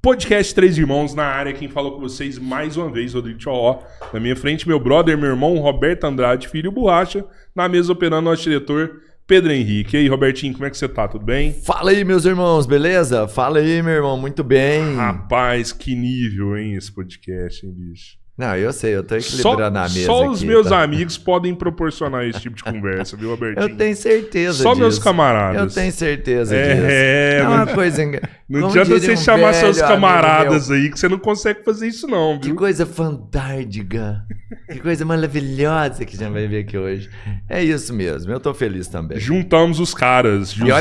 Podcast Três Irmãos na área. Quem falou com vocês mais uma vez, Rodrigo Tchó. Na minha frente, meu brother, meu irmão, Roberto Andrade, filho Borracha. Na mesa operando, nosso diretor, Pedro Henrique. E aí, Robertinho, como é que você tá? Tudo bem? Fala aí, meus irmãos, beleza? Fala aí, meu irmão, muito bem. Rapaz, que nível, hein, esse podcast, hein, bicho? Não, eu sei, eu tô equilibrando a mesa Só os aqui, meus tá? amigos podem proporcionar esse tipo de conversa, viu, Robertinho? Eu tenho certeza Só disso. meus camaradas. Eu tenho certeza disso. É uma coisa... Não como adianta diria você um chamar seus velho camaradas amigo aí, que você não consegue fazer isso não, Que viu? coisa fantástica. Que coisa maravilhosa que a gente vai ver aqui hoje. É isso mesmo, eu tô feliz também. Juntamos os caras. E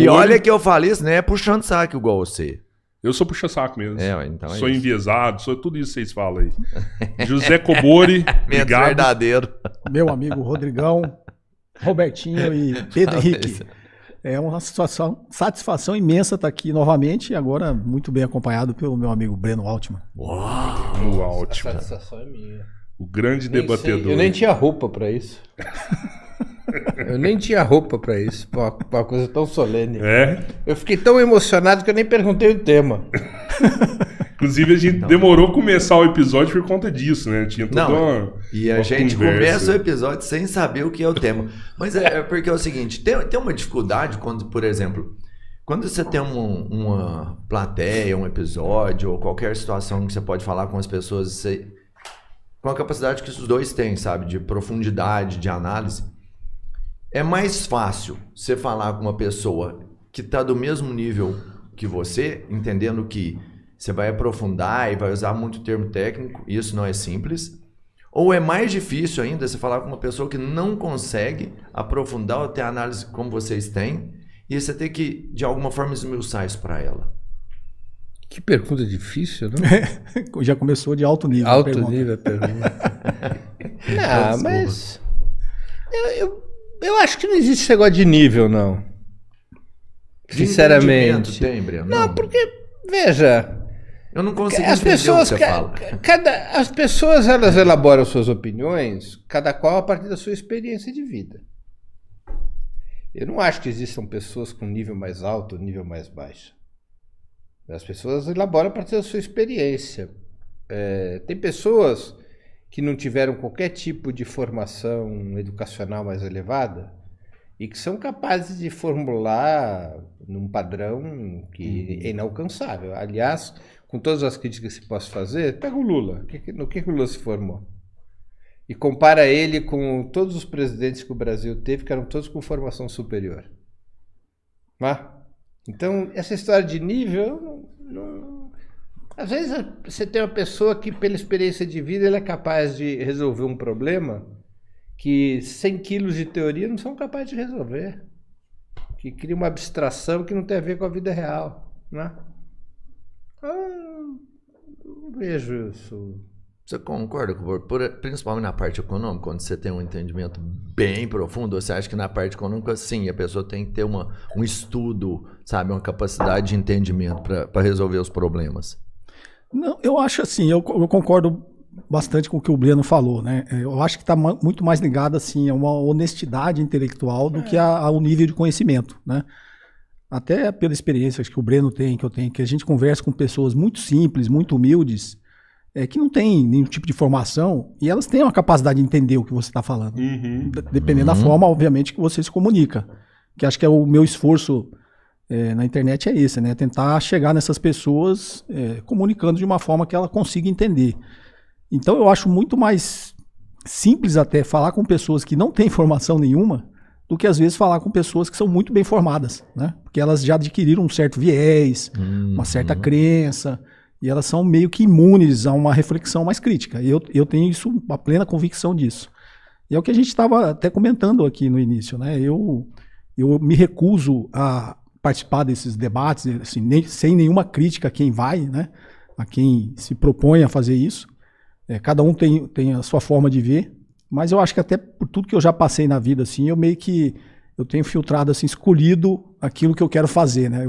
olha que eu falo isso, né? Puxando saco igual você. Eu sou puxa-saco mesmo. Então sou isso. enviesado, sou tudo isso que vocês falam aí. José Cobori, obrigado. Verdadeiro. Meu amigo Rodrigão, Robertinho e Pedro Henrique. É uma satisfação imensa estar aqui novamente e agora muito bem acompanhado pelo meu amigo Breno Altman. O Altman. A satisfação é minha. O grande Nem debatedor. sei, eu nem tinha roupa pra isso. Eu nem tinha roupa pra isso, pra uma coisa tão solene. É? Eu fiquei tão emocionado que eu nem perguntei o tema. Inclusive, a gente demorou a começar o episódio por conta disso, né? Tinha toda uma E a uma gente conversa. começa o episódio sem saber o que é o tema. Mas é porque é o seguinte, tem uma dificuldade quando, por exemplo, quando você tem uma plateia, um episódio ou qualquer situação que você pode falar com as pessoas, com a capacidade que os dois têm, sabe? De profundidade, de análise. É mais fácil você falar com uma pessoa que está do mesmo nível que você, entendendo que você vai aprofundar e vai usar muito termo técnico, e isso não é simples. Ou é mais difícil ainda você falar com uma pessoa que não consegue aprofundar ou ter análise como vocês têm, e você tem que, de alguma forma, esmiuçar isso para ela. Que pergunta difícil, não? Já começou de alto nível. Alto nível a pergunta. Não, mas... Eu acho que não existe esse negócio de nível, não. Sinceramente. Tem, Breno? Não, porque, veja... Eu não consigo As entender pessoas, o que você fala. as pessoas, elas elaboram suas opiniões, cada qual a partir da sua experiência de vida. Eu não acho que existam pessoas com nível mais alto ou nível mais baixo. As pessoas elaboram a partir da sua experiência. Tem pessoas que não tiveram qualquer tipo de formação educacional mais elevada e que são capazes de formular num padrão que é inalcançável. Aliás, com todas as críticas que se possa fazer, pega o Lula. No que o Lula se formou? E compara ele com todos os presidentes que o Brasil teve, que eram todos com formação superior. Então, essa história de nível... Às vezes você tem uma pessoa que, pela experiência de vida, ele é capaz de resolver um problema que 100 quilos de teoria não são capazes de resolver. Que cria uma abstração que não tem a ver com a vida real. Né? Não vejo isso. Você concorda com o principalmente na parte econômica, quando você tem um entendimento bem profundo, você acha que na parte econômica, sim, a pessoa tem que ter um estudo, sabe, uma capacidade de entendimento para resolver os problemas? Não, eu acho assim, eu concordo bastante com o que o Breno falou, né? Eu acho que está muito mais ligado assim, a uma honestidade intelectual do que ao nível de conhecimento, né? Até pela experiência que o Breno tem, que eu tenho, que a gente conversa com pessoas muito simples, muito humildes, que não tem nenhum tipo de formação e elas têm uma capacidade de entender o que você está falando. Dependendo da forma, obviamente, que você se comunica. Que acho que é o meu esforço na internet é esse, né? Tentar chegar nessas pessoas comunicando de uma forma que ela consiga entender. Então eu acho muito mais simples até falar com pessoas que não têm formação nenhuma do que às vezes falar com pessoas que são muito bem formadas, né? Porque elas já adquiriram um certo viés, uma certa crença, e elas são meio que imunes a uma reflexão mais crítica. E eu tenho isso, a plena convicção disso. E é o que a gente estava até comentando aqui no início, né? Eu me recuso a participar desses debates, assim, sem nenhuma crítica a quem vai, né? A quem se propõe a fazer isso. Cada um tem a sua forma de ver, mas eu acho que até por tudo que eu já passei na vida, assim, eu meio que tenho filtrado, assim, escolhido aquilo que eu quero fazer, né?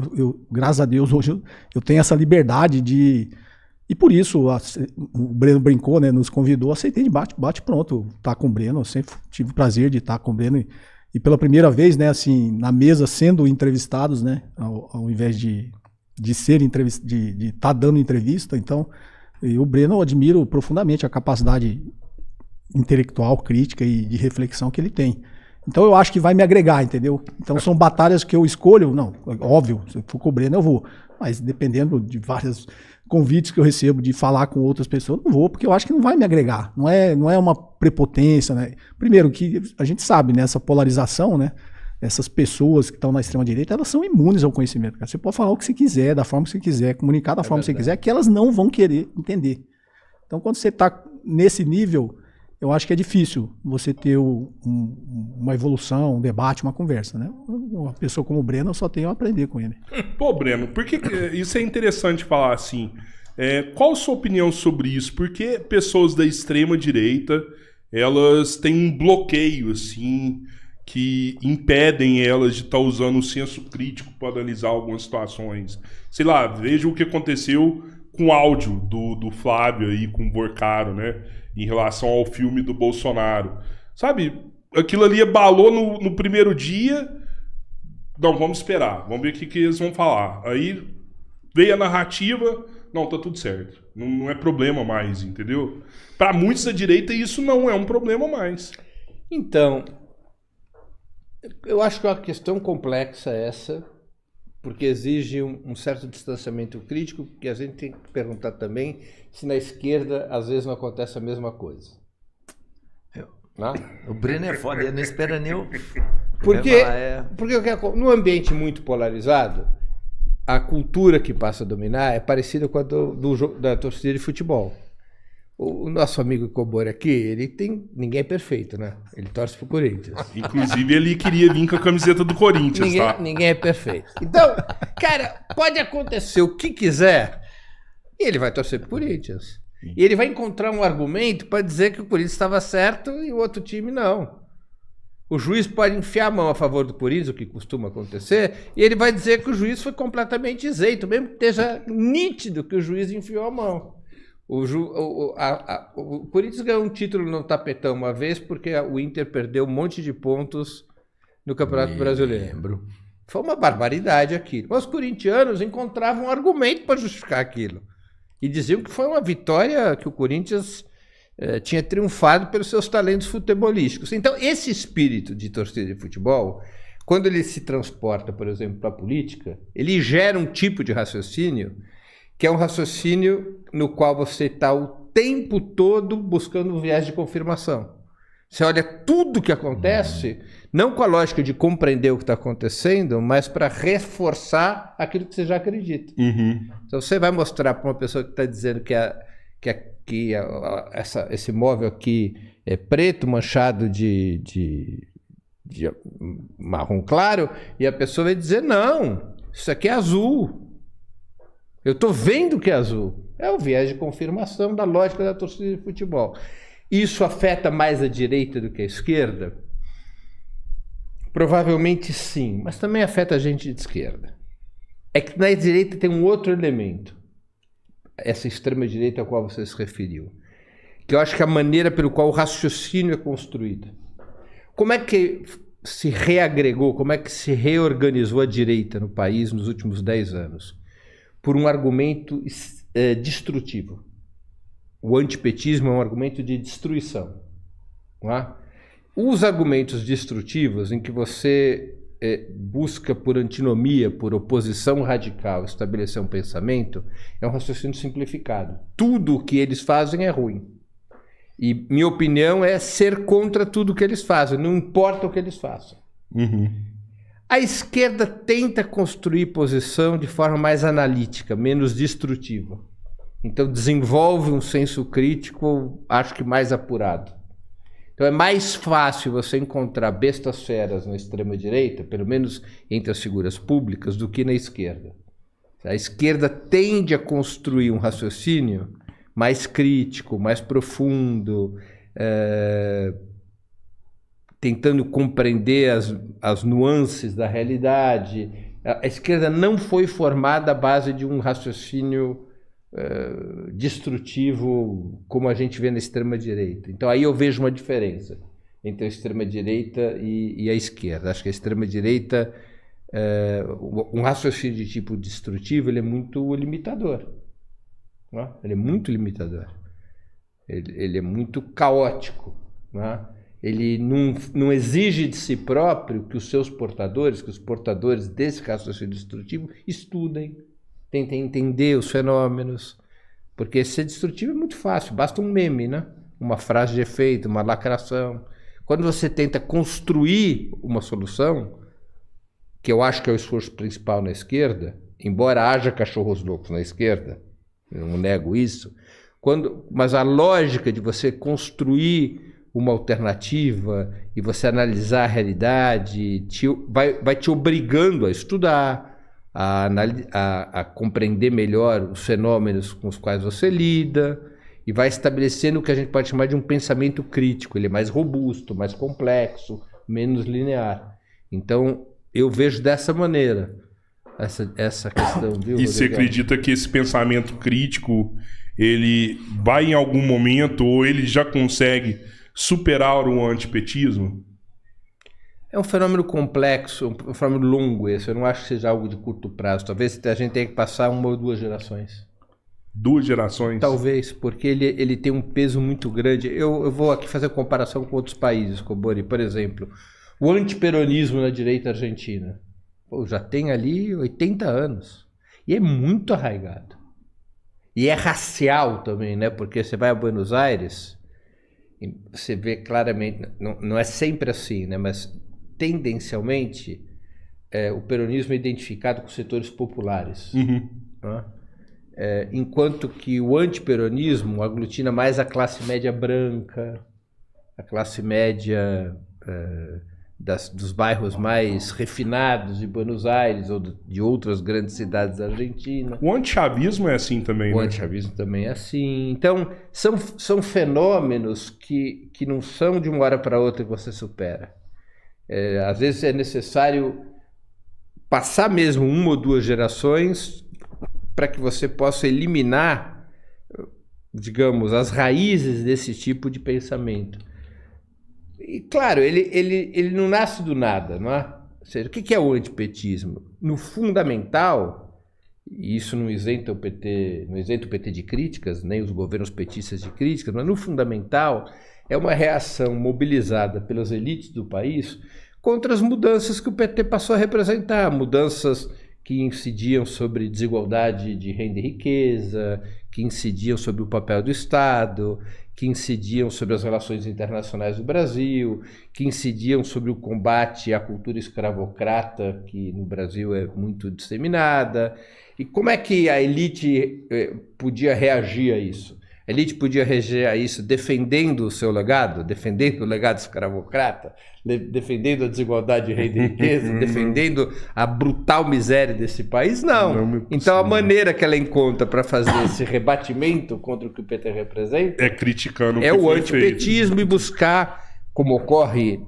Graças a Deus, hoje eu tenho essa liberdade de... E por isso, o Breno brincou, né? Nos convidou, aceitei de bate pronto, estar com o Breno, eu sempre tive o prazer de estar com o Breno e pela primeira vez, né, assim, na mesa sendo entrevistados, né, ao invés de de ser entrevista, de estar dando entrevista. Então, e o Breno eu admiro profundamente a capacidade intelectual, crítica e de reflexão que ele tem. Então eu acho que vai me agregar, entendeu? Então são batalhas que eu escolho, não, óbvio, se eu for com o Breno eu vou, mas dependendo de vários convites que eu recebo de falar com outras pessoas, eu não vou, porque eu acho que não vai me agregar, não é uma prepotência, né? Primeiro que a gente sabe, né, essa polarização, né, essas pessoas que estão na extrema-direita, elas são imunes ao conhecimento, cara. Você pode falar o que você quiser, da forma que você quiser, comunicar da forma que você quiser, que elas não vão querer entender. Então quando você está nesse nível, eu acho que é difícil você ter uma evolução, um debate, uma conversa, né? Uma pessoa como o Breno, eu só tenho a aprender com ele. Pô, Breno, por que isso é interessante falar assim? Qual a sua opinião sobre isso? Por que pessoas da extrema-direita, elas têm um bloqueio, assim, que impedem elas de estar usando o senso crítico para analisar algumas situações? Sei lá, veja o que aconteceu com o áudio do Flávio aí, com o Borcaro, né? Em relação ao filme do Bolsonaro. Sabe, aquilo ali abalou no primeiro dia. Não, vamos esperar. Vamos ver o que eles vão falar. Aí veio a narrativa. Não, tá tudo certo. Não é problema mais, entendeu? Para muitos da direita, isso não é um problema mais. Então, eu acho que é uma questão complexa essa, porque exige um certo distanciamento crítico, que a gente tem que perguntar também se na esquerda às vezes não acontece a mesma coisa. Não? O Breno é foda, ele não espera nem o... Porque no ambiente muito polarizado, a cultura que passa a dominar é parecida com a da torcida de futebol. O nosso amigo Cobor aqui, ninguém é perfeito, né? Ele torce pro Corinthians. Inclusive, ele queria vir com a camiseta do Corinthians, tá? Ninguém é perfeito. Então, cara, pode acontecer o que quiser e ele vai torcer pro Corinthians. E ele vai encontrar um argumento para dizer que o Corinthians estava certo e o outro time não. O juiz pode enfiar a mão a favor do Corinthians, o que costuma acontecer, e ele vai dizer que o juiz foi completamente isento, mesmo que esteja nítido que o juiz enfiou a mão. O Corinthians ganhou um título no tapetão uma vez porque o Inter perdeu um monte de pontos no Campeonato Brasileiro. Foi uma barbaridade aquilo. Mas os corintianos encontravam um argumento para justificar aquilo. E diziam que foi uma vitória que o Corinthians tinha triunfado pelos seus talentos futebolísticos. Então, esse espírito de torcida de futebol, quando ele se transporta, por exemplo, para a política, ele gera um tipo de raciocínio que é um raciocínio no qual você está o tempo todo buscando um viés de confirmação. Você olha tudo que acontece, não com a lógica de compreender o que está acontecendo, mas para reforçar aquilo que você já acredita. Então você vai mostrar para uma pessoa que está dizendo que esse móvel aqui é preto, manchado de marrom claro, e a pessoa vai dizer, não, isso aqui é azul. Eu estou vendo que é azul. É o viés de confirmação da lógica da torcida de futebol. Isso afeta mais a direita do que a esquerda? Provavelmente sim, mas também afeta a gente de esquerda. É que na direita tem um outro elemento, essa extrema-direita a qual você se referiu, que eu acho que é a maneira pelo qual o raciocínio é construído. Como é que se reagregou, como é que se reorganizou a direita no país nos últimos 10 anos? Por um argumento destrutivo. O antipetismo é um argumento de destruição. Não é? Os argumentos destrutivos, em que você busca por antinomia, por oposição radical, estabelecer um pensamento, é um raciocínio simplificado. Tudo o que eles fazem é ruim. E minha opinião é ser contra tudo o que eles fazem, não importa o que eles façam. A esquerda tenta construir posição de forma mais analítica, menos destrutiva. Então desenvolve um senso crítico, acho que mais apurado. Então é mais fácil você encontrar bestas feras na extrema-direita, pelo menos entre as figuras públicas, do que na esquerda. A esquerda tende a construir um raciocínio mais crítico, mais profundo, tentando compreender as nuances da realidade. A esquerda não foi formada à base de um raciocínio destrutivo como a gente vê na extrema-direita. Então aí eu vejo uma diferença entre a extrema-direita e a esquerda. Acho que a extrema-direita Um raciocínio de tipo destrutivo, ele é muito limitador. Né? Ele é muito limitador. Ele é muito caótico. Né? Ele não exige de si próprio que os seus portadores, que os portadores desse raciocínio destrutivo estudem, tentem entender os fenômenos. Porque ser destrutivo é muito fácil, basta um meme, né? Uma frase de efeito, uma lacração. Quando você tenta construir uma solução, que eu acho que é o esforço principal na esquerda, embora haja cachorros loucos na esquerda, eu não nego isso, mas a lógica de você construir uma alternativa e você analisar a realidade vai te obrigando a estudar, a compreender melhor os fenômenos com os quais você lida e vai estabelecendo o que a gente pode chamar de um pensamento crítico. Ele é mais robusto, mais complexo, menos linear. Então, eu vejo dessa maneira essa questão. Viu, e você acredita que esse pensamento crítico ele vai em algum momento ou ele já consegue superar o antipetismo? É um fenômeno complexo, um fenômeno longo esse. Eu não acho que seja algo de curto prazo. Talvez a gente tenha que passar 1 ou 2 gerações. 2 gerações? Talvez, porque ele tem um peso muito grande. Eu vou aqui fazer comparação com outros países, Cobori. Por exemplo, o antiperonismo na direita argentina. Já tem ali 80 anos. E é muito arraigado. E é racial também, né? Porque você vai a Buenos Aires, você vê claramente, não é sempre assim, né? Mas tendencialmente o peronismo é identificado com setores populares. Uhum. Né? Enquanto que o antiperonismo aglutina mais a classe média branca, a classe média dos bairros mais refinados de Buenos Aires ou de outras grandes cidades da Argentina. O antichavismo é assim também, O né? antichavismo também é assim. Então, são fenômenos que não são de uma hora para outra que você supera. Às vezes é necessário passar mesmo 1 ou 2 gerações para que você possa eliminar, digamos, as raízes desse tipo de pensamento. E, claro, ele não nasce do nada, não é? Ou seja, o que é o antipetismo? No fundamental, e isso não isenta o PT de críticas, nem os governos petistas de críticas, mas no fundamental é uma reação mobilizada pelas elites do país contra as mudanças que o PT passou a representar, mudanças que incidiam sobre desigualdade de renda e riqueza, que incidiam sobre o papel do Estado, que incidiam sobre as relações internacionais do Brasil, que incidiam sobre o combate à cultura escravocrata, que no Brasil é muito disseminada. E como é que a elite podia reagir a isso? A elite podia reagir a isso defendendo o seu legado, defendendo o legado escravocrata, defendendo a desigualdade de renda e riqueza, defendendo a brutal miséria desse país? Não. Então a maneira que ela encontra para fazer esse rebatimento contra o que o PT representa é criticando o antipetismo e buscar, como ocorre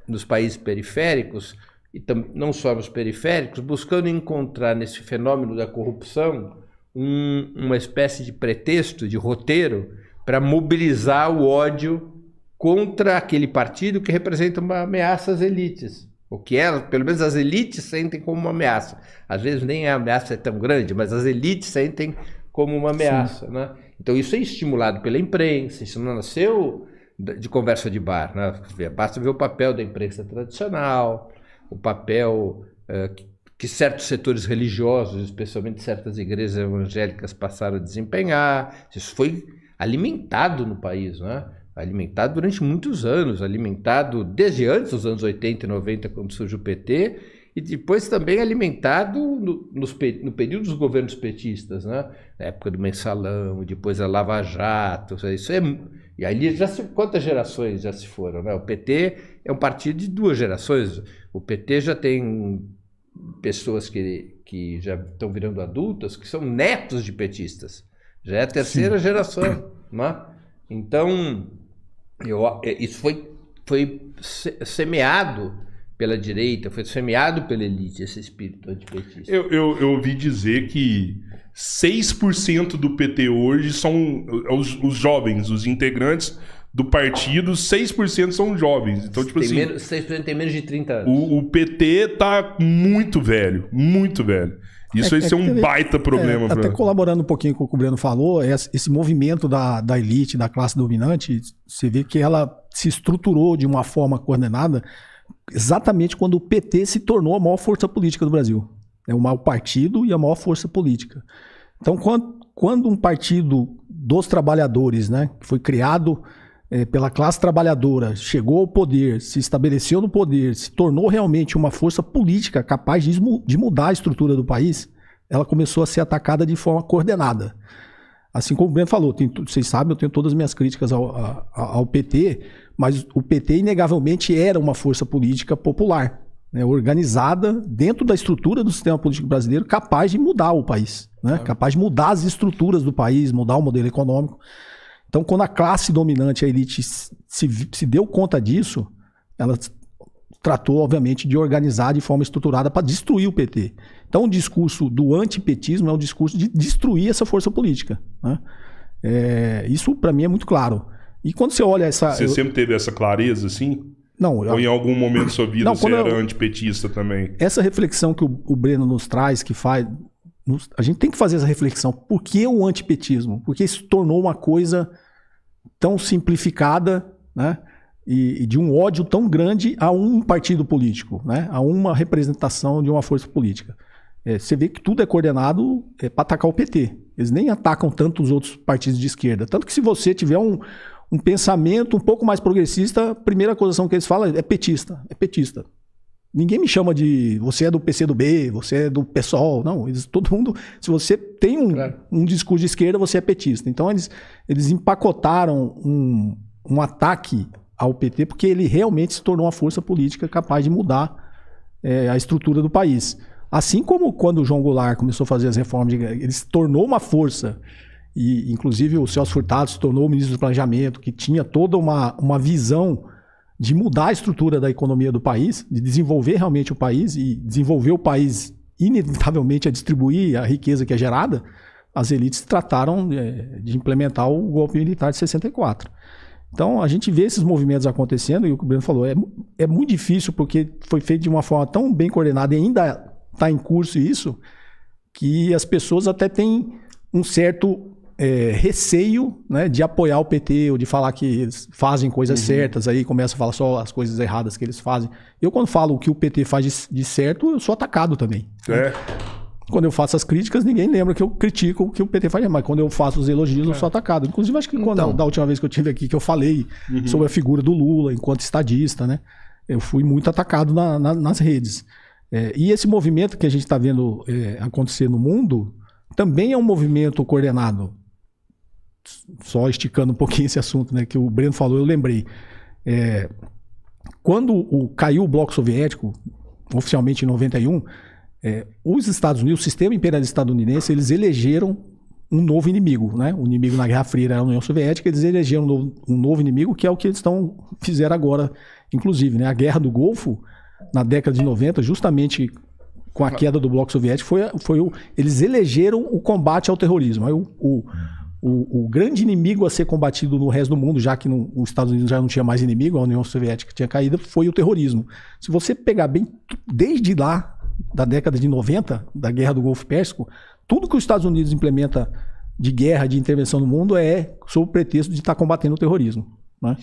nos países periféricos, e não só nos periféricos, buscando encontrar nesse fenômeno da corrupção uma espécie de pretexto, de roteiro, para mobilizar o ódio contra aquele partido que representa uma ameaça às elites. O que pelo menos as elites sentem como uma ameaça. Às vezes nem a ameaça é tão grande, mas as elites sentem como uma ameaça. Né? Então isso é estimulado pela imprensa, isso não nasceu de conversa de bar. Né? Basta ver o papel da imprensa tradicional, o papel que certos setores religiosos, especialmente certas igrejas evangélicas, passaram a desempenhar. Isso foi alimentado no país, né? Alimentado durante muitos anos, alimentado desde antes dos anos 80 e 90, quando surge o PT, e depois também alimentado no período dos governos petistas, né? Na época do Mensalão, depois a Lava Jato, isso e ali quantas gerações já se foram, né? O PT é um partido de 2 gerações, o PT já tem pessoas que já estão virando adultas, que são netos de petistas. Já é a 3ª geração. Né? Então, isso foi semeado pela direita, foi semeado pela elite, esse espírito antipetista. Eu ouvi dizer que 6% do PT hoje são os jovens, os integrantes do partido, 6% são jovens. Então, tipo assim... 6% tem menos de 30 anos. O PT tá muito velho. Muito velho. Isso vai ser um baita problema. Até colaborando um pouquinho com o que o Breno falou, esse movimento da elite, da classe dominante, você vê que ela se estruturou de uma forma coordenada exatamente quando o PT se tornou a maior força política do Brasil. É o maior partido e a maior força política. Então, quando um partido dos trabalhadores, né, que foi criado pela classe trabalhadora, chegou ao poder, se estabeleceu no poder, se tornou realmente uma força política capaz de mudar a estrutura do país, ela começou a ser atacada de forma coordenada. Assim como o Breno falou, vocês sabem, eu tenho todas as minhas críticas ao PT, mas o PT inegavelmente era uma força política popular, né, organizada dentro da estrutura do sistema político brasileiro, capaz de mudar o país, né, capaz de mudar as estruturas do país, mudar o modelo econômico. Então, quando a classe dominante, a elite, se deu conta disso, ela tratou, obviamente, de organizar de forma estruturada para destruir o PT. Então, o discurso do antipetismo é um discurso de destruir essa força política, né? Isso, para mim, é muito claro. E quando você olha essa... Você sempre teve essa clareza, assim? Não. Ou em algum momento da sua vida você era antipetista também? Essa reflexão que o Breno nos traz, que faz... A gente tem que fazer essa reflexão. Por que o antipetismo? Porque isso tornou uma coisa tão simplificada, né? E de um ódio tão grande a um partido político, né? A uma representação de uma força política. Você vê que tudo é coordenado para atacar o PT. Eles nem atacam tanto os outros partidos de esquerda. Tanto que se você tiver um pensamento um pouco mais progressista, a primeira acusação que eles falam é petista. É petista. Ninguém me chama de você é do PCdoB, você é do PSOL. Não, todo mundo... Se você tem um discurso de esquerda, você é petista. Então, eles empacotaram um ataque ao PT porque ele realmente se tornou uma força política capaz de mudar a estrutura do país. Assim como quando o João Goulart começou a fazer as reformas, ele se tornou uma força, e inclusive o Celso Furtado se tornou o ministro do Planejamento, que tinha toda uma visão de mudar a estrutura da economia do país, de desenvolver realmente o país e desenvolver o país inevitavelmente a distribuir a riqueza que é gerada. As elites trataram de implementar o golpe militar de 64. Então, a gente vê esses movimentos acontecendo, e o que o Breno falou, é muito difícil porque foi feito de uma forma tão bem coordenada e ainda está em curso isso, que as pessoas até têm um certo receio, né, de apoiar o PT ou de falar que eles fazem coisas certas, aí começa a falar só as coisas erradas que eles fazem. Eu, quando falo o que o PT faz de certo, eu sou atacado também. Quando eu faço as críticas, ninguém lembra que eu critico o que o PT faz, mas quando eu faço os elogios, eu sou atacado. Inclusive, acho que da última vez que eu tive aqui, que eu falei sobre a figura do Lula enquanto estadista, né, eu fui muito atacado nas redes. E esse movimento que a gente está vendo acontecer no mundo também é um movimento coordenado. Só esticando um pouquinho esse assunto, né, que o Breno falou, eu lembrei. Quando caiu o Bloco Soviético, oficialmente em 91, os Estados Unidos, o sistema imperialista estadunidense, eles elegeram um novo inimigo, né? O inimigo na Guerra Fria era a União Soviética, eles elegeram um novo inimigo, que é o que eles fizeram agora, inclusive, né? A Guerra do Golfo, na década de 90, justamente com a queda do Bloco Soviético, eles elegeram o combate ao terrorismo. Aí o grande inimigo a ser combatido no resto do mundo, já que os Estados Unidos já não tinha mais inimigo, a União Soviética tinha caído, foi o terrorismo. Se você pegar bem, desde lá, da década de 90, da Guerra do Golfo Pérsico, tudo que os Estados Unidos implementa de guerra, de intervenção no mundo é sob o pretexto de estar combatendo o terrorismo, né?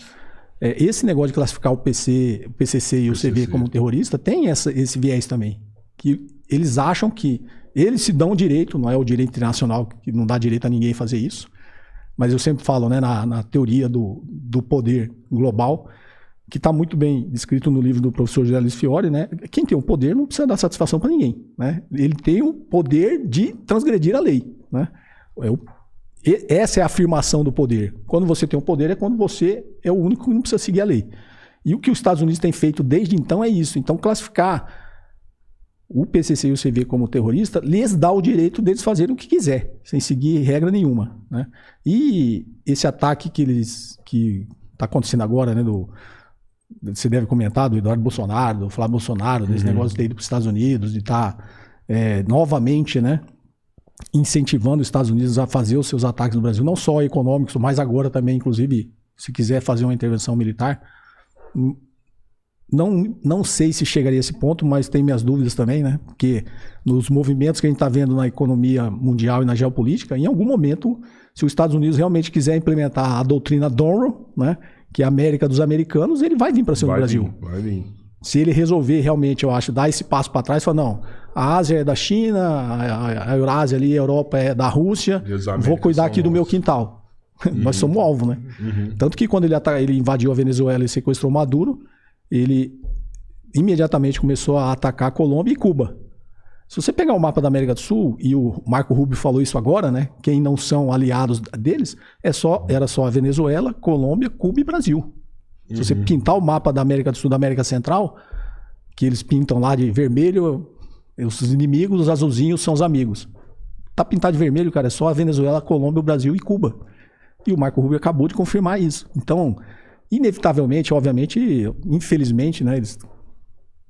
Esse negócio de classificar o PCC e o CV como terrorista tem esse viés também. Que eles acham que eles se dão direito, não é o direito internacional que não dá direito a ninguém fazer isso, mas eu sempre falo, né, na teoria do poder global, que está muito bem descrito no livro do professor José Luiz Fiore, né? Quem tem o poder não precisa dar satisfação para ninguém, né? Ele tem o poder de transgredir a lei, né? Essa é a afirmação do poder. Quando você tem o poder é quando você é o único que não precisa seguir a lei. E o que os Estados Unidos têm feito desde então é isso. Então, classificar o PCC e o CV como terrorista lhes dá o direito deles fazerem o que quiser, sem seguir regra nenhuma, né? E esse ataque que está acontecendo agora, né, você deve comentar, do Eduardo Bolsonaro, do Flávio Bolsonaro, desse negócio de ter ido para os Estados Unidos, de estar novamente, né, incentivando os Estados Unidos a fazer os seus ataques no Brasil, não só econômicos, mas agora também, inclusive, se quiser fazer uma intervenção militar. Não sei se chegaria a esse ponto, mas tem minhas dúvidas também, né? Porque nos movimentos que a gente está vendo na economia mundial e na geopolítica, em algum momento, se os Estados Unidos realmente quiser implementar a doutrina Monroe, né? Que é a América dos americanos, ele vai vir para cima do Brasil. Vai vir. Se ele resolver realmente, eu acho, dar esse passo para trás, falar, não, a Ásia é da China, a Eurásia ali, a Europa é da Rússia, vou cuidar aqui do meu quintal. Nós somos alvo, né? Tanto que quando ele invadiu a Venezuela e sequestrou Maduro, ele imediatamente começou a atacar a Colômbia e Cuba. Se você pegar o mapa da América do Sul, e o Marco Rubio falou isso agora, né? Quem não são aliados deles, era só a Venezuela, Colômbia, Cuba e Brasil. Se você pintar o mapa da América do Sul, da América Central, que eles pintam lá de vermelho, os inimigos, os azulzinhos são os amigos. Tá pintado de vermelho, cara, é só a Venezuela, a Colômbia, o Brasil e Cuba. E o Marco Rubio acabou de confirmar isso. Então, inevitavelmente, obviamente, infelizmente, né, eles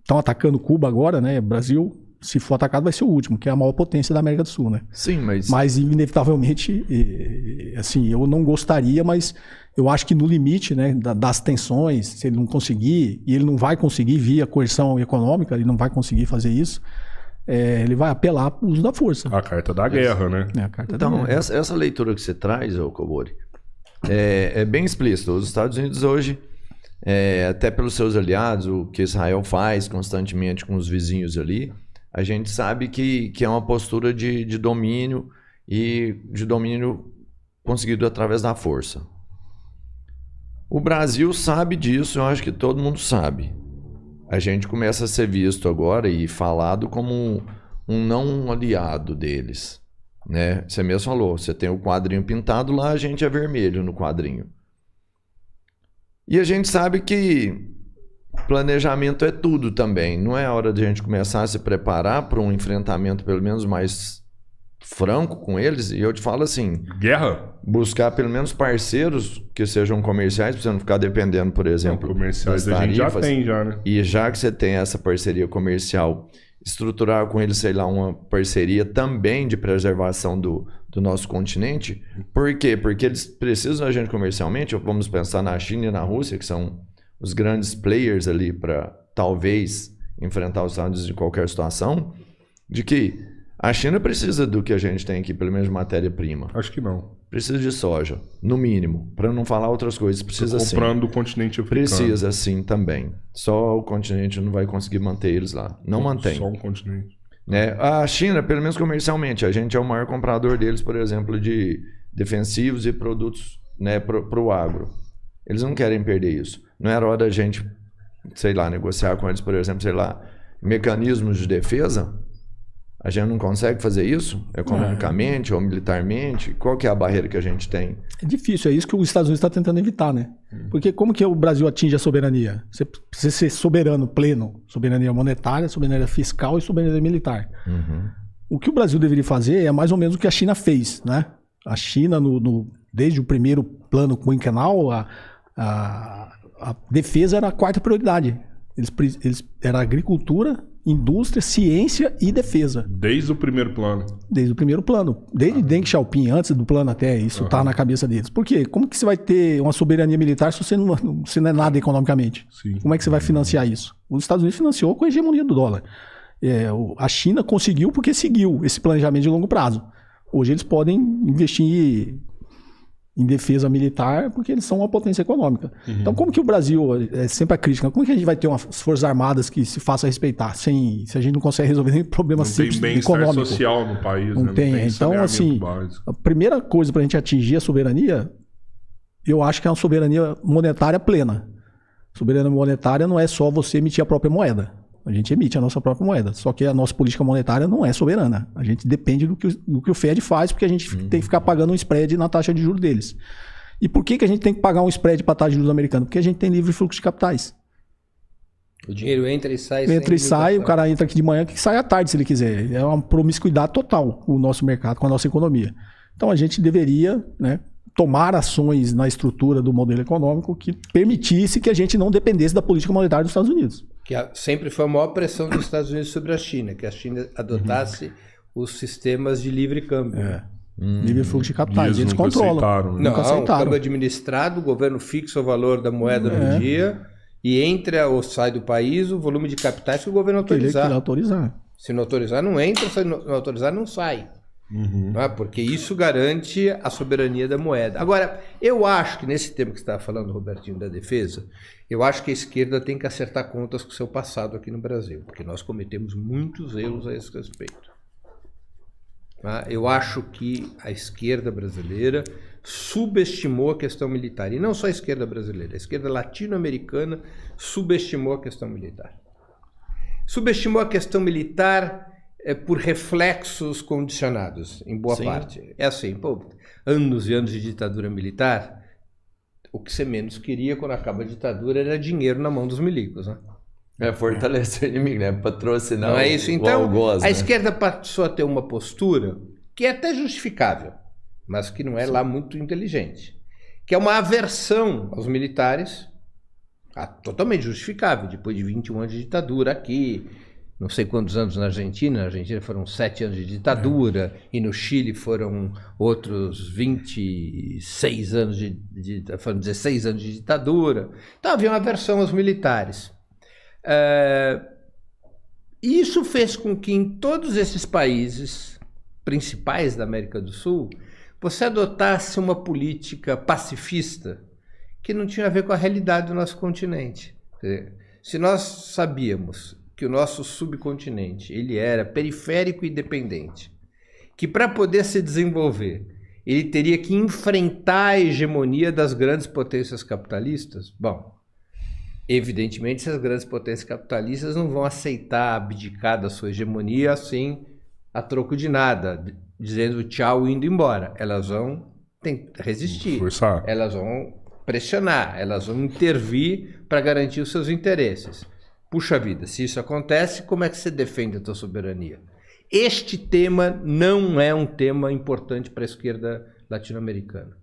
estão atacando Cuba agora, né? Brasil, se for atacado, vai ser o último, que é a maior potência da América do Sul, né? Sim, mas inevitavelmente, assim, eu não gostaria, mas eu acho que no limite, né, das tensões, se ele não conseguir, e ele não vai conseguir via coerção econômica, ele não vai conseguir fazer isso, ele vai apelar para o uso da força. A carta da guerra, né? A carta Então, da guerra. essa leitura que você traz, Kobori, é bem explícita. Os Estados Unidos hoje, até pelos seus aliados, o que Israel faz constantemente com os vizinhos ali, a gente sabe que é uma postura de domínio e de domínio conseguido através da força. O Brasil sabe disso, eu acho que todo mundo sabe. A gente começa a ser visto agora e falado como um não aliado deles, né? Você mesmo falou, você tem o quadrinho pintado lá, a gente é vermelho no quadrinho. E a gente sabe que planejamento é tudo também. Não é hora de a gente começar a se preparar para um enfrentamento pelo menos mais franco com eles? E eu te falo assim... Guerra? Buscar pelo menos parceiros que sejam comerciais, para você não ficar dependendo, por exemplo, comerciais das a gente já tarifas. tem, já, né? E já que você tem essa parceria comercial, estruturar com eles, sei lá, uma parceria também de preservação do nosso continente. Por quê? Porque eles precisam da gente comercialmente. Vamos pensar na China e na Rússia, que são os grandes players ali para talvez enfrentar os Estados Unidos em qualquer situação, de que a China precisa do que a gente tem aqui, pelo menos matéria-prima. Acho que não. Precisa de soja, no mínimo. Para não falar outras coisas, precisa sim. Comprando do continente africano. Precisa sim também. Só o continente não vai conseguir manter eles lá. Não mantém. Só um continente. Né? A China, pelo menos comercialmente, a gente é o maior comprador deles, por exemplo, de defensivos e produtos, né, para o agro. Eles não querem perder isso. Não era hora da gente, sei lá, negociar com eles, por exemplo, sei lá, mecanismos de defesa? A gente não consegue fazer isso economicamente ou militarmente? Qual que é a barreira que a gente tem? É difícil, é isso que os Estados Unidos está tentando evitar, né? Porque como que o Brasil atinge a soberania? Você precisa ser soberano pleno. Soberania monetária, soberania fiscal e soberania militar. O que o Brasil deveria fazer é mais ou menos o que a China fez, né? A China, desde o primeiro plano quinquenal, a defesa era a quarta prioridade. Era agricultura, indústria, ciência e defesa. Desde o primeiro plano. Desde o primeiro plano. Desde Deng Xiaoping, antes do plano até, isso tá na cabeça deles. Por quê? Como que você vai ter uma soberania militar se você não é nada economicamente? Sim. Como é que você vai financiar isso? Os Estados Unidos financiou com a hegemonia do dólar. A China conseguiu porque seguiu esse planejamento de longo prazo. Hoje eles podem investir em defesa militar porque eles são uma potência econômica. Então, como que o Brasil, sempre a crítica, como que a gente vai ter umas forças armadas que se faça respeitar se a gente não consegue resolver nenhum problema simples econômico? Não tem bem-estar social no país, não né? tem. Não tem então, assim, básico. a primeira coisa para a gente atingir a soberania, eu acho que é uma soberania monetária plena. Soberania monetária não é só você emitir a própria moeda. A gente emite a nossa própria moeda. Só que a nossa política monetária não é soberana. A gente depende do que o Fed faz, porque a gente tem que ficar pagando um spread na taxa de juros deles. E por que a gente tem que pagar um spread para a taxa de juros americana? Porque a gente tem livre fluxo de capitais. O dinheiro entra e sai. Entra e sai, o cara entra aqui de manhã que sai à tarde, se ele quiser. É uma promiscuidade total o nosso mercado com a nossa economia. Então a gente deveria, né, tomar ações na estrutura do modelo econômico que permitisse que a gente não dependesse da política monetária dos Estados Unidos. Que sempre foi a maior pressão dos Estados Unidos sobre a China, que a China adotasse os sistemas de livre câmbio. Livre fluxo de capitais. E Eles nunca controlam. aceitaram, né? Nunca Não, o aceitaram. câmbio administrado, o governo fixa o valor da moeda no dia e entra ou sai do país o volume de capitais que o governo Ele autorizar. queria autorizar. Se não autorizar, não entra, se não autorizar, não sai. Não é? Porque isso garante a soberania da moeda. Agora, eu acho que nesse tema que você estava falando, Robertinho, da defesa, eu acho que a esquerda tem que acertar contas com o seu passado aqui no Brasil, porque nós cometemos muitos erros a esse respeito. Tá? Eu acho que a esquerda brasileira subestimou a questão militar. E não só a esquerda brasileira, a esquerda latino-americana subestimou a questão militar. Subestimou a questão militar por reflexos condicionados, em boa parte. É assim, pô, anos e anos de ditadura militar, o que você menos queria quando acaba a ditadura era dinheiro na mão dos milicos, né? Fortalecer o inimigo, né? Patrocinar Não é isso? Então, algoz, a né? esquerda passou a ter uma postura que é até justificável, mas que não é lá muito inteligente, que é uma aversão aos militares, totalmente justificável, depois de 21 anos de ditadura aqui, não sei quantos anos na Argentina foram 7 anos de ditadura, e no Chile foram outros 26 anos foram 16 anos de ditadura. Então havia uma aversão aos militares. E isso fez com que em todos esses países principais da América do Sul, você adotasse uma política pacifista que não tinha a ver com a realidade do nosso continente. Se nós sabíamos que o nosso subcontinente ele era periférico e dependente, que para poder se desenvolver ele teria que enfrentar a hegemonia das grandes potências capitalistas, bom, evidentemente as grandes potências capitalistas não vão aceitar abdicar da sua hegemonia assim a troco de nada, dizendo tchau e indo embora. Elas vão resistir, Forçar. elas vão pressionar, elas vão intervir para garantir os seus interesses. Puxa vida, se isso acontece, como é que você defende a tua soberania? Este tema não é um tema importante para a esquerda latino-americana.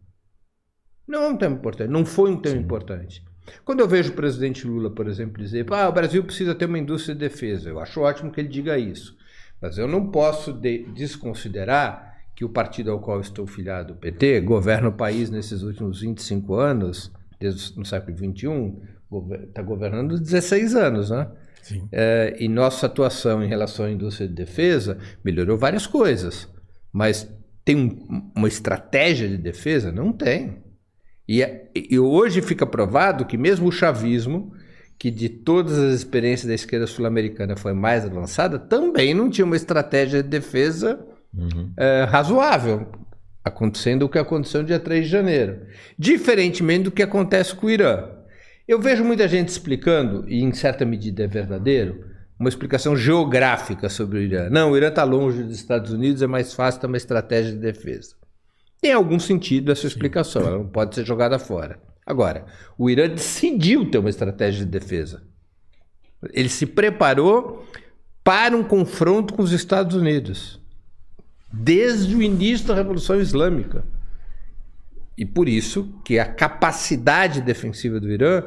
Não é um tema importante, não foi um tema importante. Quando eu vejo o presidente Lula, por exemplo, dizer o Brasil precisa ter uma indústria de defesa, eu acho ótimo que ele diga isso, mas eu não posso desconsiderar que o partido ao qual estou filiado, o PT, governa o país nesses últimos 25 anos, desde no século XXI, está governando 16 anos, né? Sim. E nossa atuação em relação à indústria de defesa melhorou várias coisas, mas tem uma estratégia de defesa? Não tem. E hoje fica provado que mesmo o chavismo, que de todas as experiências da esquerda sul-americana foi mais avançada, também não tinha uma estratégia de defesa razoável, acontecendo o que aconteceu no dia 3 de janeiro. Diferentemente do que acontece com o Irã. Eu vejo muita gente explicando, e em certa medida é verdadeiro, uma explicação geográfica sobre o Irã. Não, o Irã está longe dos Estados Unidos, é mais fácil ter uma estratégia de defesa. Tem algum sentido essa explicação, ela não pode ser jogada fora. Agora, o Irã decidiu ter uma estratégia de defesa. Ele se preparou para um confronto com os Estados Unidos, desde o início da Revolução Islâmica. E por isso que a capacidade defensiva do Irã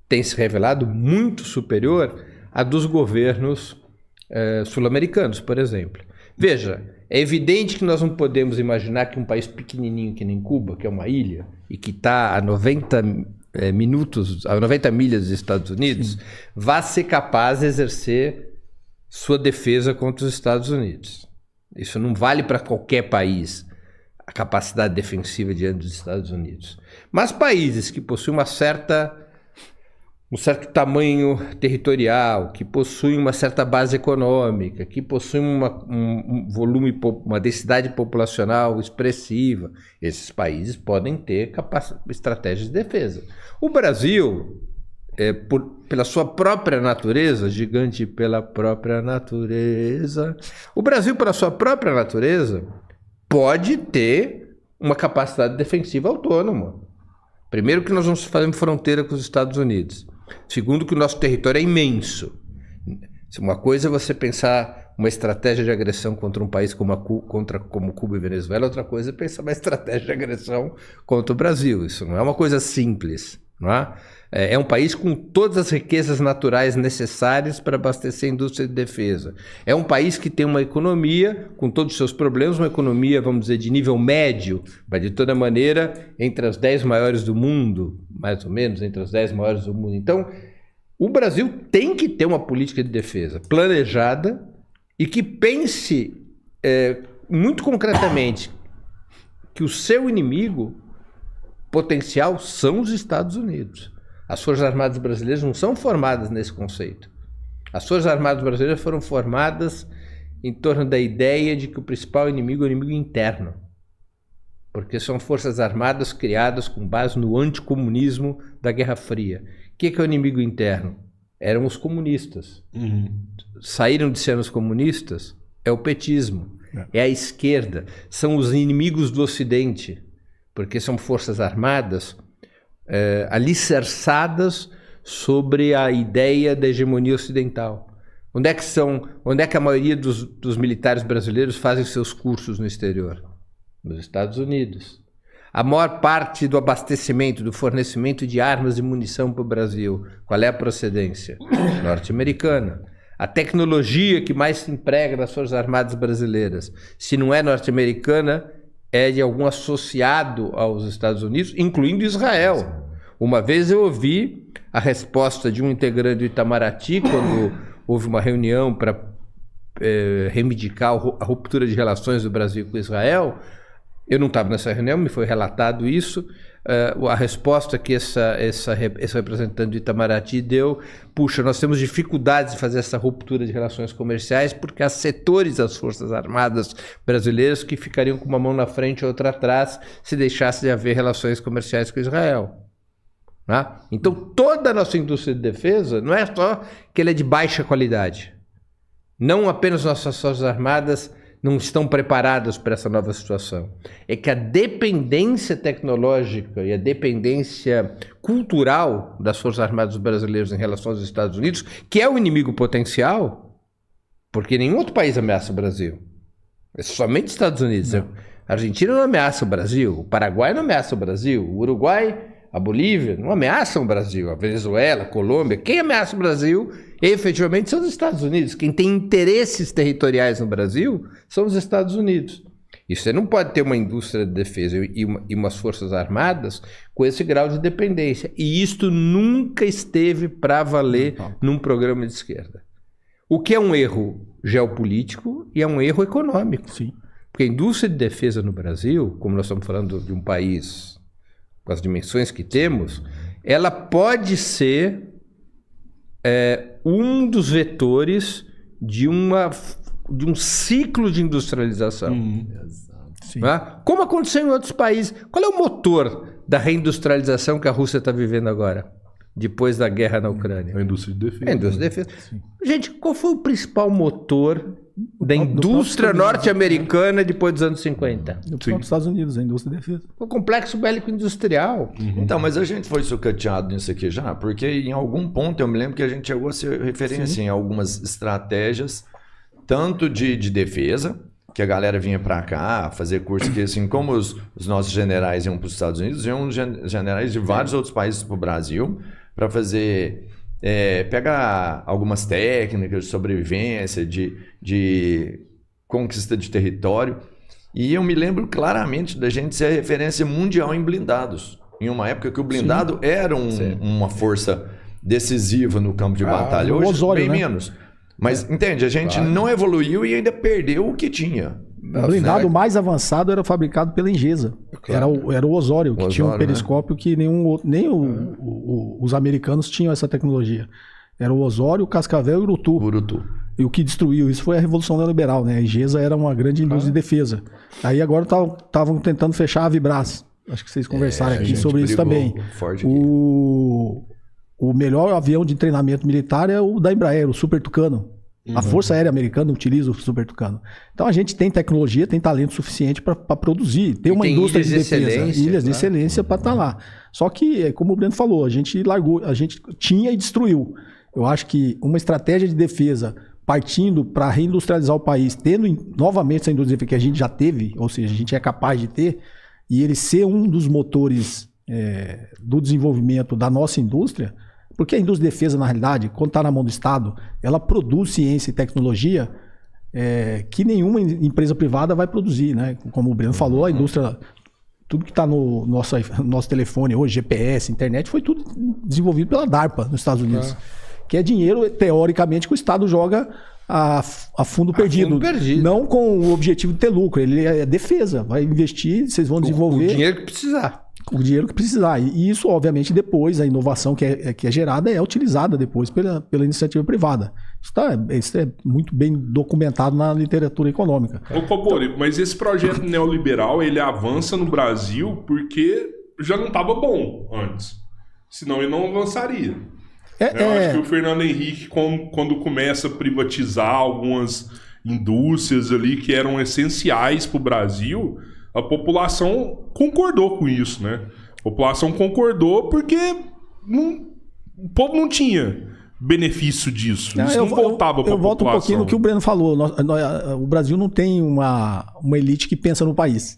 tem se revelado muito superior à dos governos sul-americanos, por exemplo. Veja, é evidente que nós não podemos imaginar que um país pequenininho que nem Cuba, que é uma ilha, e que está a 90 milhas dos Estados Unidos, vá ser capaz de exercer sua defesa contra os Estados Unidos. Isso não vale para qualquer país, a capacidade defensiva diante dos Estados Unidos. Mas países que possuem um certo tamanho territorial, que possuem uma certa base econômica, que possuem um volume, uma densidade populacional expressiva, esses países podem ter estratégias de defesa. O Brasil, pela sua própria natureza, gigante pela própria natureza, o Brasil, pela sua própria natureza, pode ter uma capacidade defensiva autônoma. Primeiro, que nós não fazemos fronteira com os Estados Unidos. Segundo, que o nosso território é imenso. Uma coisa é você pensar uma estratégia de agressão contra um país como Cuba e Venezuela, outra coisa é pensar uma estratégia de agressão contra o Brasil. Isso não é uma coisa simples. não é? É um país com todas as riquezas naturais necessárias para abastecer a indústria de defesa. É um país que tem uma economia, com todos os seus problemas, uma economia, vamos dizer, de nível médio, mas de toda maneira entre as 10 maiores do mundo, mais ou menos, entre as 10 maiores do mundo. Então, o Brasil tem que ter uma política de defesa planejada e que pense muito concretamente que o seu inimigo potencial são os Estados Unidos. As Forças Armadas Brasileiras não são formadas nesse conceito. As Forças Armadas Brasileiras foram formadas em torno da ideia de que o principal inimigo é o inimigo interno. Porque são forças armadas criadas com base no anticomunismo da Guerra Fria. O que é o inimigo interno? Eram os comunistas. Saíram de ser os comunistas? É o petismo. É a esquerda. São os inimigos do Ocidente. Porque são forças armadas alicerçadas sobre a ideia da hegemonia ocidental. Onde é que a maioria dos militares brasileiros fazem seus cursos no exterior? Nos Estados Unidos. A maior parte do abastecimento, do fornecimento de armas e munição para o Brasil, qual é a procedência? Norte-americana. A tecnologia que mais se emprega nas Forças Armadas Brasileiras, se não é norte-americana, é de algum associado aos Estados Unidos, incluindo Israel. Uma vez eu ouvi a resposta de um integrante do Itamaraty, quando houve uma reunião para reivindicar a ruptura de relações do Brasil com Israel. Eu não estava nessa reunião, me foi relatado isso. A resposta que esse representante do Itamaraty deu: puxa, nós temos dificuldades de fazer essa ruptura de relações comerciais porque há setores das Forças Armadas brasileiras que ficariam com uma mão na frente e outra atrás se deixasse de haver relações comerciais com Israel. Né? Então, toda a nossa indústria de defesa não é só que ela é de baixa qualidade. Não apenas nossas Forças Armadas não estão preparadas para essa nova situação. É que a dependência tecnológica e a dependência cultural das Forças Armadas brasileiras em relação aos Estados Unidos, que é o inimigo potencial, porque nenhum outro país ameaça o Brasil. É somente os Estados Unidos. Não. A Argentina não ameaça o Brasil, o Paraguai não ameaça o Brasil, o Uruguai, a Bolívia não ameaçam o Brasil, a Venezuela, a Colômbia. Quem ameaça o Brasil efetivamente são os Estados Unidos. Quem tem interesses territoriais no Brasil são os Estados Unidos. E você não pode ter uma indústria de defesa e umas forças armadas com esse grau de dependência. E isto nunca esteve para valer num programa de esquerda. O que é um erro geopolítico e é um erro econômico. Sim. Porque a indústria de defesa no Brasil, como nós estamos falando de um país com as dimensões que temos, ela pode ser um dos vetores de um ciclo de industrialização. Né? Como aconteceu em outros países. Qual é o motor da reindustrialização que a Rússia está vivendo agora, depois da guerra na Ucrânia? A indústria de defesa. A indústria de defesa. Gente, qual foi o principal motor da indústria norte-americana depois dos anos 50? Dos Estados Unidos, a indústria de defesa. O complexo bélico-industrial. Então, mas a gente foi sucateado nisso aqui já, porque em algum ponto eu me lembro que a gente chegou a ser referência em algumas estratégias, tanto de defesa, que a galera vinha para cá fazer curso, que assim como os nossos generais iam para os Estados Unidos, iam generais de vários outros países para o Brasil para fazer... pegar algumas técnicas de sobrevivência, de conquista de território. E eu me lembro claramente da gente ser a referência mundial em blindados. Em uma época que o blindado era uma força decisiva no campo de batalha. Hoje, Osório, bem menos. Mas, entende, a gente não evoluiu e ainda perdeu o que tinha. O blindado mais avançado era fabricado pela Engesa. Claro. Era o Osório, que tinha um periscópio que nem os americanos tinham essa tecnologia. Era o Osório, o Cascavel e o Urutu. E o que destruiu isso foi a Revolução Neoliberal, né? A Engesa era uma grande indústria de defesa. Aí agora estavam tentando fechar a Vibras. Acho que vocês conversaram aqui sobre isso também. O melhor avião de treinamento militar é o da Embraer, o Super Tucano. A Força Aérea Americana utiliza o Super Tucano. Então a gente tem tecnologia, tem talento suficiente para produzir. Tem uma indústria de defesa, ilhas de excelência para estar lá. Só que, como o Breno falou, a gente tinha e destruiu. Eu acho que uma estratégia de defesa partindo para reindustrializar o país, tendo novamente essa indústria que a gente já teve, ou seja, a gente é capaz de ter, e ele ser um dos motores do desenvolvimento da nossa indústria, porque a indústria de defesa, na realidade, quando está na mão do Estado, ela produz ciência e tecnologia que nenhuma empresa privada vai produzir, né? Como o Breno falou, a indústria, tudo que está no nosso telefone hoje, GPS, internet, foi tudo desenvolvido pela DARPA nos Estados Unidos. Que é dinheiro, teoricamente, que o Estado joga a fundo perdido. Não com o objetivo de ter lucro. Ele é defesa. Vai investir, vocês vão desenvolver. O dinheiro que precisar. O dinheiro que precisar. E isso, obviamente, depois, a inovação que é gerada é utilizada depois pela iniciativa privada. Isso é muito bem documentado na literatura econômica. Ô, Cobori, mas esse projeto neoliberal, ele avança no Brasil porque já não estava bom antes. Senão ele não avançaria. Eu acho que o Fernando Henrique, quando começa a privatizar algumas indústrias ali que eram essenciais para o Brasil, a população concordou com isso, né? A população concordou porque o povo não tinha benefício disso. Isso não voltava para a população. Eu volto um pouquinho no que o Breno falou. O Brasil não tem uma elite que pensa no país.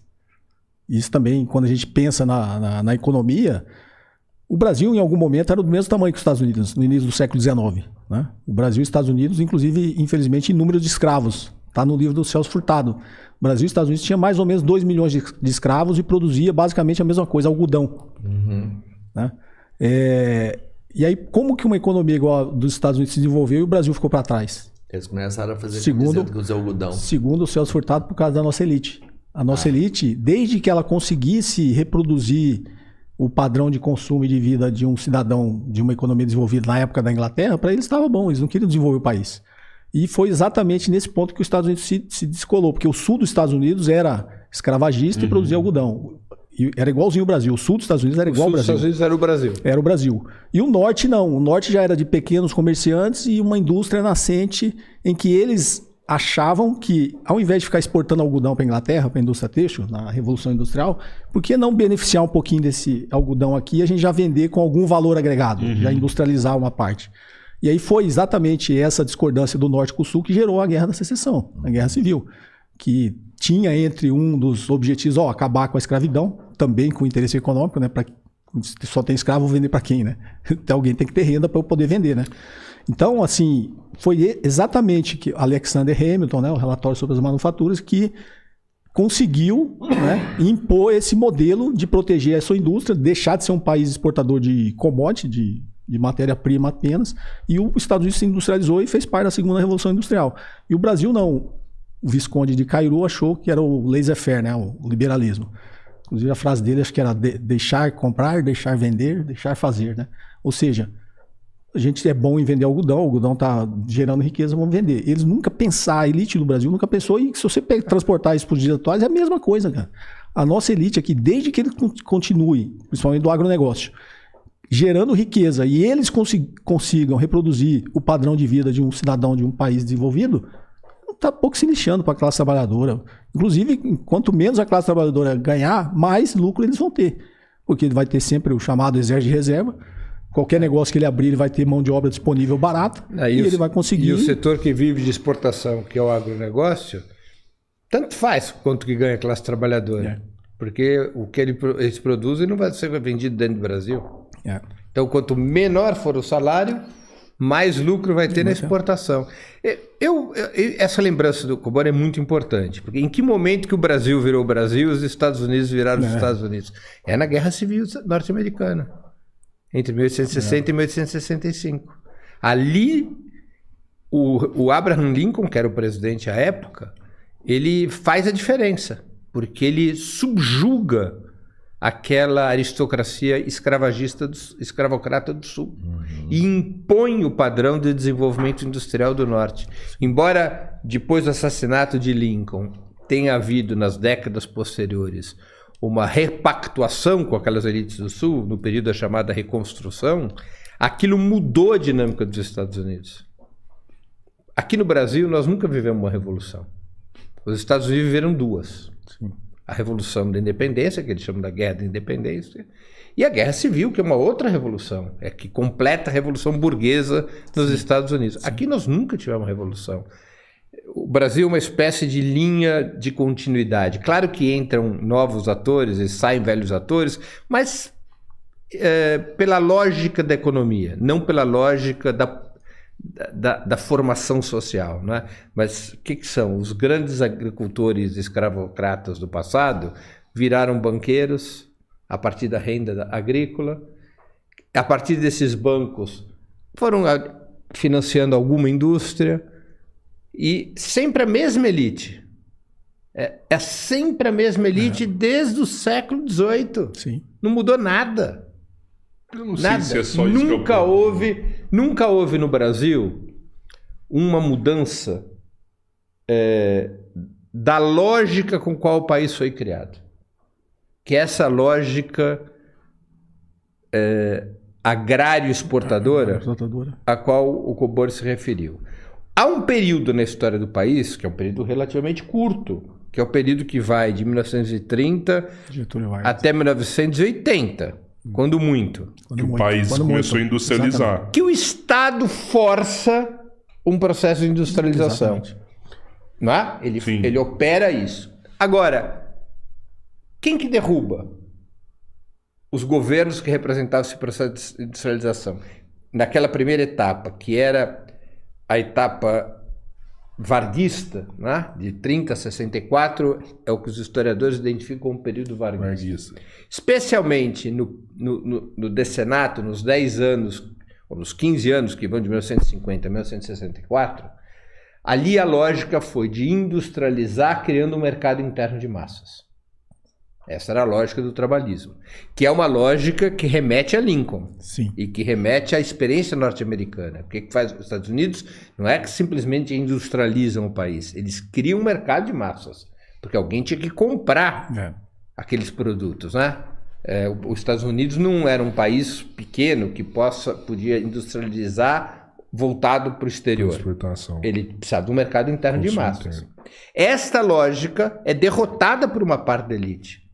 Isso também, quando a gente pensa na economia... O Brasil, em algum momento, era do mesmo tamanho que os Estados Unidos, no início do século XIX. Né? O Brasil e os Estados Unidos, inclusive, infelizmente, em número de escravos. Está no livro do Celso Furtado. O Brasil e os Estados Unidos tinham mais ou menos 2 milhões de escravos e produzia basicamente a mesma coisa, algodão. Né? E aí, como que uma economia igual a dos Estados Unidos se desenvolveu e o Brasil ficou para trás? Eles começaram a fazer camiseta com os algodão. Segundo o Celso Furtado, por causa da nossa elite. A nossa elite, desde que ela conseguisse reproduzir o padrão de consumo e de vida de um cidadão de uma economia desenvolvida na época da Inglaterra, para eles estava bom, eles não queriam desenvolver o país. E foi exatamente nesse ponto que os Estados Unidos se descolou, porque o sul dos Estados Unidos era escravagista e produzia algodão. E era igualzinho o Brasil. O sul dos Estados Unidos era igual ao Brasil. O sul dos Estados Unidos era o Brasil. Era o Brasil. E o norte não. O norte já era de pequenos comerciantes e uma indústria nascente em que eles achavam que, ao invés de ficar exportando algodão para a Inglaterra, para a indústria têxtil, na Revolução Industrial, por que não beneficiar um pouquinho desse algodão aqui e a gente já vender com algum valor agregado, já industrializar uma parte? E aí foi exatamente essa discordância do Norte com o Sul que gerou a Guerra da Secessão, a Guerra Civil, que tinha entre um dos objetivos, acabar com a escravidão, também com o interesse econômico, né? Só tem escravo, vou vender para quem, né? Então, alguém tem que ter renda para eu poder vender, né? Então, assim, foi exatamente que Alexander Hamilton, né, o relatório sobre as manufaturas, que conseguiu, né, impor esse modelo de proteger a sua indústria, deixar de ser um país exportador de commodity, de matéria-prima apenas, e os Estados Unidos se industrializou e fez parte da segunda Revolução Industrial. E o Brasil não. O Visconde de Cairu achou que era o laissez-faire, né, o liberalismo. Inclusive a frase dele acho que era deixar comprar, deixar vender, deixar fazer, né? Ou seja, a gente é bom em vender algodão, o algodão está gerando riqueza, vamos vender. Eles nunca pensaram, a elite do Brasil nunca pensou, e se você transportar isso para os dias atuais, é a mesma coisa, cara. A nossa elite aqui, desde que ele continue, principalmente do agronegócio, gerando riqueza, e eles consigam reproduzir o padrão de vida de um cidadão de um país desenvolvido, está pouco se lixando para a classe trabalhadora. Inclusive, quanto menos a classe trabalhadora ganhar, mais lucro eles vão ter. Porque ele vai ter sempre o chamado exército de reserva. Qualquer negócio que ele abrir, ele vai ter mão de obra disponível barata. E ele vai conseguir... E o setor que vive de exportação, que é o agronegócio, tanto faz quanto que ganha a classe trabalhadora. Porque o que eles produzem não vai ser vendido dentro do Brasil. Então, quanto menor for o salário, mais lucro vai ter na exportação. Essa lembrança do Cobori é muito importante, porque em que momento que o Brasil virou o Brasil e os Estados Unidos viraram os Estados Unidos? É na Guerra Civil norte-americana, entre 1860 e 1865. Ali, o Abraham Lincoln, que era o presidente à época, ele faz a diferença, porque ele subjuga aquela aristocracia escravocrata do Sul e impõe o padrão de desenvolvimento industrial do Norte. Embora depois do assassinato de Lincoln tenha havido nas décadas posteriores uma repactuação com aquelas elites do Sul, no período da chamada Reconstrução, aquilo mudou a dinâmica dos Estados Unidos. Aqui no Brasil nós nunca vivemos uma revolução. Os Estados Unidos viveram duas. Sim. A Revolução da Independência, que eles chamam da Guerra da Independência, e a Guerra Civil, que é uma outra revolução, que completa a Revolução Burguesa nos Estados Unidos. Aqui nós nunca tivemos revolução. O Brasil é uma espécie de linha de continuidade. Claro que entram novos atores e saem velhos atores, mas pela lógica da economia, não pela lógica da formação social, né? Mas o que são? Os grandes agricultores escravocratas do passado viraram banqueiros a partir da renda agrícola. A partir desses bancos foram financiando alguma indústria e sempre a mesma elite. É sempre a mesma elite desde o século XVIII. Sim. Não mudou nada. Eu não Nada. sei se é só isso Nunca houve no Brasil uma mudança da lógica com qual o país foi criado. Que é essa lógica agrário-exportadora a qual o Cobor se referiu. Há um período na história do país, que é um período relativamente curto, que é o período que vai de 1930 até 1980. Quando muito. Que o país começou a industrializar. Exatamente. Que o Estado força um processo de industrialização. Não é? Ele opera isso. Agora, quem que derruba? Os governos que representavam esse processo de industrialização. Naquela primeira etapa, que era a etapa varguista, né? De 30 a 64, é o que os historiadores identificam como período varguista. Especialmente no decanato, nos 10 anos, ou nos 15 anos que vão de 1950 a 1964, ali a lógica foi de industrializar criando um mercado interno de massas. Essa era a lógica do trabalhismo, que é uma lógica que remete a Lincoln. Sim. E que remete à experiência norte-americana. O que faz os Estados Unidos não é que simplesmente industrializam o país, eles criam um mercado de massas, porque alguém tinha que comprar aqueles produtos, né? Os Estados Unidos não era um país pequeno que podia industrializar voltado para o exterior. Ele precisava de um mercado interno de massas. Esta lógica é derrotada por uma parte da elite,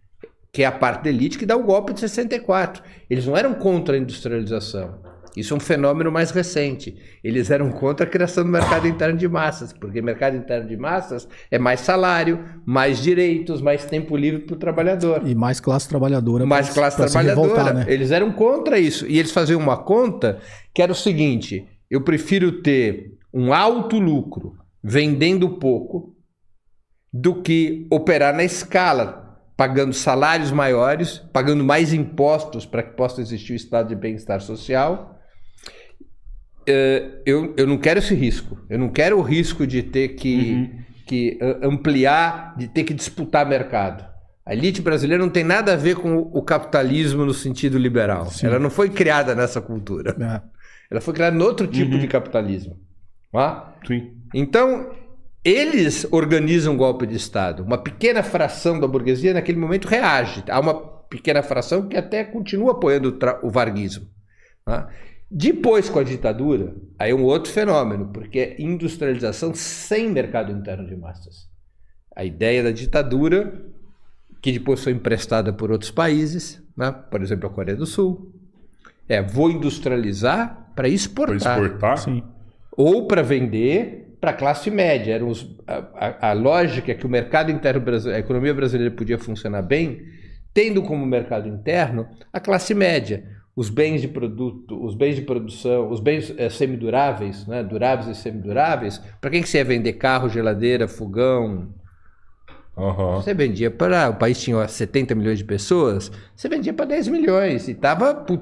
que é a parte da elite que dá o golpe de 64. Eles não eram contra a industrialização. Isso é um fenômeno mais recente. Eles eram contra a criação do mercado interno de massas, porque mercado interno de massas é mais salário, mais direitos, mais tempo livre para o trabalhador. E mais classe trabalhadora. Mais classe trabalhadora. Revoltar, né? Eles eram contra isso. E eles faziam uma conta que era o seguinte: eu prefiro ter um alto lucro vendendo pouco do que operar na escala, pagando salários maiores, pagando mais impostos para que possa existir o estado de bem-estar social. Eu não quero esse risco. Eu não quero o risco de ter que ampliar, de ter que disputar mercado. A elite brasileira não tem nada a ver com o capitalismo no sentido liberal. Sim. Ela não foi criada nessa cultura. Ela foi criada em outro tipo de capitalismo. Sim. Então, eles organizam um golpe de Estado. Uma pequena fração da burguesia, naquele momento, reage. Há uma pequena fração que até continua apoiando o varguismo. Depois, com a ditadura, aí é um outro fenômeno, porque é industrialização sem mercado interno de massas. A ideia da ditadura, que depois foi emprestada por outros países, né? Por exemplo, a Coreia do Sul, vou industrializar para exportar. Para exportar? Sim. Ou para vender para a classe média. A lógica é que o mercado interno brasileiro, a economia brasileira podia funcionar bem, tendo como mercado interno a classe média. Os bens de produto, os bens de produção, os bens semiduráveis, né? Duráveis e semiduráveis. Para quem que você ia vender carro, geladeira, fogão? Você vendia para... O país tinha 70 milhões de pessoas, você vendia para 10 milhões. E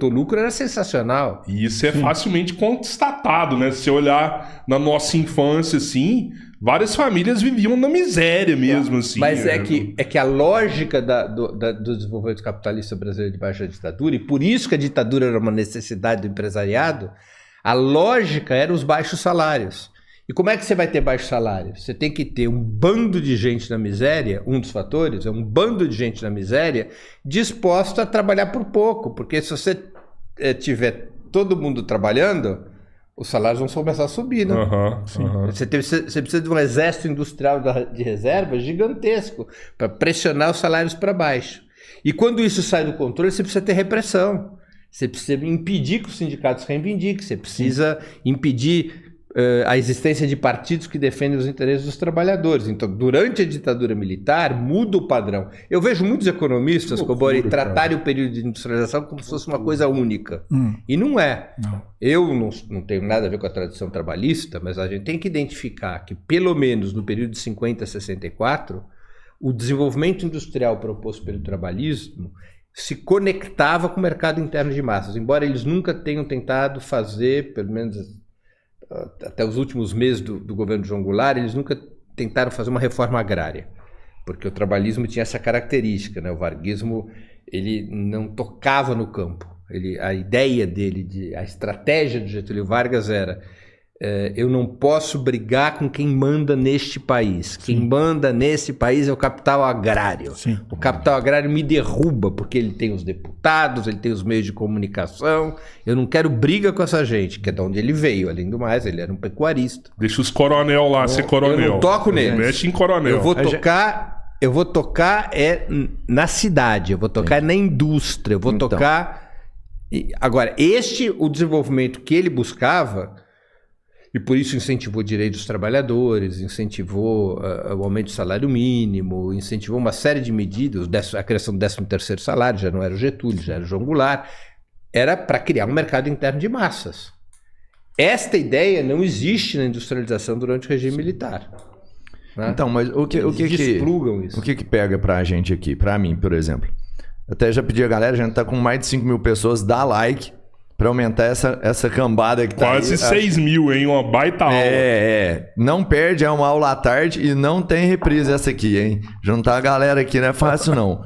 o lucro era sensacional. E isso é facilmente constatado, né? Se você olhar na nossa infância, assim, várias famílias viviam na miséria mesmo, assim. Mas é que a lógica do desenvolvimento capitalista brasileiro debaixo da ditadura, e por isso que a ditadura era uma necessidade do empresariado, a lógica era os baixos salários. E como é que você vai ter baixo salário? Você tem que ter um bando de gente na miséria, um dos fatores é um bando de gente na miséria disposto a trabalhar por pouco, porque se você tiver todo mundo trabalhando, os salários vão começar a subir, né? Você precisa de um exército industrial de reserva gigantesco para pressionar os salários para baixo. E quando isso sai do controle, você precisa ter repressão. Você precisa impedir que os sindicatos reivindiquem, você precisa impedir a existência de partidos que defendem os interesses dos trabalhadores. Então, durante a ditadura militar, muda o padrão. Eu vejo muitos economistas, Cobori, tratarem o período de industrialização como se fosse uma coisa única. E não é. Não. Eu não tenho nada a ver com a tradição trabalhista, mas a gente tem que identificar que, pelo menos no período de 50 a 64, o desenvolvimento industrial proposto pelo trabalhismo se conectava com o mercado interno de massas, embora eles nunca tenham tentado fazer, pelo menos até os últimos meses do governo João Goulart, eles nunca tentaram fazer uma reforma agrária, porque o trabalhismo tinha essa característica, né? O varguismo, ele não tocava no campo. A ideia dele, a estratégia do Getúlio Vargas era: eu não posso brigar com quem manda neste país. Quem manda nesse país é o capital agrário. Sim. O capital agrário me derruba, porque ele tem os deputados, ele tem os meios de comunicação. Eu não quero briga com essa gente, que é de onde ele veio. Além do mais, ele era um pecuarista. Deixa os coronel lá ser coronel. Eu não toco neles. Mexe em coronel. Eu vou tocar na cidade, eu vou tocar na indústria, eu vou tocar... Agora, o desenvolvimento que ele buscava... E por isso incentivou o direito dos trabalhadores, incentivou o aumento do salário mínimo, incentivou uma série de medidas, a criação do 13º salário, já não era o Getúlio, já era o João Goulart, era para criar um mercado interno de massas. Esta ideia não existe na industrialização durante o regime militar. Né? Então, mas o que pega pra gente aqui? Pra mim, por exemplo. Até já pedi a galera, a gente tá com mais de 5 mil pessoas, dá like... Pra aumentar essa cambada que tá Quase aí. 6 mil, hein? Uma baita aula. Não perde, é uma aula à tarde e não tem reprise essa aqui, hein? Juntar a galera aqui não é fácil, não.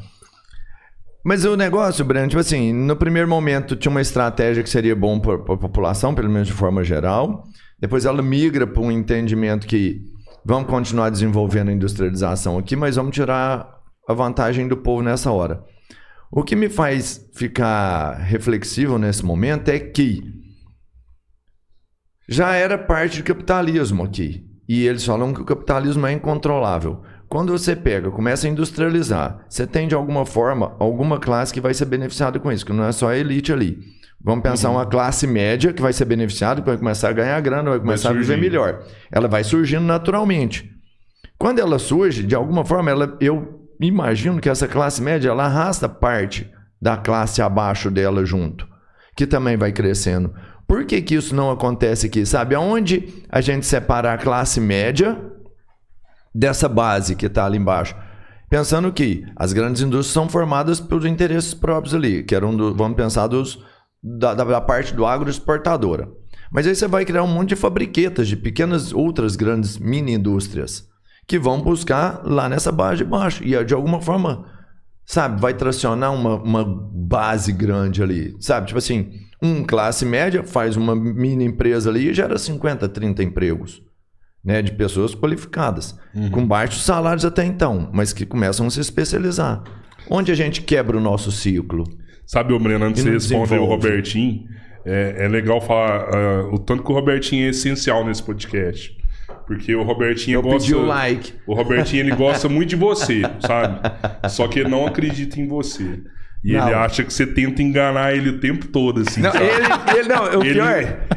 Mas o negócio, Breno, tipo assim, no primeiro momento tinha uma estratégia que seria bom para a população, pelo menos de forma geral. Depois ela migra para um entendimento que vamos continuar desenvolvendo a industrialização aqui, mas vamos tirar a vantagem do povo nessa hora. O que me faz ficar reflexivo nesse momento é que já era parte do capitalismo aqui. E eles falam que o capitalismo é incontrolável. Quando você começa a industrializar, você tem de alguma forma alguma classe que vai ser beneficiada com isso, que não é só a elite ali. Vamos pensar uma classe média que vai ser beneficiada, que vai começar a ganhar grana, vai começar a viver melhor. Ela vai surgindo naturalmente. Quando ela surge, de alguma forma, eu imagino que essa classe média ela arrasta parte da classe abaixo dela junto, que também vai crescendo. Por que isso não acontece aqui? Sabe aonde a gente separa a classe média dessa base que está ali embaixo? Pensando que as grandes indústrias são formadas por interesses próprios ali, que eram, vamos pensar, da parte do agroexportadora. Mas aí você vai criar um monte de fabriquetas, de pequenas outras grandes mini-indústrias, que vão buscar lá nessa base de baixo. E de alguma forma, sabe, vai tracionar uma base grande ali. Sabe, tipo assim, classe média faz uma mini empresa ali e gera 50, 30 empregos, né, de pessoas qualificadas, com baixos salários até então, mas que começam a se especializar. Onde a gente quebra o nosso ciclo? Sabe, ô Breno, antes de você responder o Robertinho, é legal falar o tanto que o Robertinho é essencial nesse podcast. Porque o Robertinho pedi o like. O Robertinho, ele gosta muito de você, sabe? Só que ele não acredita em você. E ele acha que você tenta enganar ele o tempo todo, assim. Não,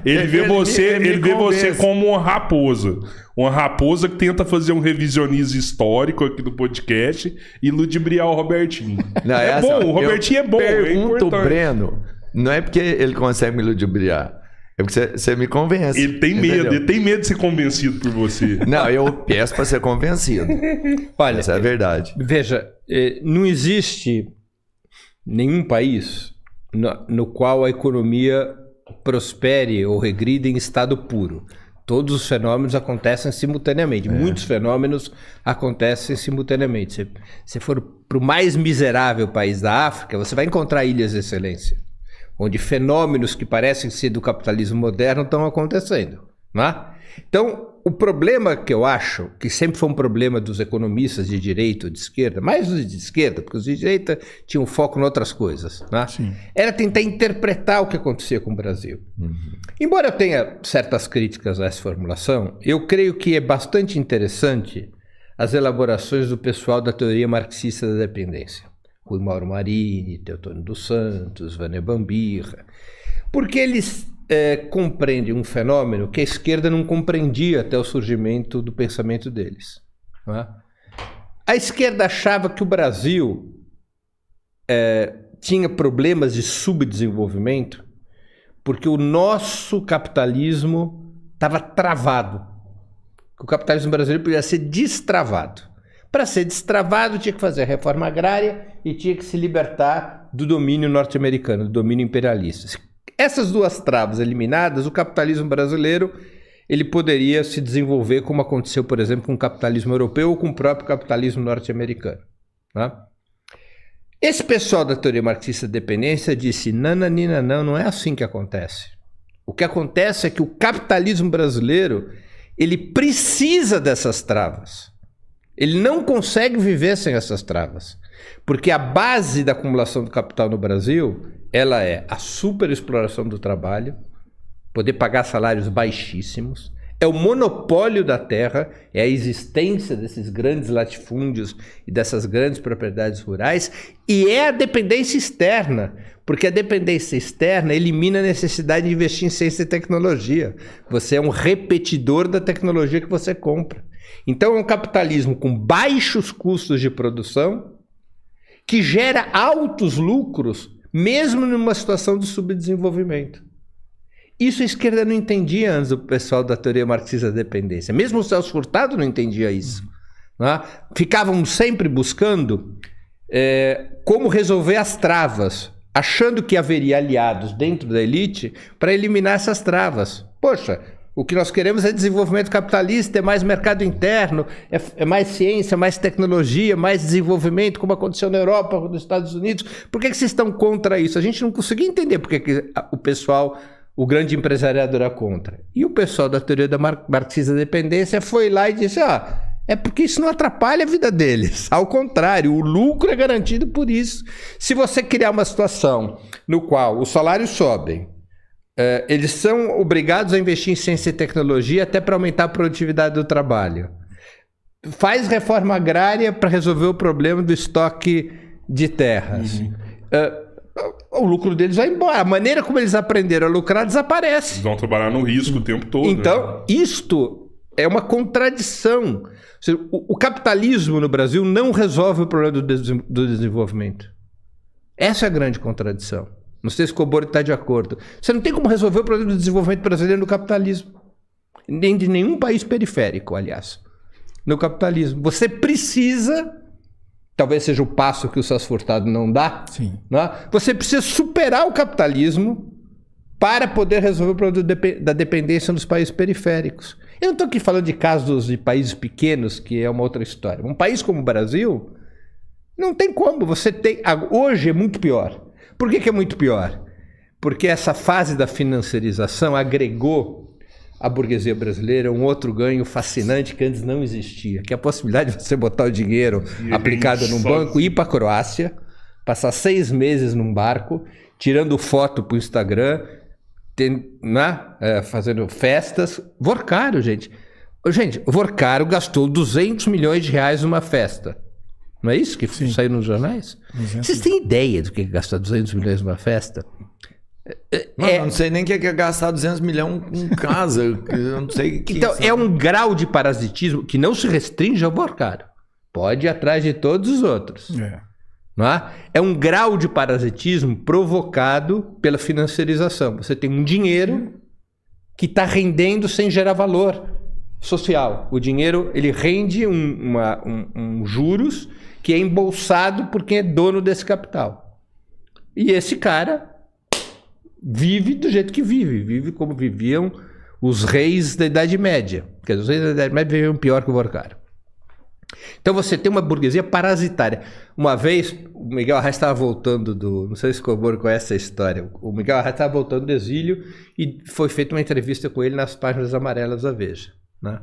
ele vê você como uma raposa. Uma raposa que tenta fazer um revisionismo histórico aqui do podcast e ludibriar o Robertinho. Não, o Robertinho é bom. Pergunta o Breno, não é porque ele consegue me ludibriar. É porque você me convence. Ele tem medo de ser convencido por você. Não, eu peço para ser convencido. Olha, essa é a verdade. Veja, não existe nenhum país no qual a economia prospere ou regrida em estado puro. Todos os fenômenos acontecem simultaneamente. Muitos fenômenos acontecem simultaneamente. Se for para o mais miserável país da África, você vai encontrar ilhas de excelência, onde fenômenos que parecem ser do capitalismo moderno estão acontecendo. Né? Então, o problema que eu acho, que sempre foi um problema dos economistas de direita ou de esquerda, mais os de esquerda, porque os de direita tinham foco em outras coisas, né? Era tentar interpretar o que acontecia com o Brasil. Embora eu tenha certas críticas a essa formulação, eu creio que é bastante interessante as elaborações do pessoal da teoria marxista da dependência. Rui Mauro Marini, Teotônio dos Santos, Vânia Bambirra, porque eles compreende um fenômeno que a esquerda não compreendia até o surgimento do pensamento deles. Não é? A esquerda achava que o Brasil tinha problemas de subdesenvolvimento porque o nosso capitalismo estava travado. O capitalismo brasileiro podia ser destravado. Para ser destravado, tinha que fazer a reforma agrária e tinha que se libertar do domínio norte-americano, do domínio imperialista. Essas duas travas eliminadas, o capitalismo brasileiro ele poderia se desenvolver como aconteceu, por exemplo, com o capitalismo europeu ou com o próprio capitalismo norte-americano. Tá? Esse pessoal da teoria marxista da dependência disse, nananina, não é assim que acontece. O que acontece é que o capitalismo brasileiro ele precisa dessas travas. Ele não consegue viver sem essas travas. Porque a base da acumulação do capital no Brasil, ela é a superexploração do trabalho, poder pagar salários baixíssimos, é o monopólio da terra, é a existência desses grandes latifúndios e dessas grandes propriedades rurais, e é a dependência externa, porque a dependência externa elimina a necessidade de investir em ciência e tecnologia. Você é um repetidor da tecnologia que você compra. Então é um capitalismo com baixos custos de produção, que gera altos lucros, mesmo numa situação de subdesenvolvimento. Isso a esquerda não entendia antes do pessoal da teoria marxista da dependência. Mesmo o Celso Furtado não entendia isso. Né? Ficavam sempre buscando como resolver as travas, achando que haveria aliados dentro da elite para eliminar essas travas. Poxa, o que nós queremos é desenvolvimento capitalista, é mais mercado interno, é mais ciência, mais tecnologia, mais desenvolvimento, como aconteceu na Europa, nos Estados Unidos. Por que vocês estão contra isso? A gente não conseguia entender por que o pessoal, o grande empresariado era contra. E o pessoal da teoria da marxista da dependência foi lá e disse, é porque isso não atrapalha a vida deles. Ao contrário, o lucro é garantido por isso. Se você criar uma situação no qual os salários sobem, eles são obrigados a investir em ciência e tecnologia até para aumentar a produtividade do trabalho. Faz reforma agrária para resolver o problema do estoque de terras. O lucro deles vai embora. A maneira como eles aprenderam a lucrar desaparece. Eles vão trabalhar no risco o tempo todo. Então, isto é uma contradição. Ou seja, o capitalismo no Brasil não resolve o problema do desenvolvimento. Essa é a grande contradição. Não sei se o Cobori está de acordo. Você não tem como resolver o problema do desenvolvimento brasileiro no capitalismo. Nem de nenhum país periférico, aliás. No capitalismo. Você precisa, talvez seja o passo que o Celso Furtado não dá, Sim. Né? Você precisa superar o capitalismo para poder resolver o problema da dependência nos países periféricos. Eu não estou aqui falando de casos de países pequenos, que é uma outra história. Um país como o Brasil, não tem como. Hoje é muito pior. Por que é muito pior? Porque essa fase da financiarização agregou à burguesia brasileira um outro ganho fascinante que antes não existia, que é a possibilidade de você botar o dinheiro aplicado num banco, ir para a Croácia, passar 6 meses num barco, tirando foto para o Instagram, fazendo festas. Vorcaro, gente. Gente, o Vorcaro gastou 200 milhões de reais numa festa. Não é isso que saiu nos jornais? Vocês têm ideia do que é gastar 200 milhões numa festa? Eu não sei nem o que é gastar 200 milhões em casa. Eu não sei que então, é um grau de parasitismo que não se restringe ao Vorcaro. Pode ir atrás de todos os outros. Não é? É um grau de parasitismo provocado pela financiarização. Você tem um dinheiro que está rendendo sem gerar valor social. O dinheiro ele rende um juros que é embolsado por quem é dono desse capital. E esse cara vive do jeito que vive como viviam os reis da Idade Média. Porque os reis da Idade Média viviam pior que o Vorcaro. Então você tem uma burguesia parasitária. Uma vez, o Miguel Arraes estava voltando não sei se o Cobori conhece essa história. O Miguel Arraes estava voltando do exílio e foi feita uma entrevista com ele nas páginas amarelas da Veja. Né?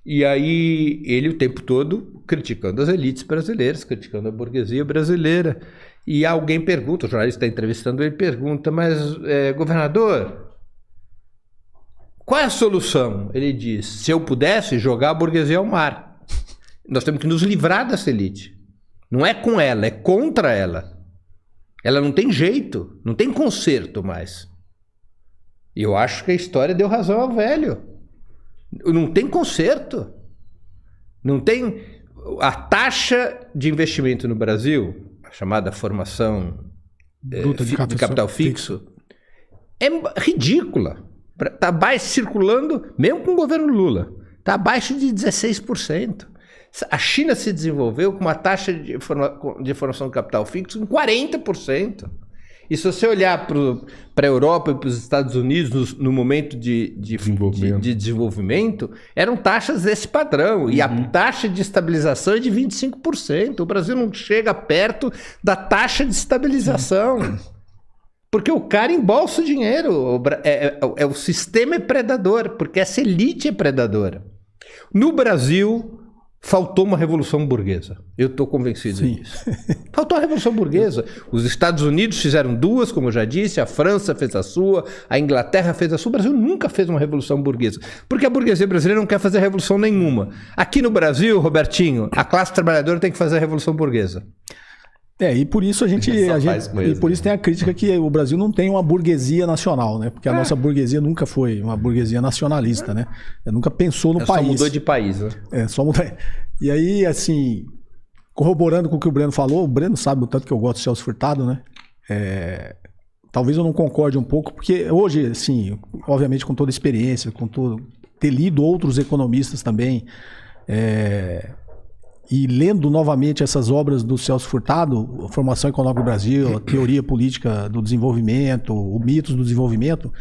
E aí ele o tempo todo criticando as elites brasileiras, criticando a burguesia brasileira. E alguém pergunta, o jornalista está entrevistando ele, pergunta, mas governador, qual é a solução? Ele diz, se eu pudesse jogar a burguesia ao mar. Nós temos que nos livrar dessa elite. Não é com ela, é contra ela. Ela não tem jeito, não tem conserto mais. E eu acho que a história deu razão ao velho. Não tem conserto. Não tem... A taxa de investimento no Brasil, a chamada formação Bruta de capital fixo, é ridícula. Está abaixo, circulando, mesmo com o governo Lula, está abaixo de 16%. A China se desenvolveu com uma taxa de formação de capital fixo em 40%. E se você olhar para a Europa e para os Estados Unidos no momento de desenvolvimento, eram taxas desse padrão. E a taxa de estabilização é de 25%. O Brasil não chega perto da taxa de estabilização. Porque o cara embolsa o dinheiro. O sistema é predador, porque essa elite é predadora. No Brasil, faltou uma revolução burguesa. Eu estou convencido disso. Faltou a revolução burguesa. Os Estados Unidos fizeram duas, como eu já disse, a França fez a sua, a Inglaterra fez a sua. O Brasil nunca fez uma revolução burguesa. Porque a burguesia brasileira não quer fazer revolução nenhuma. Aqui no Brasil, Robertinho, a classe trabalhadora tem que fazer a revolução burguesa. E por isso e por isso tem a crítica que o Brasil não tem uma burguesia nacional, né? Porque a nossa burguesia nunca foi uma burguesia nacionalista, né? Nunca pensou no país. Só mudou de país, né? Só mudou. E aí, assim, corroborando com o que o Breno falou, o Breno sabe o tanto que eu gosto do Celso Furtado, né? Talvez eu não concorde um pouco, porque hoje, assim, obviamente com toda a experiência, ter lido outros economistas também, e lendo novamente essas obras do Celso Furtado, a Formação Econômica do Brasil, a Teoria Política do Desenvolvimento, o Mitos do Desenvolvimento,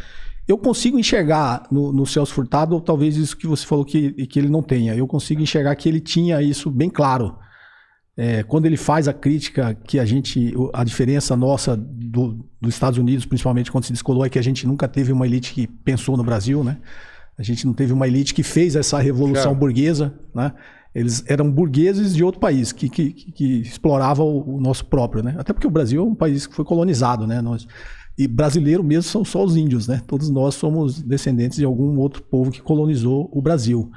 eu consigo enxergar no Celso Furtado, talvez isso que você falou que ele não tenha, eu consigo enxergar que ele tinha isso bem claro. Quando ele faz a crítica que a diferença nossa dos Estados Unidos, principalmente quando se descolou, é que a gente nunca teve uma elite que pensou no Brasil, né? A gente não teve uma elite que fez essa revolução burguesa, né? Eles eram burgueses de outro país, que explorava o nosso próprio, né? Até porque o Brasil é um país que foi colonizado, né? E brasileiro mesmo são só os índios, né? Todos nós somos descendentes de algum outro povo que colonizou o Brasil.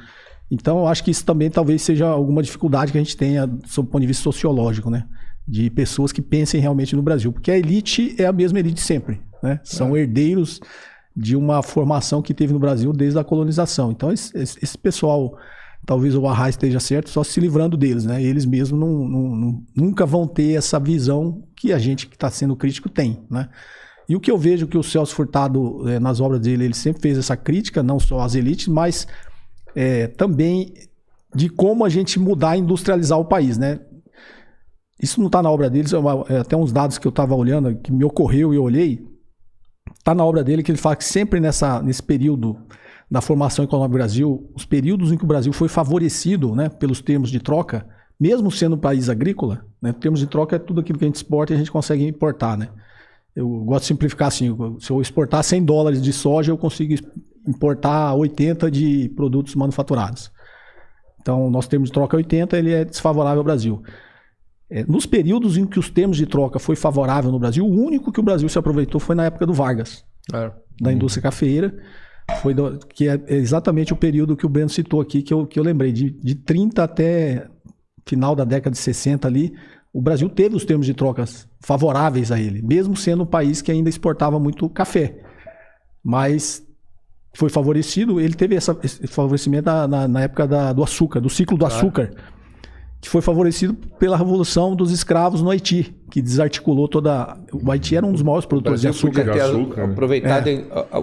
Então, eu acho que isso também talvez seja alguma dificuldade que a gente tenha sob o ponto de vista sociológico, né? De pessoas que pensem realmente no Brasil. Porque a elite é a mesma elite sempre, né? São herdeiros de uma formação que teve no Brasil desde a colonização. Então, esse pessoal... Talvez o Arraes esteja certo, só se livrando deles, né? Eles mesmos nunca vão ter essa visão que a gente que está sendo crítico tem, né? E o que eu vejo que o Celso Furtado, nas obras dele, ele sempre fez essa crítica, não só às elites, mas também de como a gente mudar e industrializar o país, né? Isso não está na obra deles, até uns dados que eu estava olhando, que me ocorreu e eu olhei, está na obra dele que ele fala que sempre nesse período da formação econômica do Brasil, os períodos em que o Brasil foi favorecido, né, pelos termos de troca, mesmo sendo um país agrícola, né, termos de troca é tudo aquilo que a gente exporta e a gente consegue importar, né? Eu gosto de simplificar assim, se eu exportar $100 de soja, eu consigo importar 80 de produtos manufaturados. Então, o nosso termo de troca é 80, ele é desfavorável ao Brasil. Nos períodos em que os termos de troca foi favorável no Brasil, o único que o Brasil se aproveitou foi na época do Vargas, da indústria cafeeira, que é exatamente o período que o Breno citou aqui, que eu lembrei, de 30 até final da década de 60 ali, o Brasil teve os termos de trocas favoráveis a ele, mesmo sendo um país que ainda exportava muito café. Mas foi favorecido, ele teve esse favorecimento na época do açúcar, do ciclo do açúcar, que foi favorecido pela revolução dos escravos no Haiti, que desarticulou toda... O Haiti era um dos maiores produtores de açúcar. Aproveitado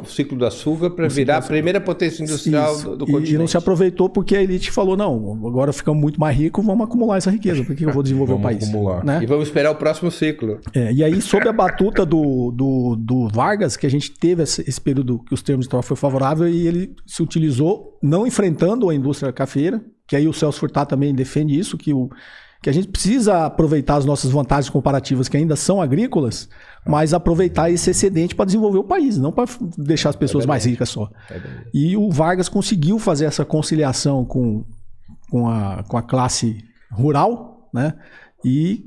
o ciclo do açúcar para virar a primeira potência industrial do continente. E não se aproveitou porque a elite falou, não, agora ficamos muito mais ricos, vamos acumular essa riqueza, por que eu vou desenvolver o país? Né? E vamos esperar o próximo ciclo. E aí, sob a batuta do Vargas, que a gente teve esse período que os termos de troca foi favorável, e ele se utilizou, não enfrentando a indústria cafeira, que aí o Celso Furtado também defende isso, que a gente precisa aproveitar as nossas vantagens comparativas que ainda são agrícolas, mas aproveitar esse excedente para desenvolver o país, não para deixar as pessoas mais ricas só. E o Vargas conseguiu fazer essa conciliação com a classe rural, né? E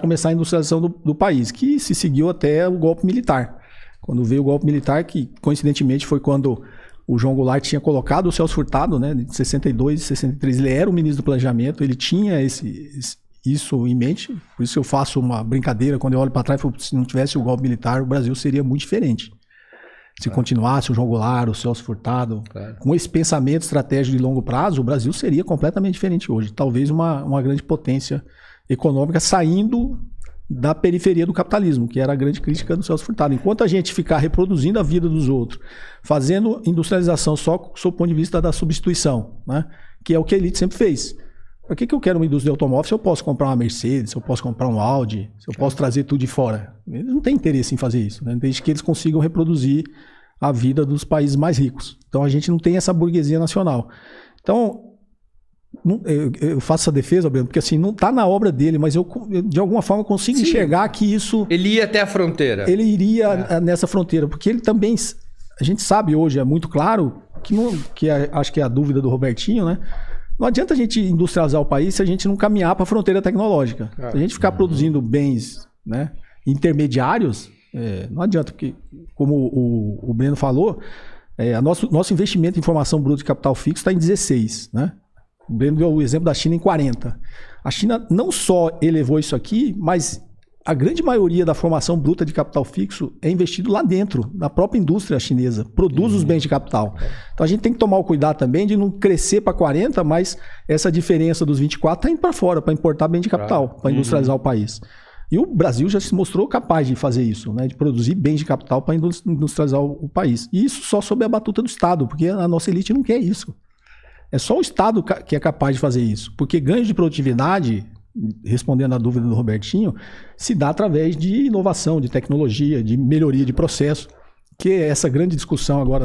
começar a industrialização do país, que se seguiu até o golpe militar. Quando veio o golpe militar, que coincidentemente foi quando o João Goulart tinha colocado o Celso Furtado, né, de 62 e 63, ele era o ministro do planejamento, ele tinha isso em mente, por isso eu faço uma brincadeira, quando eu olho para trás, se não tivesse o golpe militar, o Brasil seria muito diferente. Se continuasse o João Goulart, o Celso Furtado, Claro. com esse pensamento estratégico de longo prazo, o Brasil seria completamente diferente hoje. Talvez uma grande potência econômica saindo da periferia do capitalismo, que era a grande crítica do Celso Furtado. Enquanto a gente ficar reproduzindo a vida dos outros, fazendo industrialização só sob o ponto de vista da substituição, né? Que é o que a elite sempre fez. Para que eu quero uma indústria de automóvel se eu posso comprar uma Mercedes, se eu posso comprar um Audi, se eu posso trazer tudo de fora? Eles não têm interesse em fazer isso, né? Desde que eles consigam reproduzir a vida dos países mais ricos. Então a gente não tem essa burguesia nacional. Então, eu faço essa defesa, Breno, porque assim, não está na obra dele, mas eu de alguma forma consigo enxergar que isso... Ele ia até a fronteira. Ele iria nessa fronteira, porque ele também... A gente sabe hoje, é muito claro, acho que é a dúvida do Robertinho, né? Não adianta a gente industrializar o país se a gente não caminhar para a fronteira tecnológica. Se a gente ficar produzindo bens, né, intermediários, não adianta, porque, como o Breno falou, nosso investimento em formação bruta de capital fixo está em 16, né? O Breno deu o exemplo da China em 40. A China não só elevou isso aqui, mas a grande maioria da formação bruta de capital fixo é investido lá dentro, na própria indústria chinesa, produz os bens de capital. Então a gente tem que tomar o cuidado também de não crescer para 40, mas essa diferença dos 24 está indo para fora, para importar bem de capital, para industrializar o país. E o Brasil já se mostrou capaz de fazer isso, né? De produzir bens de capital para industrializar o país. E isso só sob a batuta do Estado, porque a nossa elite não quer isso. É só o Estado que é capaz de fazer isso, porque ganho de produtividade, respondendo à dúvida do Robertinho, se dá através de inovação, de tecnologia, de melhoria de processo, que é essa grande discussão agora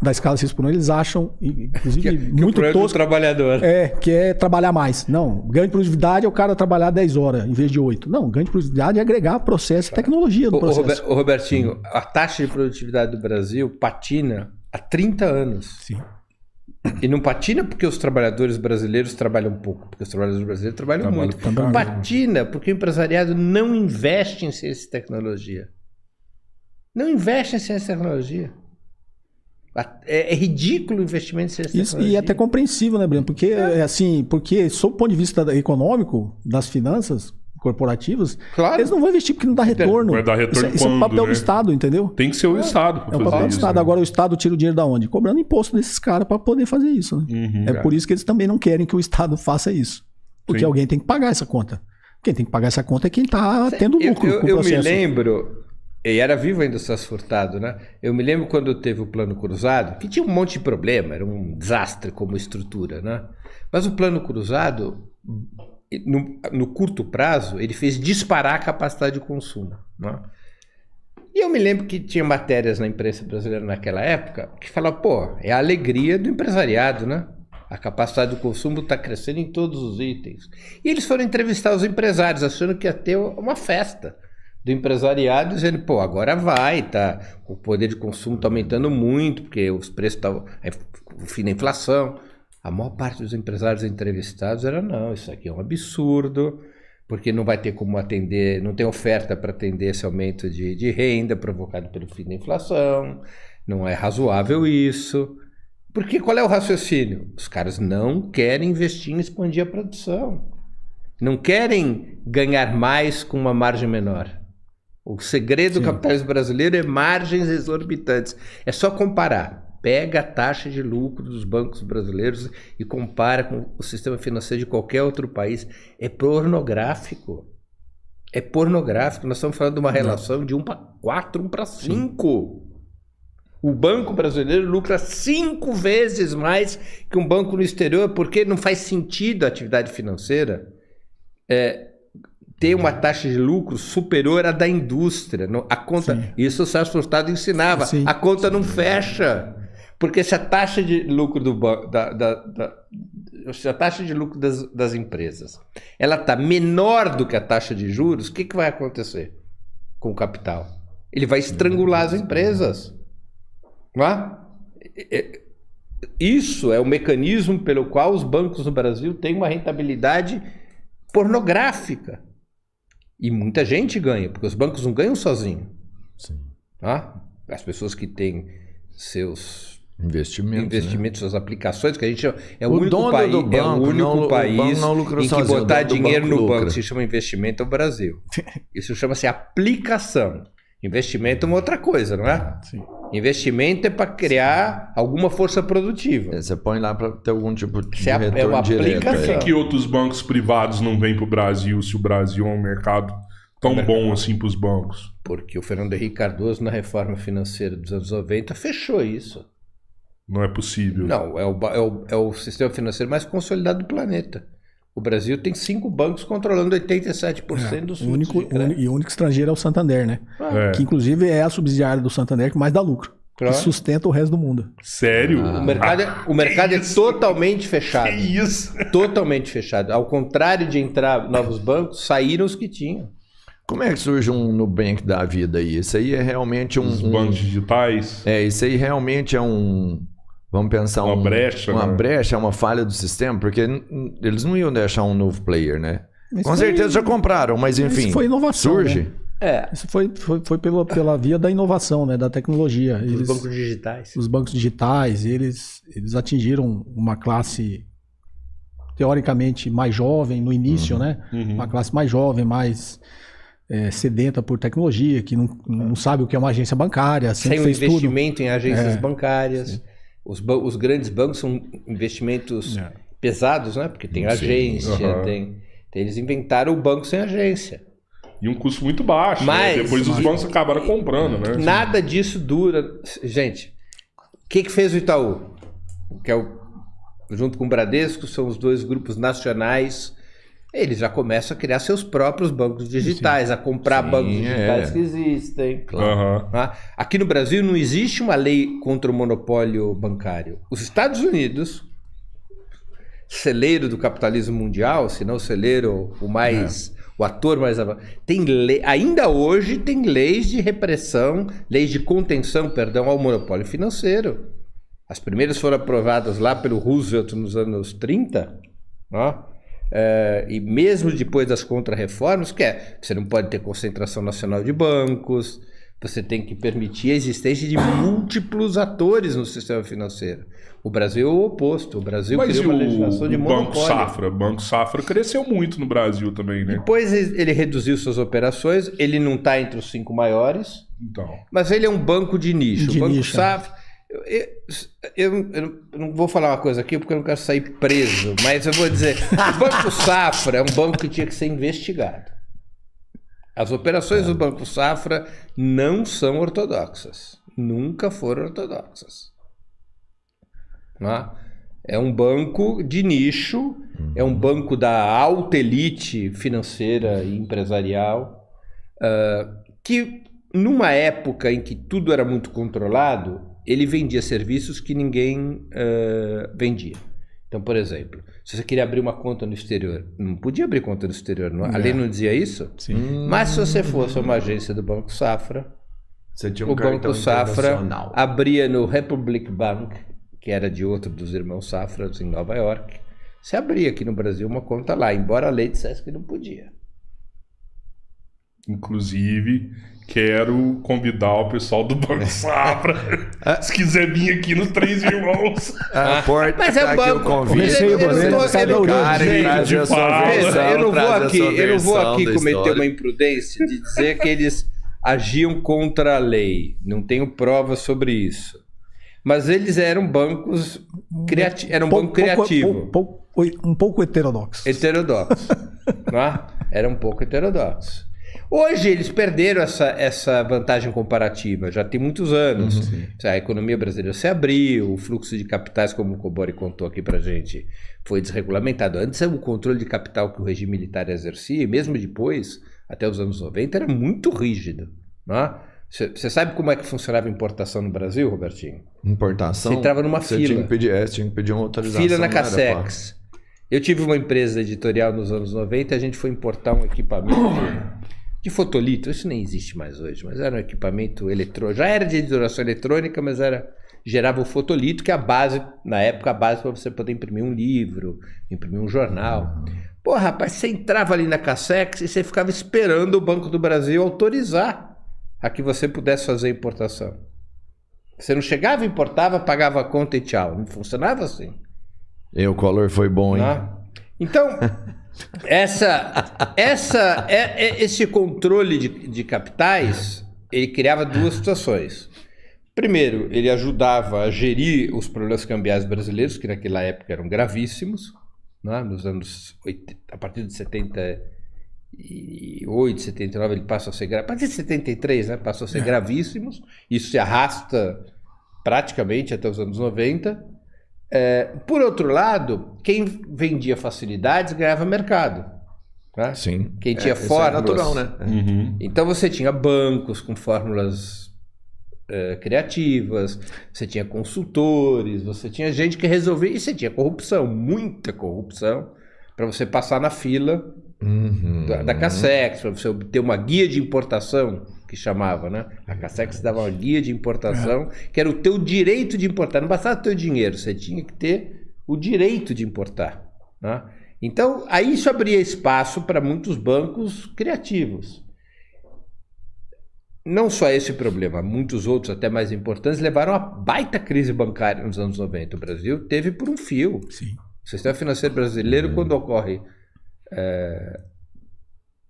da escala 6x1, eles acham, inclusive muito tosco, trabalhador. Que é trabalhar mais. Não, ganho de produtividade é o cara trabalhar 10 horas em vez de 8. Não, ganho de produtividade é agregar processo e tecnologia no processo. Robertinho, a taxa de produtividade do Brasil patina há 30 anos. Sim. E não patina porque os trabalhadores brasileiros trabalham pouco, porque os trabalhadores brasileiros trabalham muito. Patina porque o empresariado não investe em ciência e tecnologia. Não investe em ciência e tecnologia. É ridículo o investimento em ciência e tecnologia. E é até compreensível, né, Breno? Porque, porque sob o ponto de vista econômico, das finanças corporativas, claro, eles não vão investir porque não dá retorno. Vai dar retorno isso é o papel né? do Estado, entendeu? Tem que ser o Estado para fazer isso. É o papel do Estado. Né? Agora o Estado tira o dinheiro da onde? Cobrando imposto desses caras para poder fazer isso. Né? Por isso que eles também não querem que o Estado faça isso. Porque alguém tem que pagar essa conta. Quem tem que pagar essa conta é quem está tendo lucro com o processo. Eu me lembro, e era vivo ainda o Celso Furtado, né? Eu me lembro quando teve o Plano Cruzado, que tinha um monte de problema, era um desastre como estrutura, né? Mas o Plano Cruzado, no curto prazo, ele fez disparar a capacidade de consumo, né? E eu me lembro que tinha matérias na imprensa brasileira naquela época que falavam, é a alegria do empresariado, né? A capacidade de consumo está crescendo em todos os itens. E eles foram entrevistar os empresários, achando que ia ter uma festa do empresariado, dizendo, agora vai, tá? O poder de consumo está aumentando muito, porque os preços estavam... o fim da inflação. A maior parte dos empresários entrevistados era, não, isso aqui é um absurdo, porque não vai ter como atender, não tem oferta para atender esse aumento de renda provocado pelo fim da inflação, não é razoável isso. Porque qual é o raciocínio? Os caras não querem investir em expandir a produção. Não querem ganhar mais com uma margem menor. O segredo do capitalismo brasileiro é margens exorbitantes. É só comparar. Pega a taxa de lucro dos bancos brasileiros e compara com o sistema financeiro de qualquer outro país. É pornográfico. É pornográfico. Nós estamos falando de uma relação de 1 para 4, 1 para 5. O banco brasileiro lucra 5 vezes mais que um banco no exterior, porque não faz sentido a atividade financeira ter uma taxa de lucro superior à da indústria. A conta, isso o Celso Furtado ensinava. A conta não fecha. Porque se a taxa de lucro se a taxa de lucro das empresas ela está menor do que a taxa de juros, o que vai acontecer com o capital? Ele vai estrangular as empresas. Isso é o mecanismo pelo qual os bancos no Brasil têm uma rentabilidade pornográfica. E muita gente ganha, porque os bancos não ganham sozinhos. As pessoas que têm seus investimentos, suas aplicações, que a gente chama, é o único país em que botar dinheiro no banco se chama investimento é o Brasil. Isso chama-se aplicação. Investimento é uma outra coisa, não é? Sim. Investimento é para criar alguma força produtiva. Você põe lá para ter algum tipo de Isso é retorno uma direto. aplicação. Por que outros bancos privados não vêm para o Brasil se o Brasil é um mercado tão bom assim para os bancos? Porque o Fernando Henrique Cardoso, na reforma financeira dos anos 90, fechou isso. Não é possível. Não, é o sistema financeiro mais consolidado do planeta. O Brasil tem 5 bancos controlando 87% dos O único, fluxos de crédito. e o único estrangeiro é o Santander, né? É. Que inclusive é a subsidiária do Santander que mais dá lucro. Claro. Que sustenta o resto do mundo. Sério? O mercado é totalmente Que fechado. isso? Totalmente fechado. Ao contrário de entrar novos bancos, saíram os que tinham. Como é que surge um Nubank da vida aí? Isso aí é realmente Os bancos digitais? isso aí realmente é um... Vamos pensar Uma brecha, uma né? brecha, uma falha do sistema, porque eles não iam deixar um novo player, né? Isso Com foi- certeza já compraram, mas enfim. Isso foi inovação, Surge. né? Isso foi pela via da inovação, né? Da tecnologia. Os bancos digitais. Os bancos digitais, eles atingiram uma classe teoricamente mais jovem no início, né? Uma classe mais jovem, mais sedenta por tecnologia, que não sabe o que é uma agência bancária, sempre Sem o fez tudo. investimento em agências bancárias. Os grandes bancos são investimentos pesados, né? Porque tem agência, eles inventaram o banco sem agência. E um custo muito baixo. Mas- né? Depois os bancos acabaram comprando, né? Nada disso dura. Gente, o que fez o Itaú? Que é junto com o Bradesco, são os 2 grupos nacionais. Eles já começam a criar seus próprios bancos digitais, a comprar bancos digitais que existem. Aham. Tá? Aqui no Brasil não existe uma lei contra o monopólio bancário. Os Estados Unidos, celeiro do capitalismo mundial, se não o celeiro o ator mais avançado, ainda hoje tem leis de repressão, leis de contenção, perdão, ao monopólio financeiro. As primeiras foram aprovadas lá pelo Roosevelt nos anos 30, e mesmo depois das contrarreformas, você não pode ter concentração nacional de bancos, você tem que permitir a existência de múltiplos atores no sistema financeiro. O Brasil é o oposto. O Brasil Mas criou e uma legislação de o Banco monopólio. Safra? O Banco Safra cresceu muito no Brasil também, né? Depois ele reduziu suas operações, ele não está entre os 5 maiores, Então. mas ele é um banco de nicho. De o Banco nicho. Safra... Eu não vou falar uma coisa aqui porque eu não quero sair preso, mas eu vou dizer, o Banco Safra é um banco que tinha que ser investigado. As operações do Banco Safra não são ortodoxas. Nunca foram ortodoxas. É um banco de nicho, é um banco da alta elite financeira e empresarial, que numa época em que tudo era muito controlado, ele vendia serviços que ninguém vendia. Então, por exemplo, se você queria abrir uma conta no exterior, não podia abrir conta no exterior, a lei não dizia isso? Sim. Mas se você fosse uma agência do Banco Safra, Você tinha o cartão Banco Safra internacional. abria no Republic Bank, que era de outro dos irmãos Safra, em Nova York. Você abria aqui no Brasil uma conta lá, embora a lei dissesse que não podia. Inclusive, quero convidar o pessoal do Banco Safra. Se quiser vir aqui nos Três Irmãos. A porta Mas é tá aqui banco. o convite. Receba, Eu né? estou- Sai da eu- origem. Cara, Jeito traz de a sua fala. versão, Eu não traz a vou sua aqui versão da cometer história. uma imprudência de dizer que eles agiam contra a lei. Não tenho provas sobre isso. Mas eles eram bancos era um banco criativo. Um pouco heterodoxo. Heterodoxo. Não é? Era um pouco heterodoxo. Hoje eles perderam essa vantagem comparativa, já tem muitos anos. A economia brasileira se abriu, o fluxo de capitais, como o Cobori contou aqui pra gente, foi desregulamentado. Antes o controle de capital que o regime militar exercia, e mesmo depois, até os anos 90, era muito rígido. Você sabe como é que funcionava a importação no Brasil, Robertinho? Importação. Você entrava numa Você fila. tinha que pedir uma autorização. Fila na não era, Cassex. Eu tive uma empresa editorial nos anos 90 e a gente foi importar um equipamento de fotolito. Isso nem existe mais hoje, mas era um equipamento eletrônico. Já era de editoração eletrônica, mas gerava o fotolito, que é a base, na época, a base para você poder imprimir um livro, imprimir um jornal. Pô, rapaz, você entrava ali na Cassex e você ficava esperando o Banco do Brasil autorizar a que você pudesse fazer a importação. Você não chegava, importava, pagava a conta e tchau. Não funcionava assim. O Collor foi bom, hein? Então, esse controle de capitais, ele criava duas situações. Primeiro, ele ajudava a gerir os problemas cambiais brasileiros, que naquela época eram gravíssimos, né? Nos anos 80, a partir de 78, 79, ele passa a ser a partir de 73, né? Passou a ser gravíssimos. Isso se arrasta praticamente até os anos 90. Por outro lado, quem vendia facilidades ganhava mercado. Né? Sim. Quem tinha Isso fórmulas. é natural, né? Então você tinha bancos com fórmulas criativas, você tinha consultores, você tinha gente que resolvia, e você tinha corrupção, muita corrupção, para você passar na fila da Cassex, para você ter uma guia de importação, que chamava, né? A Cassex dava uma guia de importação, que era o teu direito de importar, não bastava ter o dinheiro, você tinha que ter o direito de importar, né? Então, aí isso abria espaço para muitos bancos criativos. Não só esse problema, muitos outros até mais importantes levaram a baita crise bancária nos anos 90. O Brasil teve por um fio. Sim. O sistema financeiro brasileiro, quando ocorre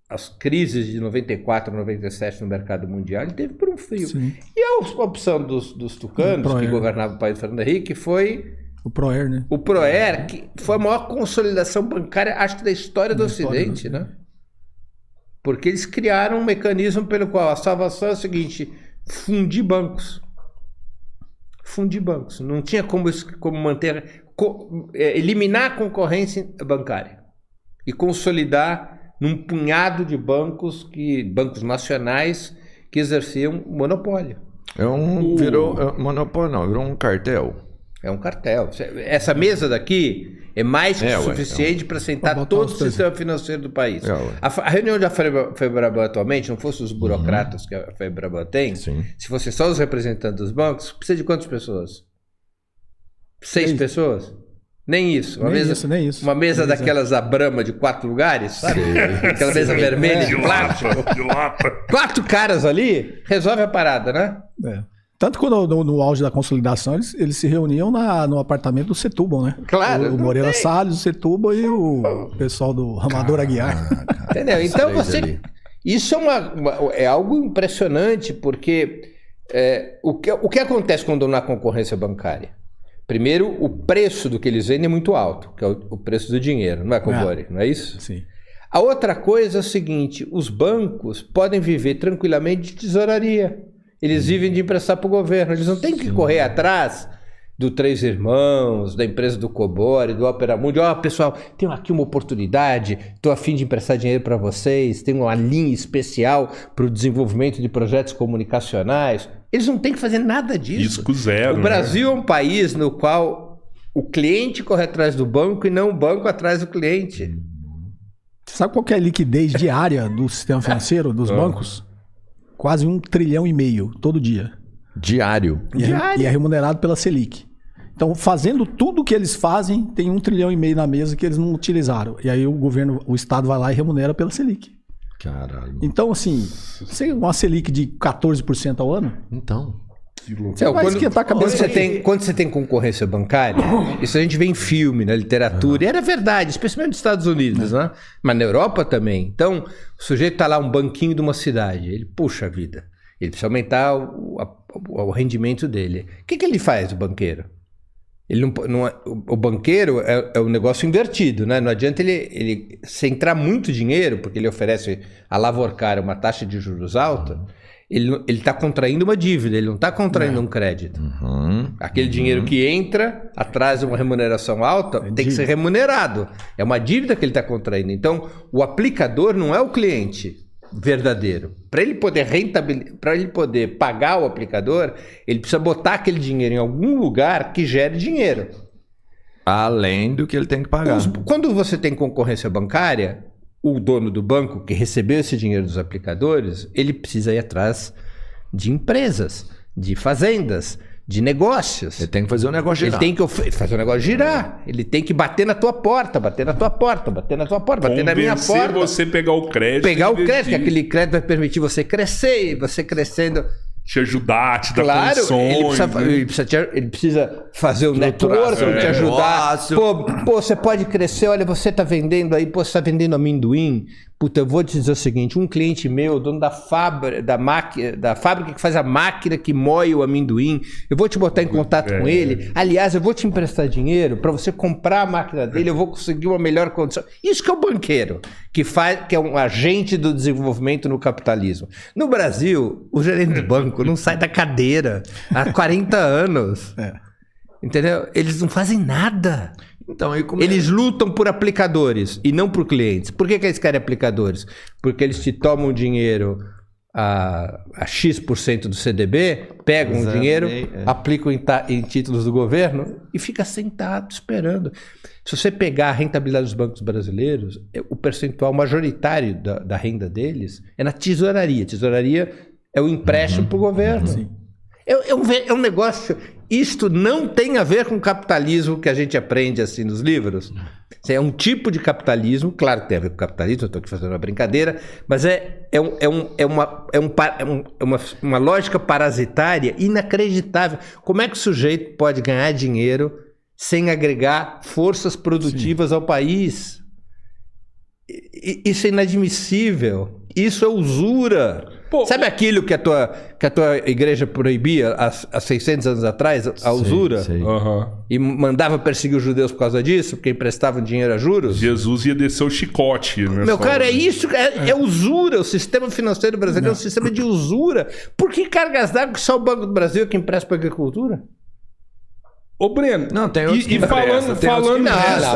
as crises de 94, 97 no mercado mundial, ele teve por um fio. Sim. E a opção dos tucanos, que governavam o país do Fernando Henrique, foi O Proer, né? o Proer, que foi a maior consolidação bancária, acho que da história do Ocidente, né? Porque eles criaram um mecanismo pelo qual a salvação é o seguinte: fundir bancos. Fundir bancos. Não tinha como manter, eliminar a concorrência bancária e consolidar num punhado de bancos nacionais que exerciam monopólio. Virou monopólio, não, virou um cartel. É um cartel. Essa mesa daqui é mais que suficiente para sentar todo o sistema financeiro do país. A reunião da FEBRABAN atualmente, não fosse os burocratas que a FEBRABAN tem, se fossem só os representantes dos bancos, precisa de quantas pessoas? 6 pessoas? Nem isso. Nem isso. Uma mesa daquelas da Brahma de 4 lugares, sabe? Aquela mesa vermelha de plástico. 4 caras ali, resolve a parada, né? Tanto que no auge da consolidação, eles se reuniam no apartamento do Setúbal, né? Claro. O Moreira Salles, o Setúbal e o pessoal do Amador Aguiar. Entendeu? Então isso é algo impressionante, porque o que acontece quando não há concorrência bancária? Primeiro, o preço do que eles vendem é muito alto, que é o preço do dinheiro, não é, Combori? Não é isso? Sim. A outra coisa é o seguinte: os bancos podem viver tranquilamente de tesouraria. Eles vivem de emprestar para o governo. Eles não têm que correr atrás do Três Irmãos, da empresa do Combori, do Opera Mundi. Pessoal, tenho aqui uma oportunidade, estou a fim de emprestar dinheiro para vocês, tem uma linha especial para o desenvolvimento de projetos comunicacionais. Eles não têm que fazer nada disso. Risco zero. O Brasil é um país no qual o cliente corre atrás do banco e não o banco atrás do cliente. Você sabe qual que é a liquidez diária do sistema financeiro, dos bancos? Quase 1,5 trilhão todo dia. Diário. E é remunerado pela Selic. Então, fazendo tudo que eles fazem, tem 1,5 trilhão na mesa que eles não utilizaram. E aí o Estado vai lá e remunera pela Selic. Caralho. Então, assim, uma Selic de 14% ao ano... Então... Você vai esquentar a cabeça. Quando você tem concorrência bancária, isso a gente vê em filme, na literatura, e era verdade, especialmente nos Estados Unidos, né? Mas na Europa também. Então, o sujeito está lá, um banquinho de uma cidade, ele, puxa vida, ele precisa aumentar o rendimento dele. O que ele faz, o banqueiro? O banqueiro é um negócio invertido, né? Não adianta ele se entrar muito dinheiro, porque ele oferece alavorcar uma taxa de juros alta. Ele está contraindo uma dívida, ele não está contraindo um crédito. Aquele dinheiro que entra atrás de uma remuneração alta tem que ser remunerado. É uma dívida que ele está contraindo. Então, o aplicador não é o cliente verdadeiro. Para ele poder para ele poder pagar o aplicador, ele precisa botar aquele dinheiro em algum lugar que gere dinheiro. Além do que ele tem que pagar. Quando você tem concorrência bancária, o dono do banco que recebeu esse dinheiro dos aplicadores, ele precisa ir atrás de empresas, de fazendas, de negócios. Ele tem que fazer o negócio girar. Ele tem que fazer o negócio girar. Ele tem que bater na tua porta, bater na minha porta, Convencer você pegar o crédito. Pegar o crédito, que aquele crédito vai permitir você crescer, você crescendo... Te ajudar, te dar condições. Ele precisa fazer o network, te ajudar. Pô, você pode crescer, olha, você está vendendo aí, você está vendendo amendoim. Puta, eu vou te dizer o seguinte, um cliente meu, dono da fábrica que faz a máquina que moe o amendoim, eu vou te botar em contato com ele. Aliás, eu vou te emprestar dinheiro para você comprar a máquina dele, eu vou conseguir uma melhor condição. Isso que é o banqueiro, que é um agente do desenvolvimento no capitalismo. No Brasil, o gerente do banco não sai da cadeira há 40 anos. Entendeu? Eles não fazem nada. Então, eles lutam por aplicadores e não por clientes. Por que eles querem aplicadores? Porque eles te tomam dinheiro a X% do CDB, pegam o dinheiro, aplicam em títulos do governo e fica sentado esperando. Se você pegar a rentabilidade dos bancos brasileiros, o percentual majoritário da renda deles é na tesouraria. Tesouraria é o empréstimo para o governo. É um negócio... Isto não tem a ver com o capitalismo que a gente aprende assim nos livros. É um tipo de capitalismo, claro que tem a ver com o capitalismo, eu estou aqui fazendo uma brincadeira, mas é uma lógica parasitária inacreditável. Como é que o sujeito pode ganhar dinheiro sem agregar forças produtivas ao país? Isso é inadmissível. Isso é usura. Pô, sabe aquilo que a tua igreja proibia há 600 anos atrás, a usura? Sei. E mandava perseguir os judeus por causa disso, porque emprestavam dinheiro a juros? Jesus ia descer o chicote. Meu cara, é isso, é usura. O sistema financeiro brasileiro é um sistema de usura. Por que cargas d'água que só o Banco do Brasil é que empresta para a agricultura? Ô, Breno, não, tem outros que falando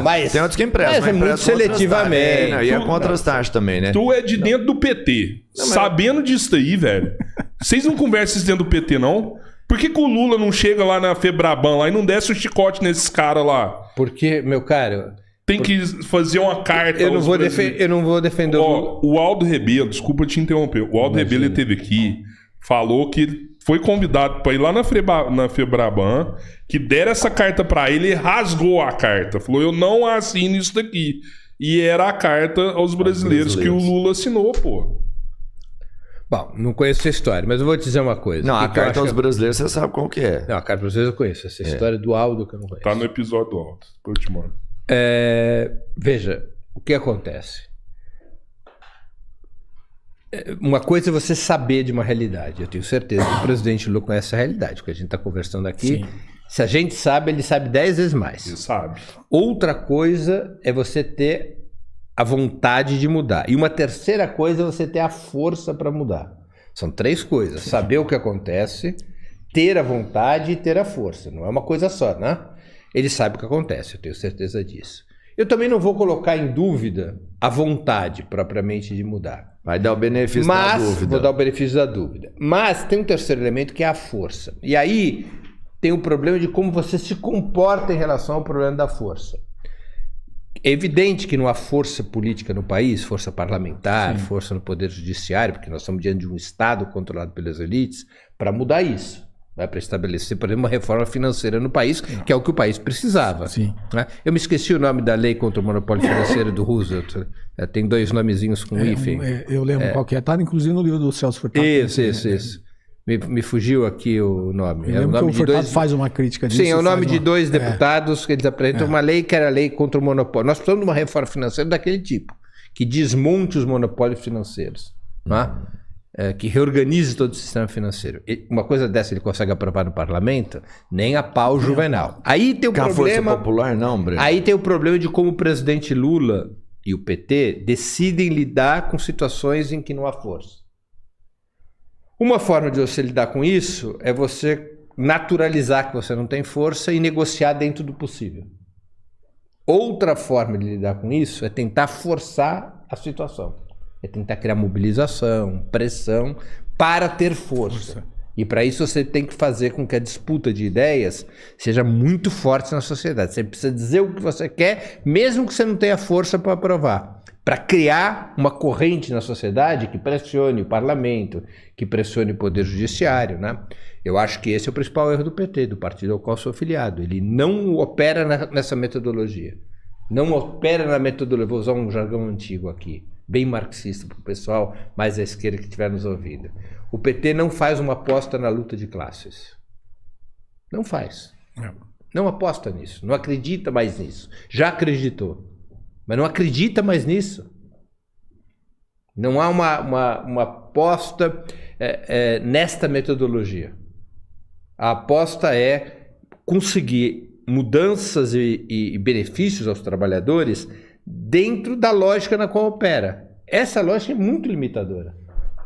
mas tem outros que emprestam. Mas é muito seletivamente. E é contra as taxas também, né? Tu é de dentro do PT. Sabendo disso daí, velho. Vocês não conversam isso dentro do PT, não? Por que o Lula não chega lá na Febraban lá e não desce o chicote nesses caras lá? Porque, meu caro... Tem que fazer uma carta. Eu não vou defender o Aldo Rebelo, desculpa te interromper. O Aldo Rebelo esteve aqui, falou que foi convidado para ir lá na Febraban, que deram essa carta para ele e rasgou a carta. Falou, eu não assino isso daqui. E era a carta aos brasileiros que o Lula assinou, pô. Bom, não conheço essa história, mas eu vou te dizer uma coisa. Não, a carta aos brasileiros você sabe qual que é. Não, a carta aos brasileiros eu conheço. Essa história do Aldo que eu não conheço. Tá no episódio do Aldo. Eu te mando. Veja, o que acontece? Uma coisa é você saber de uma realidade. Eu tenho certeza que o presidente Lula conhece a realidade, porque a gente está conversando aqui. Sim. Se a gente sabe, ele sabe 10 vezes mais. Ele sabe. Outra coisa é você ter a vontade de mudar. E uma terceira coisa é você ter a força para mudar. São 3 coisas. Sim. Saber o que acontece, ter a vontade e ter a força. Não é uma coisa só, né? Ele sabe o que acontece, eu tenho certeza disso. Eu também não vou colocar em dúvida a vontade propriamente de mudar. Vai dar o benefício da dúvida. Vou dar o benefício da dúvida. Mas tem um terceiro elemento que é a força. E aí tem o problema de como você se comporta em relação ao problema da força. É evidente que não há força política no país, força parlamentar, sim, força no poder judiciário, porque nós estamos diante de um Estado controlado pelas elites, para mudar isso. Para estabelecer, por exemplo, uma reforma financeira no país, que é o que o país precisava. Sim. Né? Eu me esqueci o nome da lei contra o monopólio financeiro do Roosevelt. Tem 2 nomezinhos com hífen. Eu lembro qual que é. Está inclusive no livro do Celso Furtado. Isso. Me fugiu aqui o nome. Eu lembro que o Furtado faz uma crítica disso. Sim, é o nome de 2 deputados que eles apresentam uma lei que era a lei contra o monopólio. Nós precisamos de uma reforma financeira daquele tipo, que desmonte os monopólios financeiros. Não é? Que reorganize todo o sistema financeiro. Uma coisa dessa ele consegue aprovar no parlamento, nem a pau Juvenal. Aí tem o problema. Força popular, não, Breno. Aí tem o problema de como o presidente Lula e o PT decidem lidar com situações em que não há força. Uma forma de você lidar com isso é você naturalizar que você não tem força e negociar dentro do possível. Outra forma de lidar com isso é tentar forçar a situação. É tentar criar mobilização, pressão para ter força. E para isso você tem que fazer com que a disputa de ideias seja muito forte na sociedade. Você precisa dizer o que você quer, mesmo que você não tenha força para aprovar. Para criar uma corrente na sociedade que pressione o parlamento, que pressione o poder judiciário, né? Eu acho que esse é o principal erro do PT, do partido ao qual sou afiliado. Ele não opera nessa metodologia. Não opera na metodologia. Vou usar um jargão antigo aqui, bem marxista para o pessoal mais à esquerda que estiver nos ouvindo. O PT não faz uma aposta na luta de classes. Não faz. Não aposta nisso. Não acredita mais nisso. Já acreditou. Mas não acredita mais nisso. Não há uma aposta nesta metodologia. A aposta é conseguir mudanças e benefícios aos trabalhadores dentro da lógica na qual opera. Essa lógica é muito limitadora.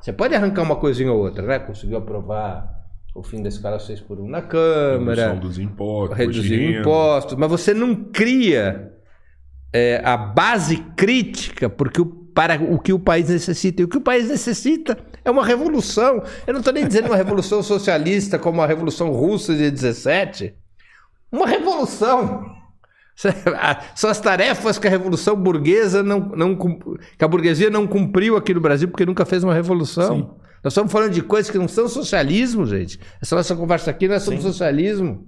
Você pode arrancar uma coisinha ou outra, né? Conseguiu aprovar o fim da escala 6x1 na Câmara, Redução dos impostos, reduzir impostos, mas você não cria a base crítica para o que o país necessita. E o que o país necessita é uma revolução. Eu não estou nem dizendo uma revolução socialista como a Revolução Russa de 17. Uma revolução. São as tarefas que a Revolução Burguesa que a burguesia não cumpriu aqui no Brasil porque nunca fez uma revolução. Sim. Nós estamos falando de coisas que não são socialismo, gente. Essa nossa conversa aqui não é sobre socialismo.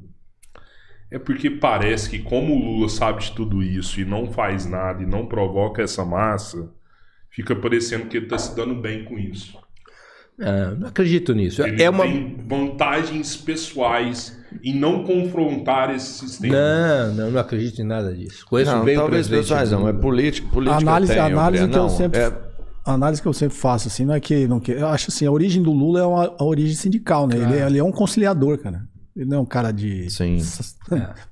É porque parece que como o Lula sabe de tudo isso e não faz nada e não provoca essa massa, fica parecendo que ele está se dando bem com isso. Não acredito nisso. Ele tem vantagens pessoais em não confrontar esse sistema. Não acredito em nada disso. Conheço bem talvez pessoais não, é política a análise que eu sempre faço, assim, não é que... eu acho assim, a origem do Lula é a origem sindical, né? Ele é um conciliador, cara. Ele não é um cara de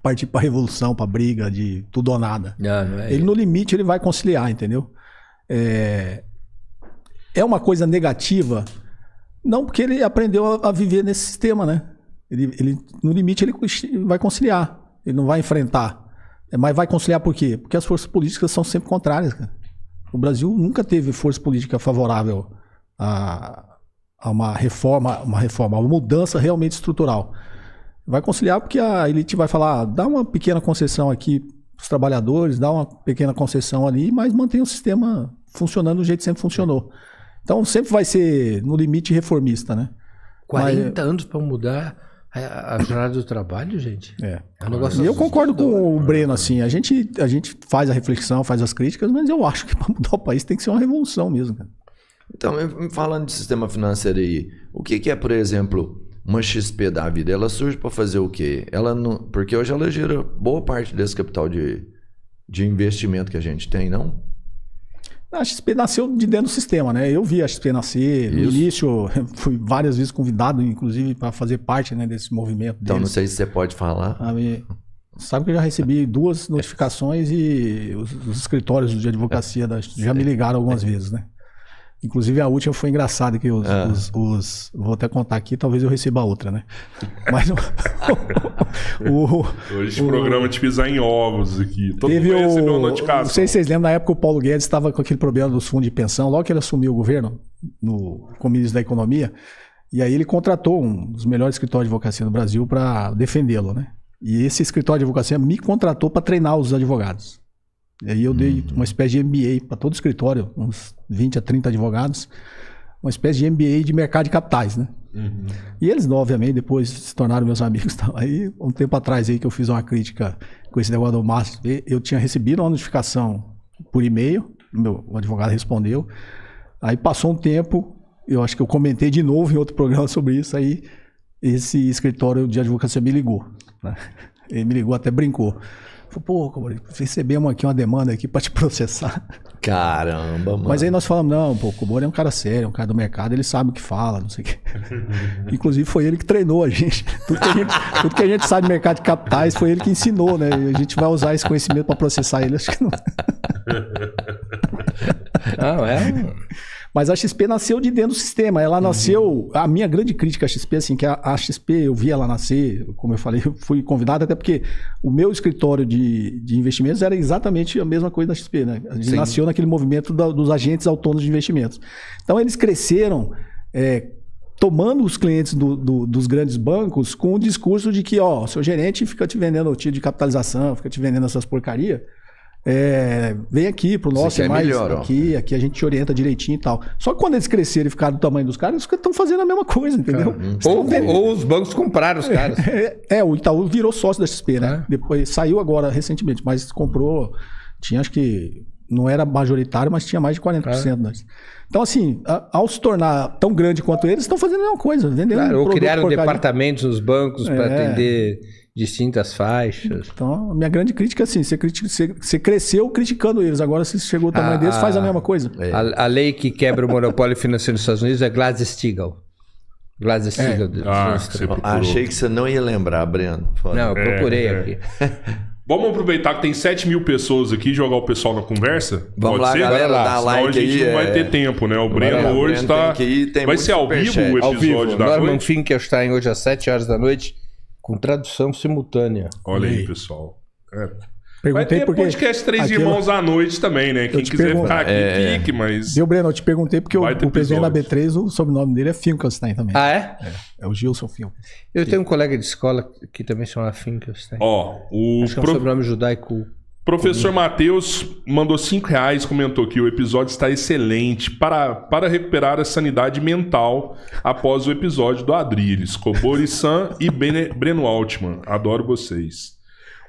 partir pra revolução, pra briga, de tudo ou nada. Ele, no limite, ele vai conciliar, entendeu? É uma coisa negativa, não porque ele aprendeu a viver nesse sistema, né? Ele, no limite, ele vai conciliar. Ele não vai enfrentar. Mas vai conciliar por quê? Porque as forças políticas são sempre contrárias, cara. O Brasil nunca teve força política favorável a uma reforma, uma mudança realmente estrutural. Vai conciliar porque a elite vai falar, dá uma pequena concessão aqui para os trabalhadores, dá uma pequena concessão ali, mas mantém o sistema funcionando do jeito que sempre funcionou. Então sempre vai ser, no limite, reformista, né? 40 anos para mudar a jornada do trabalho, gente. É um negócio e eu concordo com o Breno, assim, a gente faz a reflexão, faz as críticas, mas eu acho que para mudar o país tem que ser uma revolução mesmo, cara. Então, falando de sistema financeiro aí, o que é, por exemplo, uma XP da vida? Ela surge para fazer o quê? Porque hoje ela gera boa parte desse capital de investimento que a gente tem, não? A XP nasceu de dentro do sistema, né? Eu vi a XP nascer. No início, fui várias vezes convidado, inclusive, para fazer parte, né, desse movimento. Então, não sei se você pode falar. Sabe que eu já recebi 2 notificações e os escritórios de advocacia já me ligaram algumas vezes, né? Inclusive a última foi engraçada, que vou até contar aqui, talvez eu receba outra, né? Mas hoje o programa te pisar em ovos aqui. Todo mundo recebeu uma notificação. Não sei se vocês lembram, na época o Paulo Guedes estava com aquele problema dos fundos de pensão, logo que ele assumiu o governo, como ministro da Economia, e aí ele contratou um dos melhores escritórios de advocacia do Brasil para defendê-lo, né? E esse escritório de advocacia me contratou para treinar os advogados. E aí eu dei uma espécie de MBA para todo o escritório, uns 20 a 30 advogados, uma espécie de MBA de mercado de capitais, né? E eles, obviamente, depois se tornaram meus amigos. Aí, um tempo atrás aí que eu fiz uma crítica com esse negócio do Master, eu tinha recebido uma notificação por e-mail, o advogado respondeu, aí passou um tempo, eu acho que eu comentei de novo em outro programa sobre isso, aí esse escritório de advocacia me ligou, né? Ele me ligou, até brincou. Falei, pô, recebemos aqui uma demanda aqui para te processar. Caramba, mano. Mas aí nós falamos, não, o Cobori é um cara sério, um cara do mercado, ele sabe o que fala, não sei o quê. Inclusive foi ele que treinou a gente. Tudo que a gente sabe de mercado de capitais foi ele que ensinou, né? E a gente vai usar esse conhecimento para processar ele, acho que não. Não, Mas a XP nasceu de dentro do sistema. Ela nasceu... A minha grande crítica à XP, assim, que a XP, eu vi ela nascer, como eu falei, eu fui convidado até porque o meu escritório de investimentos era exatamente a mesma coisa da XP, né? A gente nasceu naquele movimento dos agentes autônomos de investimentos. Então, eles cresceram tomando os clientes dos grandes bancos com o discurso de que, ó, seu gerente fica te vendendo o tiro de capitalização, fica te vendendo essas porcarias. Vem aqui pro nosso, melhor, aqui a gente te orienta direitinho e tal. Só que quando eles cresceram e ficaram do tamanho dos caras, eles estão fazendo a mesma coisa, entendeu? Ou os bancos compraram os caras. O Itaú virou sócio da XP, né? Depois saiu agora recentemente, mas comprou, tinha acho que não era majoritário, mas tinha mais de 40%. Né? Então, assim, ao se tornar tão grande quanto eles, estão fazendo a mesma coisa. Vendendo Ou criaram porcaria. departamentos nos bancos para atender distintas faixas. Então, a minha grande crítica é assim, você cresceu criticando eles, agora se chegou o tamanho deles, faz a mesma coisa. A lei que quebra o monopólio financeiro nos Estados Unidos é Glass-Steagall. Glass-Steagall. Você procurou. Achei que você não ia lembrar, Breno. Não, eu procurei aqui. Vamos aproveitar que tem 7 mil pessoas aqui e jogar o pessoal na conversa? Vamos Pode lá, ser? galera, Vai lá. dá Senão like a gente aí. não vai ter tempo, né? O Breno hoje está... Vai ser ao vivo o Ao vivo. episódio da Norman noite? Finkelstein hoje às 7 horas da noite, com tradução simultânea. Olha aí, pessoal. Vai Perguntei ter porque podcast Três aquilo- Irmãos à noite também, né? Quem te quiser pergunto. ficar aqui, fique, mas... Viu, Breno? Eu te perguntei porque Vai ter o presidente da episódios. B3, o sobrenome dele é Finkelstein também. Ah, é? É o Gilson Finkelstein. Eu tenho um colega de escola que também se chama Finkelstein. Ó, o Acho que é um sobrenome judaico. professor Matheus mandou R$5, comentou que o episódio está excelente para recuperar a sanidade mental após o episódio do Adrilles. Kobori-san e Breno Altman. Adoro vocês.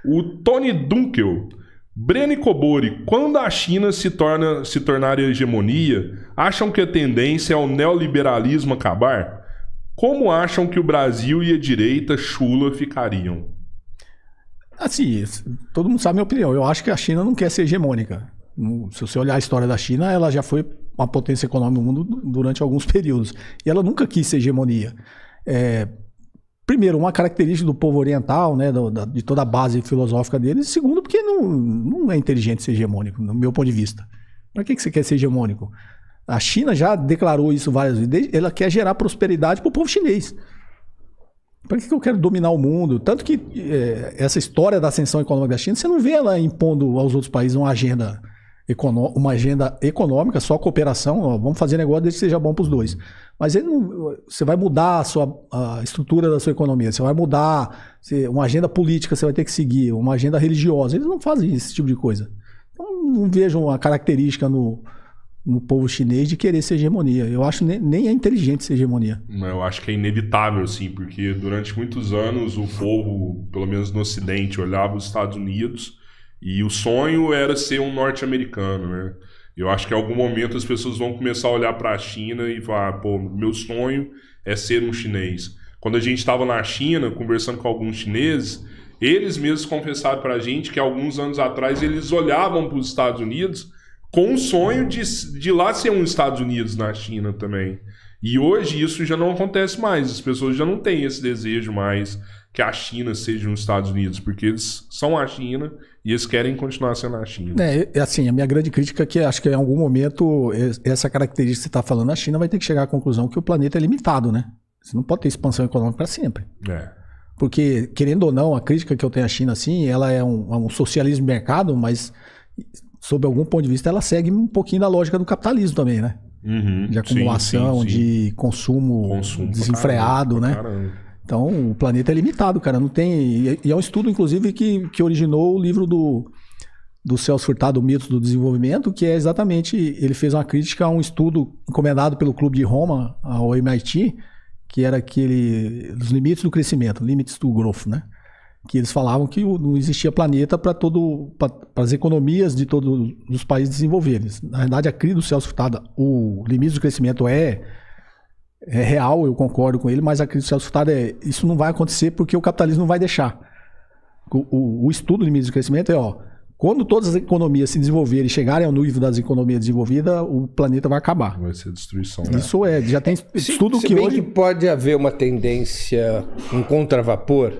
O Tony Dunkel. Breno e Kobori, quando a China se tornar hegemonia, acham que a tendência é o neoliberalismo acabar? Como acham que o Brasil e a direita chula ficariam? Assim, todo mundo sabe a minha opinião. Eu acho que a China não quer ser hegemônica. Se você olhar a história da China, ela já foi uma potência econômica no mundo durante alguns períodos. E ela nunca quis ser hegemonia. Primeiro, uma característica do povo oriental, né, de toda a base filosófica deles. Segundo, porque não é inteligente ser hegemônico, no meu ponto de vista. Para que você quer ser hegemônico? A China já declarou isso várias vezes. Ela quer gerar prosperidade para o povo chinês. Para que eu quero dominar o mundo? Tanto que essa história da ascensão econômica da China, você não vê ela impondo aos outros países uma agenda econômica, só cooperação, ó, vamos fazer negócio desde que seja bom para os dois. Mas você vai mudar a estrutura da sua economia, você vai mudar uma agenda política, você vai ter que seguir, uma agenda religiosa. Eles não fazem esse tipo de coisa. Então, não vejo uma característica no povo chinês de querer ser hegemonia. Eu acho nem é inteligente ser hegemonia. Eu acho que é inevitável, assim, porque durante muitos anos o povo, pelo menos no Ocidente, olhava os Estados Unidos e o sonho era ser um norte-americano, né? Eu acho que em algum momento as pessoas vão começar a olhar para a China e falar, pô, meu sonho é ser um chinês. Quando a gente estava na China, conversando com alguns chineses, eles mesmos confessaram para a gente que alguns anos atrás eles olhavam para os Estados Unidos com o sonho de lá ser um Estados Unidos na China também. E hoje isso já não acontece mais. As pessoas já não têm esse desejo mais que a China seja os Estados Unidos, porque eles são a China e eles querem continuar sendo a China. Assim, a minha grande crítica é que acho que em algum momento essa característica que você está falando, a China vai ter que chegar à conclusão que o planeta é limitado, né? Você não pode ter expansão econômica para sempre. Porque, querendo ou não, a crítica que eu tenho à China, assim, ela é um socialismo de mercado, mas sob algum ponto de vista ela segue um pouquinho da lógica do capitalismo também, né? De acumulação, sim. de consumo desenfreado, né? Então, o planeta é limitado, cara. Não tem... E é um estudo, inclusive, que originou o livro do Celso Furtado, O Mito do Desenvolvimento, que é exatamente... Ele fez uma crítica a um estudo encomendado pelo Clube de Roma, ao MIT, que era aquele... Dos limites do crescimento, Limits to Growth, né? Que eles falavam que não existia planeta para as economias de todos os países desenvolverem. Na verdade, a crítica do Celso Furtado, o limite do crescimento é real, eu concordo com ele, mas a crítica do Celso Furtado isso não vai acontecer porque o capitalismo não vai deixar. O estudo do limite do crescimento quando todas as economias se desenvolverem e chegarem ao nível das economias desenvolvidas, o planeta vai acabar. Vai ser destruição. Isso já tem estudo Se que bem hoje... que pode haver uma tendência, um contravapor,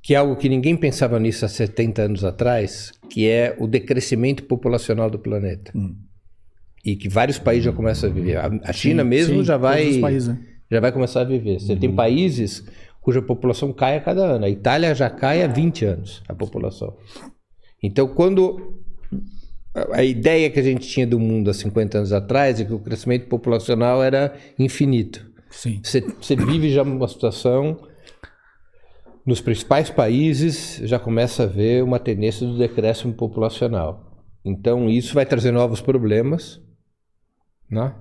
que é algo que ninguém pensava nisso há 70 anos atrás, que é o decrescimento populacional do planeta. E que vários países já começam a viver. A China mesmo já vai começar a viver. Você tem países cuja população cai a cada ano. A Itália já cai há 20 anos, a população. Então, quando a ideia que a gente tinha do mundo há 50 anos atrás é que o crescimento populacional era infinito. Sim. Você vive já uma situação... Nos principais países já começa a haver uma tendência do decréscimo populacional. Então isso vai trazer novos problemas, né?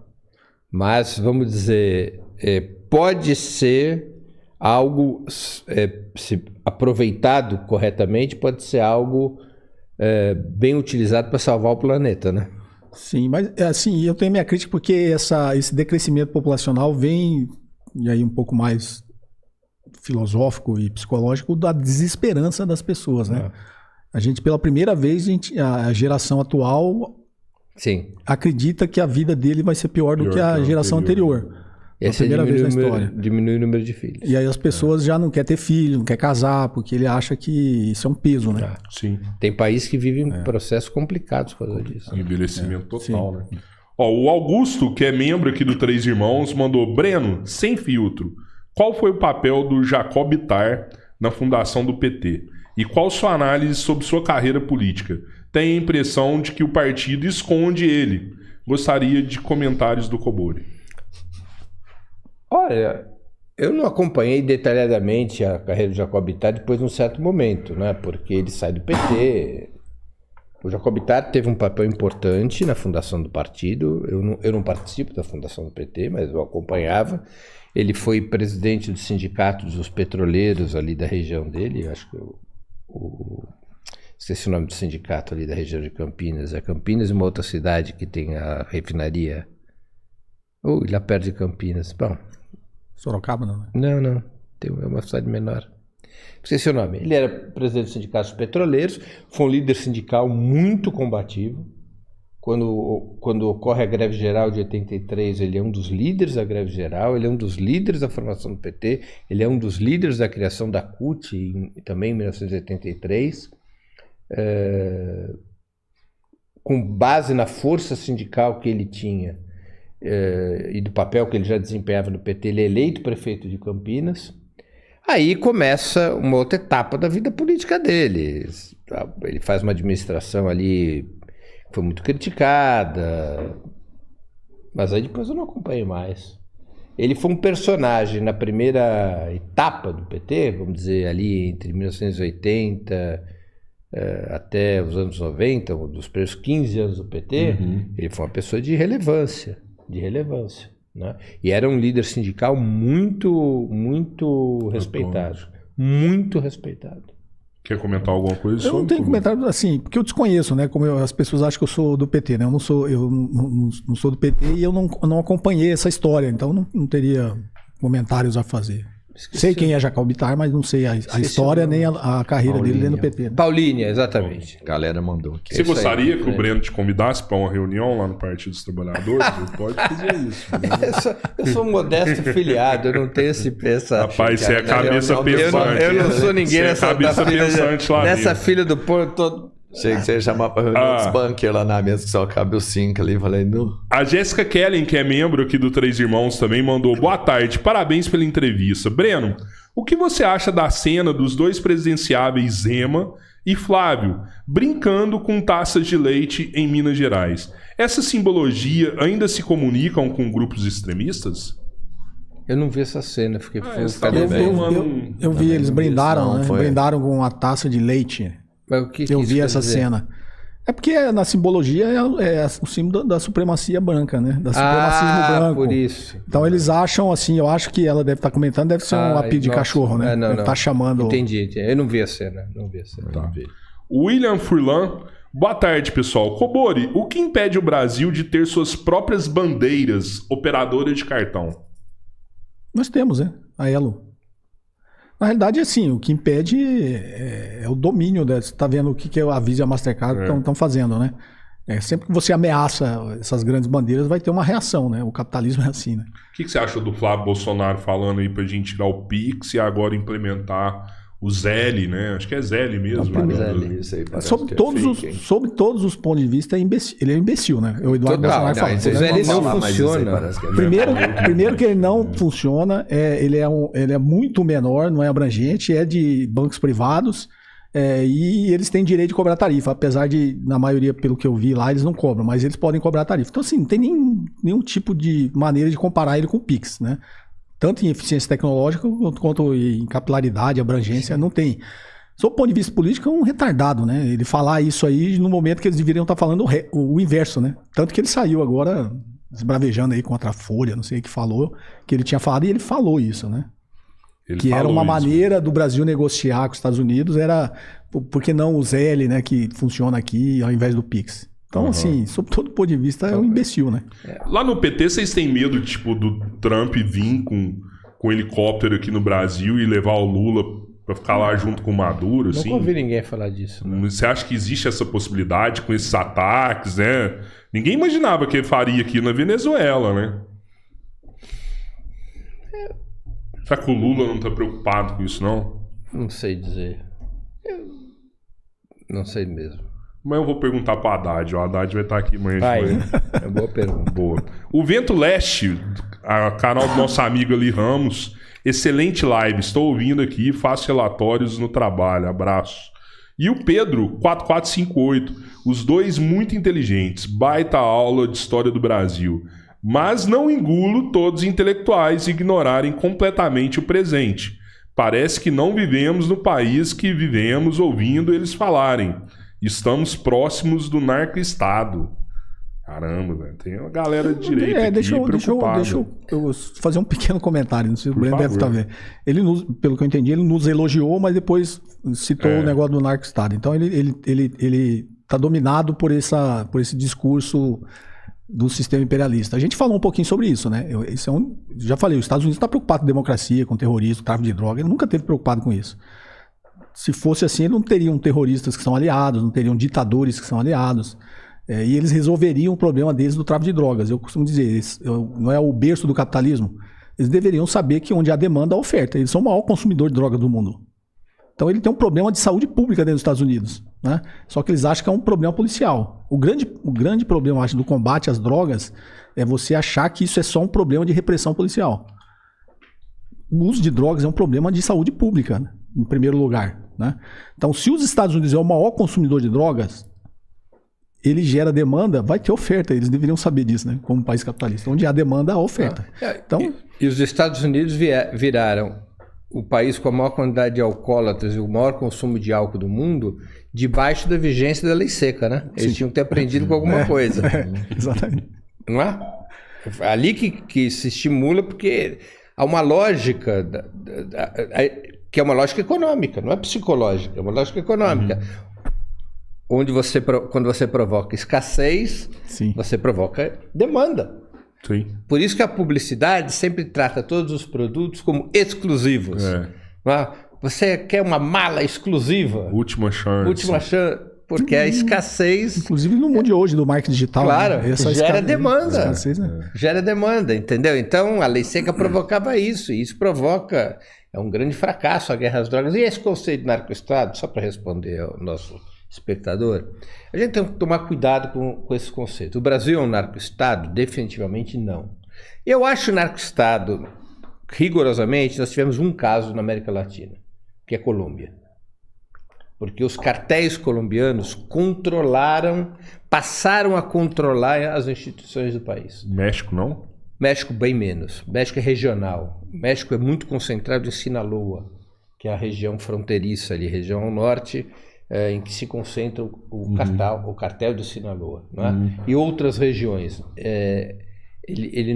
Mas vamos dizer, pode ser algo, se aproveitado corretamente, pode ser algo bem utilizado para salvar o planeta, né? Sim, mas assim, eu tenho minha crítica porque esse decrescimento populacional vem, e aí um pouco mais filosófico e psicológico, da desesperança das pessoas, né? A gente, pela primeira vez, a geração atual Sim. acredita que a vida dele vai ser pior do que a geração anterior. Pela primeira vez na história. Diminui o número de filhos. E aí as pessoas já não querem ter filho, não querem casar, porque ele acha que isso é um peso, né? Sim. Tem países que vivem processos complicados por causa disso. Envelhecimento total, né? Ó, o Augusto, que é membro aqui do Três Irmãos, mandou: Breno, sem filtro, qual foi o papel do Jacob Bittar na fundação do PT? E qual sua análise sobre sua carreira política? Tem a impressão de que o partido esconde ele. Gostaria de comentários do Cobori. Olha, eu não acompanhei detalhadamente a carreira do Jacob Bittar depois de um certo momento, né? Porque ele sai do PT. O Jacob Bittar teve um papel importante na fundação do partido. Eu não participo da fundação do PT, mas eu acompanhava. Ele foi presidente do sindicato dos petroleiros ali da região dele. Acho que esqueci o nome do sindicato ali da região de Campinas. É Campinas e uma outra cidade que tem a refinaria. Lá perto de Campinas. Bom, Sorocaba, não, né? Não. É uma cidade menor. Esqueci o nome. Ele era presidente dos sindicatos petroleiros, foi um líder sindical muito combativo. Quando ocorre a greve geral de 83, ele é um dos líderes da greve geral, ele é um dos líderes da formação do PT, ele é um dos líderes da criação da CUT, também em 1983. Com base na força sindical que ele tinha, e do papel que ele já desempenhava no PT, ele é eleito prefeito de Campinas. Aí começa uma outra etapa da vida política dele. Ele faz uma administração ali que foi muito criticada, mas aí depois eu não acompanhei mais. Ele foi um personagem na primeira etapa do PT, vamos dizer, ali entre 1980 até os anos 90, dos primeiros 15 anos do PT, ele foi uma pessoa de relevância. Né? E era um líder sindical muito respeitado. Muito respeitado. Quer comentar alguma coisa sobre? Eu não tenho comentário assim, porque eu desconheço, né? Como as pessoas acham que eu sou do PT, né? Eu não sou do PT e eu não acompanhei essa história, então não teria comentários a fazer. Sei quem é Jacob Bittar, mas não sei a história nem a carreira dele dentro do PT. Né? Paulínia, exatamente. A galera mandou aqui. Você gostaria que o Breno te convidasse para uma reunião lá no Partido dos Trabalhadores? Ele pode fazer isso. Né? Eu sou um modesto filiado, eu não tenho essa... Rapaz, você é cabeça pensante. Eu não sou ninguém nessa filha do porco todo. Achei que você ia chamar pra reunião dos bunkers lá na mesa, que só cabe os 5 ali. Falei, não. A Jéssica Kellen, que é membro aqui do Três Irmãos, também mandou: boa tarde, parabéns pela entrevista. Breno, o que você acha da cena dos dois presidenciáveis Zema e Flávio brincando com taças de leite em Minas Gerais? Essa simbologia ainda se comunicam com grupos extremistas? Eu não vi essa cena, fiquei eu vi, eles brindaram, né? Brindaram com uma taça de leite. Eu vi essa cena. É porque na simbologia é o símbolo da supremacia branca, né? Da supremacismo branco. Por isso. Então eles acham assim, eu acho que ela deve estar comentando, deve ser um apito de cachorro, né? Deve estar chamando... Entendi. Eu não vi a cena. Tá. William Furlan: boa tarde, pessoal. Cobori, o que impede o Brasil de ter suas próprias bandeiras operadoras de cartão? Nós temos, né? A Elo. Na realidade, assim, o que impede é o domínio. Você está vendo o que a Visa e a Mastercard estão fazendo, né? Sempre que você ameaça essas grandes bandeiras, vai ter uma reação, né? O capitalismo é assim, né? O que você acha do Flávio Bolsonaro falando aí pra gente tirar o Pix e agora implementar o Zelle, né? Acho que é Zelle mesmo. Sobre todos os pontos de vista, ele é imbecil, né? O Eduardo Bolsonaro fala. O Zelle não funciona. Primeiro que ele não funciona, ele é muito menor, não é abrangente, é de bancos privados, e eles têm direito de cobrar tarifa, apesar de, na maioria, pelo que eu vi lá, eles não cobram, mas eles podem cobrar tarifa. Então, assim, não tem nenhum tipo de maneira de comparar ele com o Pix, né? Tanto em eficiência tecnológica quanto em capilaridade, abrangência, não tem. Sob o ponto de vista político, é um retardado, né? Ele falar isso aí no momento que eles deveriam estar falando o inverso, né? Tanto que ele saiu agora esbravejando aí contra a Folha, não sei o que falou, que ele tinha falado, e ele falou isso, né? Ele que era falou uma isso. maneira do Brasil negociar com os Estados Unidos, era por que não o ZL, né, que funciona aqui ao invés do Pix. Então, assim, sob todo ponto de vista, é um imbecil, né? Lá no PT, vocês têm medo, tipo, do Trump vir com um helicóptero aqui no Brasil e levar o Lula pra ficar lá junto com o Maduro, assim? Nunca ouvi ninguém falar disso. Né? Você acha que existe essa possibilidade com esses ataques, né? Ninguém imaginava que ele faria aqui na Venezuela, né? Será que o Lula não tá preocupado com isso, não? Não sei dizer. Não sei mesmo. Mas eu vou perguntar pro Haddad. O Haddad vai estar aqui amanhã de Vai, manhã. é boa pergunta. Boa. O Vento Leste, a canal do nosso amigo ali, Ramos. Excelente live. Estou ouvindo aqui, faço relatórios no trabalho. Abraço. E o Pedro, 4458. Os dois muito inteligentes. Baita aula de história do Brasil. Mas não engulo todos os intelectuais ignorarem completamente o presente. Parece que não vivemos no país que vivemos ouvindo eles falarem. Estamos próximos do narco-estado. Caramba, velho. Tem uma galera de direita Deixa preocupada. eu fazer um pequeno comentário. Não sei se o Breno deve estar favor. vendo. Ele, pelo que eu entendi, ele nos elogiou, mas depois citou o negócio do narco-estado. Então, ele está dominado por esse discurso do sistema imperialista. A gente falou um pouquinho sobre isso, né? Já falei, os Estados Unidos está preocupado com democracia, com terrorismo, tráfico de droga. Ele nunca esteve preocupado com isso. Se fosse assim, não teriam terroristas que são aliados, não teriam ditadores que são aliados. E eles resolveriam o problema deles do tráfico de drogas. Eu costumo dizer, não é o berço do capitalismo. Eles deveriam saber que onde há demanda, há oferta. Eles são o maior consumidor de droga do mundo. Então ele tem um problema de saúde pública dentro dos Estados Unidos, né? Só que eles acham que é um problema policial. O grande problema, eu acho, do combate às drogas é você achar que isso é só um problema de repressão policial. O uso de drogas é um problema de saúde pública, né? Em primeiro lugar, né? Então, se os Estados Unidos é o maior consumidor de drogas, ele gera demanda, vai ter oferta. Eles deveriam saber disso, né? Como país capitalista. Onde há demanda, há oferta. Então, E os Estados Unidos viraram o país com a maior quantidade de alcoólatras e o maior consumo de álcool do mundo debaixo da vigência da lei seca, né? Eles tinham que ter aprendido com alguma coisa. exatamente. Não é? Ali que se estimula, porque há uma lógica que é uma lógica econômica, não é psicológica, é uma lógica econômica. Onde quando você provoca escassez, Sim. você provoca demanda. Sim. Por isso que a publicidade sempre trata todos os produtos como exclusivos. Não é? Você quer uma mala exclusiva? Última chance. Última chance, porque a escassez... Inclusive no mundo de hoje, do marketing digital. Claro, né? gera demanda. Escassez, né? Gera demanda, entendeu? Então, a lei seca provocava isso, e isso provoca... É um grande fracasso a guerra às drogas. E esse conceito de narco-estado, só para responder ao nosso espectador, a gente tem que tomar cuidado com esse conceito. O Brasil é um narco-estado? Definitivamente não. Eu acho narco-estado, rigorosamente, nós tivemos um caso na América Latina, que é a Colômbia. Porque os cartéis colombianos passaram a controlar as instituições do país. México, não? México bem menos. México é regional. México é muito concentrado em Sinaloa, que é a região fronteiriça ali, região ao norte, em que se concentra o cartel de Sinaloa, não é? E outras regiões. Ele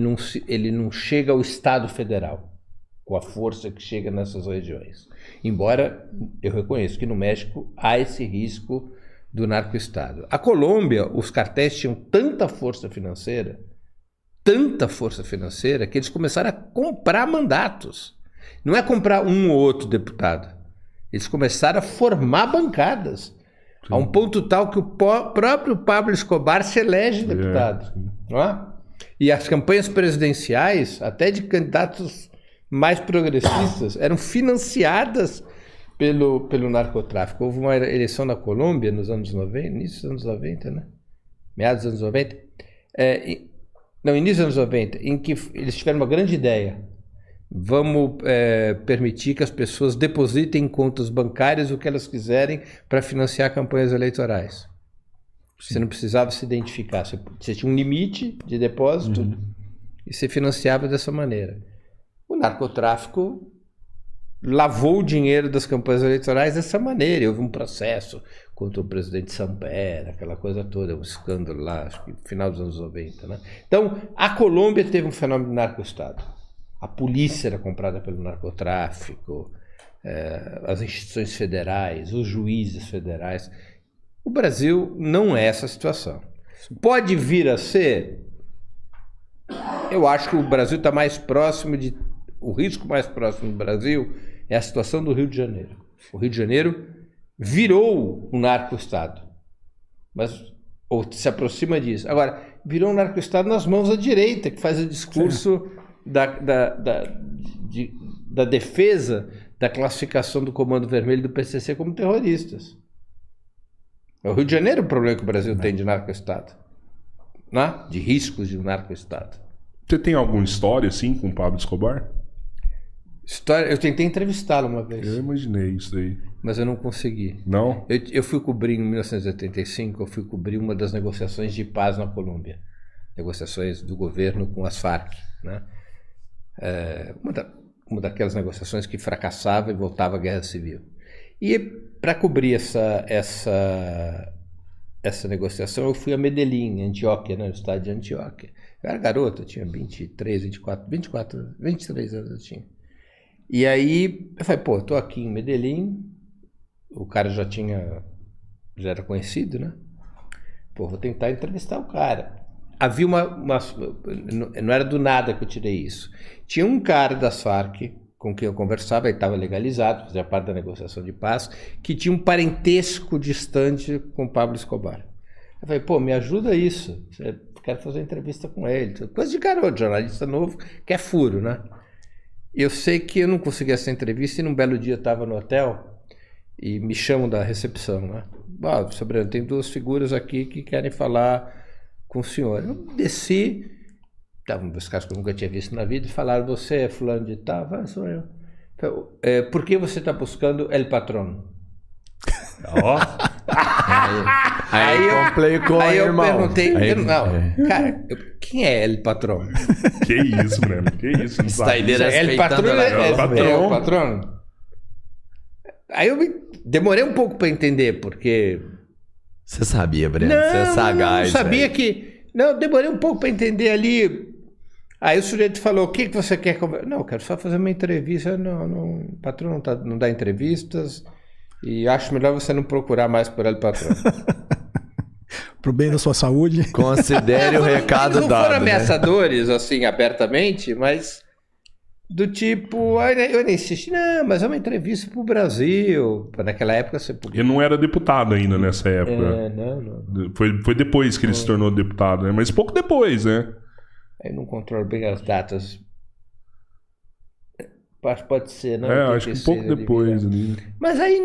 não chega ao Estado Federal com a força que chega nessas regiões. Embora eu reconheço que no México há esse risco do narco-estado. A Colômbia, os cartéis tinham tanta força financeira, que eles começaram a comprar mandatos. Não é comprar um ou outro deputado. Eles começaram a formar bancadas. Sim. A um ponto tal que o próprio Pablo Escobar se elege deputado. Não é? E as campanhas presidenciais, até de candidatos mais progressistas, eram financiadas pelo narcotráfico. Houve uma eleição na Colômbia nos anos 90, início dos anos 90, né? Meados dos anos 90. Início dos anos 90, em que eles tiveram uma grande ideia. Vamos permitir que as pessoas depositem em contas bancárias o que elas quiserem para financiar campanhas eleitorais. Sim. Você não precisava se identificar. Você tinha um limite de depósito e você financiava dessa maneira. O narcotráfico lavou o dinheiro das campanhas eleitorais dessa maneira. E houve um processo contra o presidente Samper, aquela coisa toda, um escândalo lá, acho que no final dos anos 90. Né? Então, a Colômbia teve um fenômeno de narco-estado. A polícia era comprada pelo narcotráfico, as instituições federais, os juízes federais. O Brasil não é essa situação. Pode vir a ser? Eu acho que o Brasil está mais próximo de... O risco mais próximo do Brasil é a situação do Rio de Janeiro. O Rio de Janeiro virou um narco-estado, ou se aproxima disso. Agora, virou um narco-estado nas mãos da direita, que faz o discurso da defesa da classificação do Comando Vermelho do PCC como terroristas. É o Rio de Janeiro o problema que o Brasil tem de narco-estado, né? De riscos de um narco-estado. Você tem alguma história, assim, com o Pablo Escobar? Eu tentei entrevistá-lo uma vez. Eu imaginei isso aí. Mas eu não consegui. Não? Eu fui cobrir, em 1985, eu fui cobrir uma das negociações de paz na Colômbia. Negociações do governo com as Farc, né? Uma daquelas negociações que fracassava e voltava à guerra civil. E para cobrir essa negociação, eu fui a Medellín, Antioquia, né, no estado de Antioquia. Eu era garoto, eu tinha 23 anos eu tinha. E aí eu falei, pô, tô aqui em Medellín, o cara já era conhecido, né? Pô, vou tentar entrevistar o cara. Havia não era do nada que eu tirei isso. Tinha um cara das Farc com quem eu conversava, ele estava legalizado, fazia parte da negociação de paz, que tinha um parentesco distante com Pablo Escobar. Eu falei, pô, me ajuda isso. Eu quero fazer uma entrevista com ele. Coisa de garoto, jornalista novo, que é furo, né? Eu sei que eu não consegui essa entrevista e num belo dia eu estava no hotel e me chamam da recepção, né? Sobrando, tem duas figuras aqui que querem falar com o senhor. Eu desci, estavam dois caras que eu nunca tinha visto na vida, e falaram, você é fulano de tal? Sou eu. Então, por que você está buscando El Patrón? Ó. Aí complicou, aí eu irmão. Perguntei, cara, quem é El Patrón? Que isso, Breno? Que isso? Não Está sabe. El Patrón é o patrão? Aí eu demorei um pouco para entender, porque... Você sabia, Breno? Você é sagaz. Não sabia que... Não, demorei um pouco para entender ali. Aí o sujeito falou, o que você quer conversar? Não, eu quero só fazer uma entrevista. Não, o patrão não dá entrevistas e acho melhor você não procurar mais por ele, patrão. Pro bem da sua saúde. Considere o recado não dado. Não foram ameaçadores, assim, abertamente, mas do tipo... Eu nem insisti, não, mas é uma entrevista pro Brasil. Naquela época você... Ele não era deputado ainda nessa época. Não. Foi depois que ele se tornou deputado, né? Mas pouco depois, né? Eu não controlo bem as datas. Pode ser, né? Acho que um pouco depois ali. Mas aí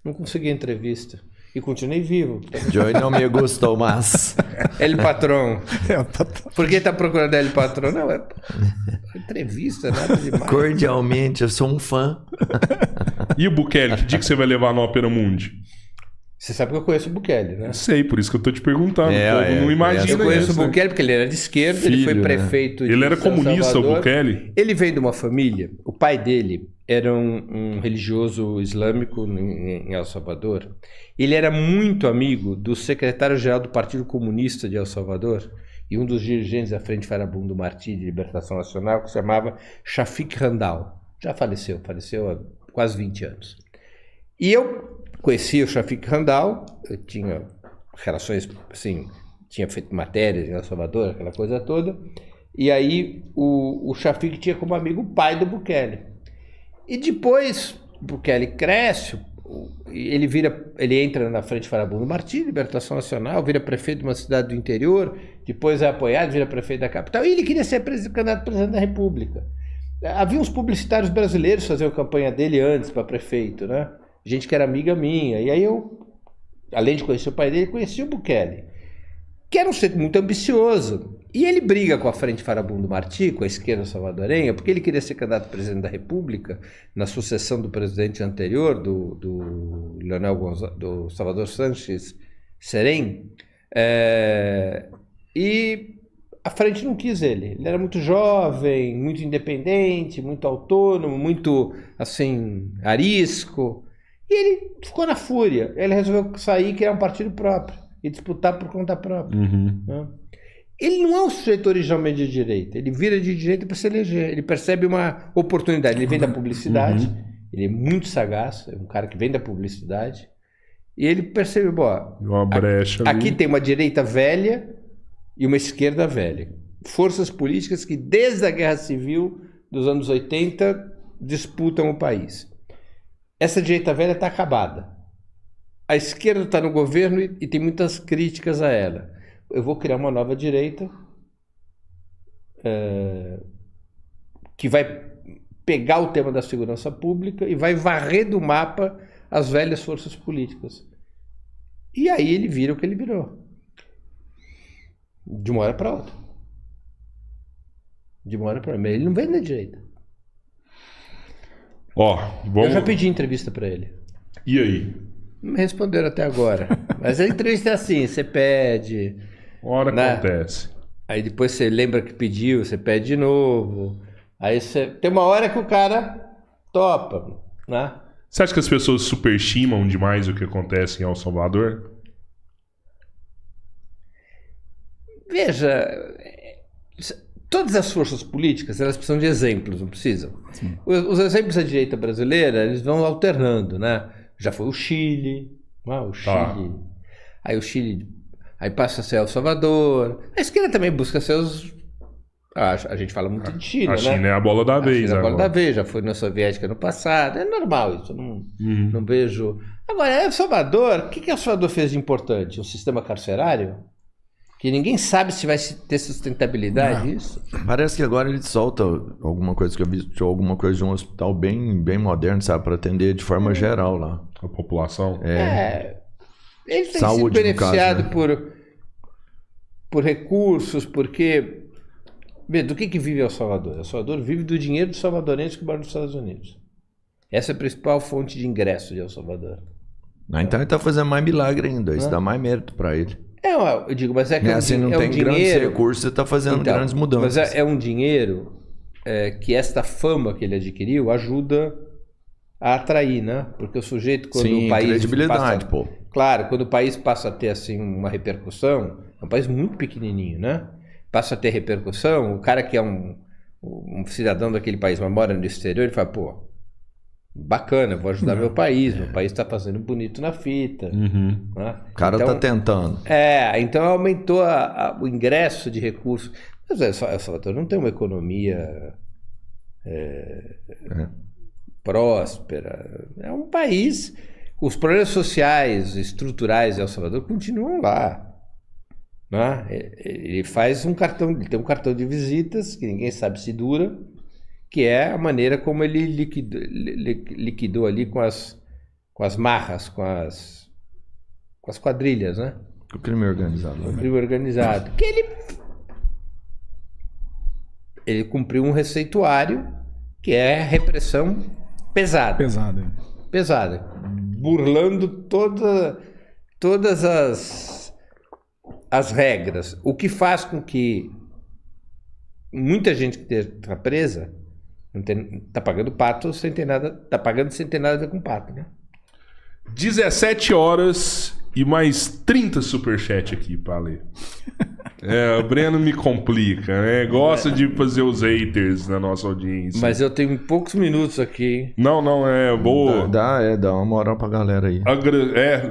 não consegui entrevista. E continuei vivo. Joey não me gostou, mas... El Patrón. Por que tá procurando El Patrón? Não, é entrevista, nada demais. Cordialmente, eu sou um fã. E o Bukele, que dia que você vai levar no Opera Mundi? Você sabe que eu conheço o Bukele, né? Sei, por isso que eu tô te perguntando. O povo não imagina isso. Eu conheço o Bukele porque ele era de esquerda, ele foi prefeito de Ele era São comunista, Salvador. o Bukele? Ele veio de uma família, o pai dele era um religioso islâmico em El Salvador. Ele era muito amigo do secretário-geral do Partido Comunista de El Salvador e um dos dirigentes da Frente Farabundo Martí de Libertação Nacional, que se chamava Shafiq Randall. Já faleceu há quase 20 anos. E eu conhecia o Shafiq Randall, eu tinha relações, assim, tinha feito matérias em El Salvador, aquela coisa toda, e aí o Shafiq tinha como amigo o pai do Bukele. E depois o Bukele cresce, ele entra na Frente Farabundo Martí, Libertação Nacional, vira prefeito de uma cidade do interior, depois é apoiado, vira prefeito da capital, e ele queria ser candidato a presidente da República. Havia uns publicitários brasileiros fazendo a campanha dele antes para prefeito, né? Gente que era amiga minha. E aí eu, além de conhecer o pai dele, conheci o Bukele, que era um sujeito muito ambicioso. E ele briga com a Frente Farabundo Martí, com a esquerda salvadorenha, porque ele queria ser candidato a presidente da República na sucessão do presidente anterior, do Salvador Sánchez Serén. E a frente não quis ele. Ele era muito jovem, muito independente, muito autônomo, muito, assim, arisco. E ele ficou na fúria. Ele resolveu sair e criar um partido próprio e disputar por conta própria. Uhum. Né? Ele não é um sujeito originalmente de direita. Ele vira de direita para se eleger. Ele percebe uma oportunidade. Ele vem da publicidade. Ele é muito sagaz. É um cara que vem da publicidade. E ele percebe, uma brecha aqui ali. tem uma direita velha e uma esquerda velha. Forças políticas que desde a Guerra Civil dos anos 80 disputam o país. Essa direita velha está acabada. A esquerda está no governo e tem muitas críticas a ela. Eu vou criar uma nova direita que vai pegar o tema da segurança pública e vai varrer do mapa as velhas forças políticas. E aí ele vira o que ele virou. De uma hora para outra. De uma hora para outra. Mas ele não vem da direita. Vamos... Eu já pedi entrevista para ele. E aí? Não me responderam até agora. Mas a entrevista é assim, você pede... Uma hora né? acontece. Aí depois você lembra que pediu, você pede de novo. Aí você... Tem uma hora que o cara topa, né? Você acha que as pessoas superestimam demais o que acontece em El Salvador? Veja, todas as forças políticas, elas precisam de exemplos, não precisam? Os exemplos da direita brasileira, eles vão alternando, né? Já foi o Chile, o Chile. Aí o Chile, aí passa a ser El Salvador. A esquerda também busca seus... A gente fala muito de China, né? A China é a bola da vez China é a bola agora. da vez, já foi na Soviética no passado. É normal isso, não vejo... Agora, El Salvador, o que El Salvador fez de importante? Um sistema carcerário? Que ninguém sabe se vai ter sustentabilidade isso. Parece que agora ele solta alguma coisa que eu vi, alguma coisa de um hospital bem moderno, sabe? Para atender de forma geral lá. A população. Saúde, Ele tem sido no beneficiado caso, né? por recursos, porque... Do que vive El Salvador? El Salvador vive do dinheiro dos salvadorenses que moram nos Estados Unidos. Essa é a principal fonte de ingresso de El Salvador. Então ele está fazendo mais milagre ainda. Isso dá mais mérito para ele. Eu digo, mas é que assim, não tem dinheiro... grandes recursos, você está fazendo grandes mudanças. Mas é um dinheiro que esta fama que ele adquiriu ajuda a atrair, né? Porque o sujeito, quando o país... credibilidade, pô. Claro, quando o país passa a ter assim, uma repercussão, é um país muito pequenininho, né? Passa a ter repercussão, o cara que é um cidadão daquele país, mas mora no exterior, ele fala, pô, bacana, vou ajudar meu país está fazendo bonito na fita. Né? O cara está tentando. Então aumentou o ingresso de recursos. Mas El Salvador não tem uma economia próspera. É um país... Os problemas sociais, estruturais de El Salvador continuam lá. Né? Ele faz ele tem um cartão de visitas que ninguém sabe se dura, que é a maneira como ele liquidou ali com as marras, com as quadrilhas, né? O crime organizado. O crime organizado. Que ele cumpriu um receituário que é repressão pesada. Pesada. Burlando todas as regras. O que faz com que muita gente que está presa está pagando pato sem ter nada, está pagando sem ter nada a ver com pato, né? 17 horas e mais 30 superchat aqui pra ler. O Breno me complica, né? Gosta de fazer os haters na nossa audiência. Mas eu tenho poucos minutos aqui. Não, é boa. Dá uma moral pra galera aí.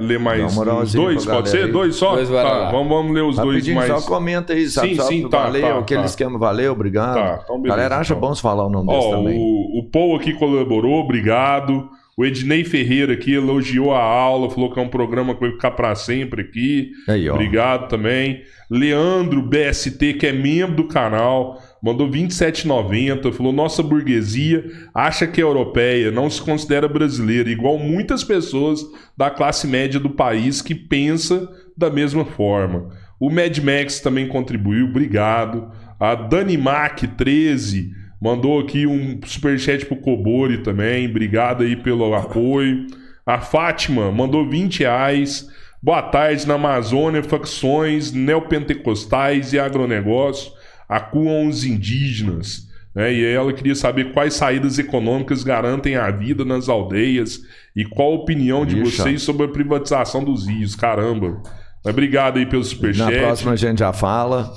Lê mais uns dois, pode ser? Aí. 2 só? Dois, vamos ler os dois mais. Só comenta aí, sabe? Sim, valeu, aquele esquema, valeu, obrigado. Então beleza, galera acha bom se falar o nome desse também. O Paul aqui colaborou, obrigado. O Ednei Ferreira aqui elogiou a aula, falou que é um programa que vai ficar pra sempre aqui. Aí, ó. Obrigado também. Leandro BST, que é membro do canal, mandou R$27,90. Falou, nossa burguesia acha que é europeia, não se considera brasileira, igual muitas pessoas da classe média do país que pensa da mesma forma. O Mad Max também contribuiu, obrigado. A Dani Mac 13 mandou aqui um superchat pro Cobori também. Obrigado aí pelo apoio. A Fátima mandou R$20. Boa tarde, na Amazônia, facções neopentecostais e agronegócio acuam os indígenas. Né? E ela queria saber quais saídas econômicas garantem a vida nas aldeias e qual a opinião de vocês sobre a privatização dos rios. Caramba. Mas obrigado aí pelo superchat. Na próxima a gente já fala.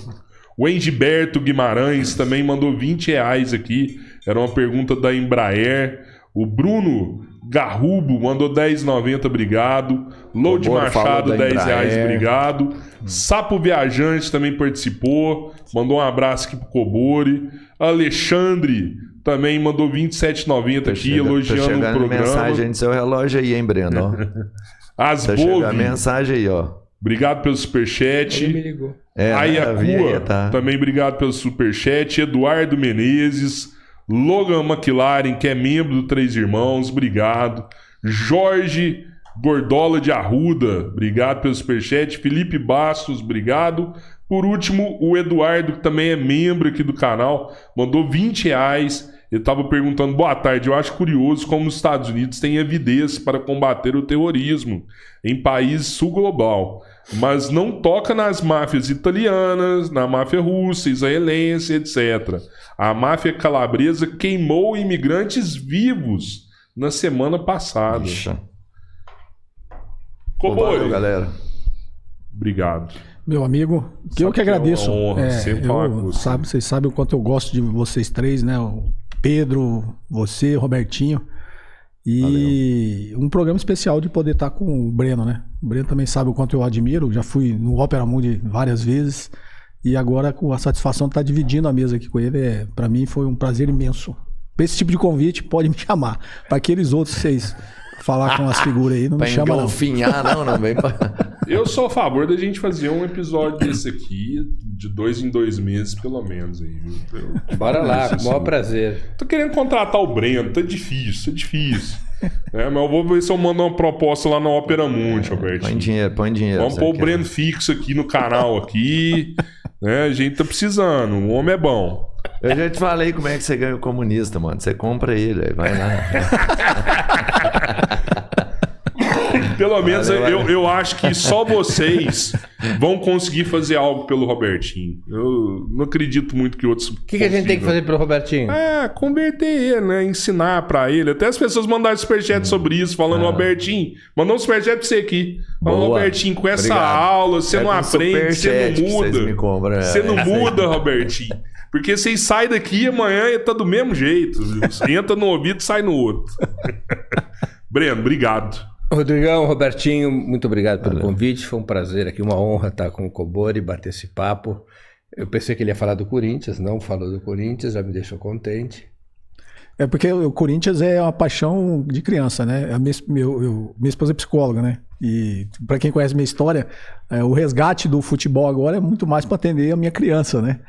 O Engiberto Guimarães também mandou R$20 aqui. Era uma pergunta da Embraer. O Bruno Garrubo mandou R$10,90, obrigado. Load Machado, R$10, obrigado. Sapo Viajante também participou. Mandou um abraço aqui pro Cobori. Alexandre também mandou R$27,90 aqui, elogiando o programa. Mensagem do seu relógio aí, hein, Breno? Asbove. A mensagem aí, ó. Obrigado pelo superchat. Ele me ligou. Ayakua, também obrigado pelo superchat. Eduardo Menezes. Logan McLaren, que é membro do Três Irmãos, obrigado. Jorge Gordola de Arruda, obrigado pelo superchat. Felipe Bastos, obrigado. Por último, o Eduardo, que também é membro aqui do canal, mandou R$20. Ele estava perguntando, boa tarde, eu acho curioso como os Estados Unidos têm avidez para combater o terrorismo em países sul global, mas não toca nas máfias italianas, na máfia russa, israelense, etc. A máfia calabresa queimou imigrantes vivos na semana passada. Valeu, galera. Obrigado. Meu amigo, eu que agradeço. É uma honra, sempre falar com você. Vocês sabem o quanto eu gosto de vocês três, né? O Pedro, você, Robertinho. E um programa especial de poder estar com o Breno, né? O Breno também sabe o quanto eu admiro. Já fui no Opera Mundi várias vezes. E agora, com a satisfação de estar dividindo a mesa aqui com ele, para mim foi um prazer imenso. Para esse tipo de convite, pode me chamar. Para aqueles outros, vocês falar com as figuras aí, não me chama não. Não vem pra... Eu sou a favor da gente fazer um episódio desse aqui, de 2 em 2 meses, pelo menos. Aí, viu? Bora lá, com o maior prazer. Tô querendo contratar o Breno, tá difícil. Mas eu vou ver se eu mando uma proposta lá na Opera Mundi, Roberto. Põe dinheiro. Vamos pôr o Breno fixo aqui no canal aqui. Né? A gente tá precisando, o homem é bom. Eu já te falei como é que você ganha o comunista, mano. Você compra ele, aí vai lá. Pelo menos eu acho que só vocês vão conseguir fazer algo pelo Robertinho. Eu não acredito muito que outros. O que a gente tem que fazer pelo Robertinho? Converter ele, né? Ensinar pra ele. Até as pessoas mandaram superchat sobre isso, falando, Robertinho, mandou um superchat pra você aqui. Falando, Robertinho, com essa aula, você não aprende, você não muda. Você não muda, Robertinho. Porque vocês saem daqui amanhã e tá do mesmo jeito. Você entra no ouvido e sai no outro. Breno, obrigado. Rodrigão, Robertinho, muito obrigado pelo convite. Foi um prazer aqui, uma honra estar com o Cobori, bater esse papo. Eu pensei que ele ia falar do Corinthians, não falou do Corinthians, já me deixou contente. É porque o Corinthians é uma paixão de criança, né? Minha esposa é psicóloga, né? E para quem conhece minha história, o resgate do futebol agora é muito mais para atender a minha criança, né?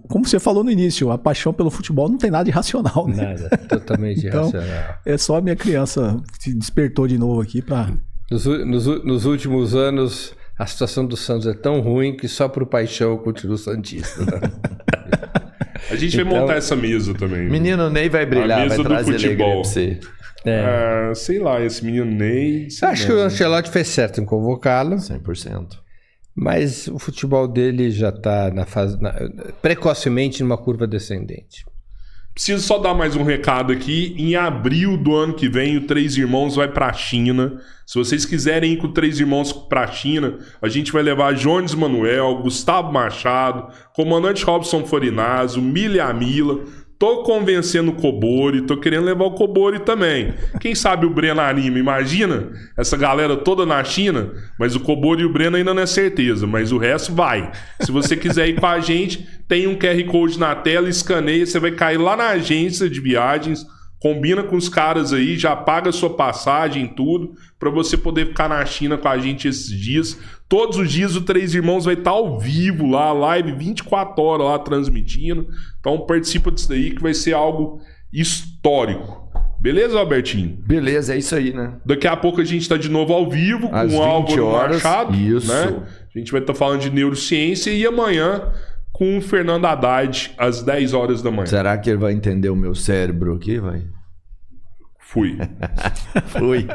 Como você falou no início, a paixão pelo futebol não tem nada de racional, né? Nada, totalmente irracional. É só a minha criança que despertou de novo aqui para... Nos últimos anos, a situação do Santos é tão ruim que só por paixão eu continuo santista. Né? A gente vai montar essa mesa também. Menino Ney vai brilhar, vai trazer alegria pra você. Sei lá, esse menino Ney... Acho que o Ancelotti fez certo em convocá-lo. 100%. Mas o futebol dele já está precocemente numa curva descendente. Preciso só dar mais um recado aqui. Em abril do ano que vem, o Três Irmãos vai pra China. Se vocês quiserem ir com o Três Irmãos pra China, a gente vai levar Jones Manuel, Gustavo Machado, Comandante Robson Forinazzo, Milha Mila. Tô convencendo o Cobori, tô querendo levar o Cobori também. Quem sabe o Breno anima, imagina essa galera toda na China, mas o Cobori e o Breno ainda não é certeza, mas o resto vai. Se você quiser ir com a gente, tem um QR Code na tela, escaneia, você vai cair lá na agência de viagens, combina com os caras aí, já paga a sua passagem e tudo, pra você poder ficar na China com a gente esses dias. Todos os dias o Três Irmãos vai estar ao vivo lá, live 24 horas lá transmitindo. Então participa disso daí que vai ser algo histórico. Beleza, Albertinho? Beleza, é isso aí, né? Daqui a pouco a gente tá de novo ao vivo com o Álvaro Machado. Isso. Né? A gente vai estar falando de neurociência e amanhã com o Fernando Haddad às 10 horas da manhã. Será que ele vai entender o meu cérebro aqui, vai? Fui. Fui.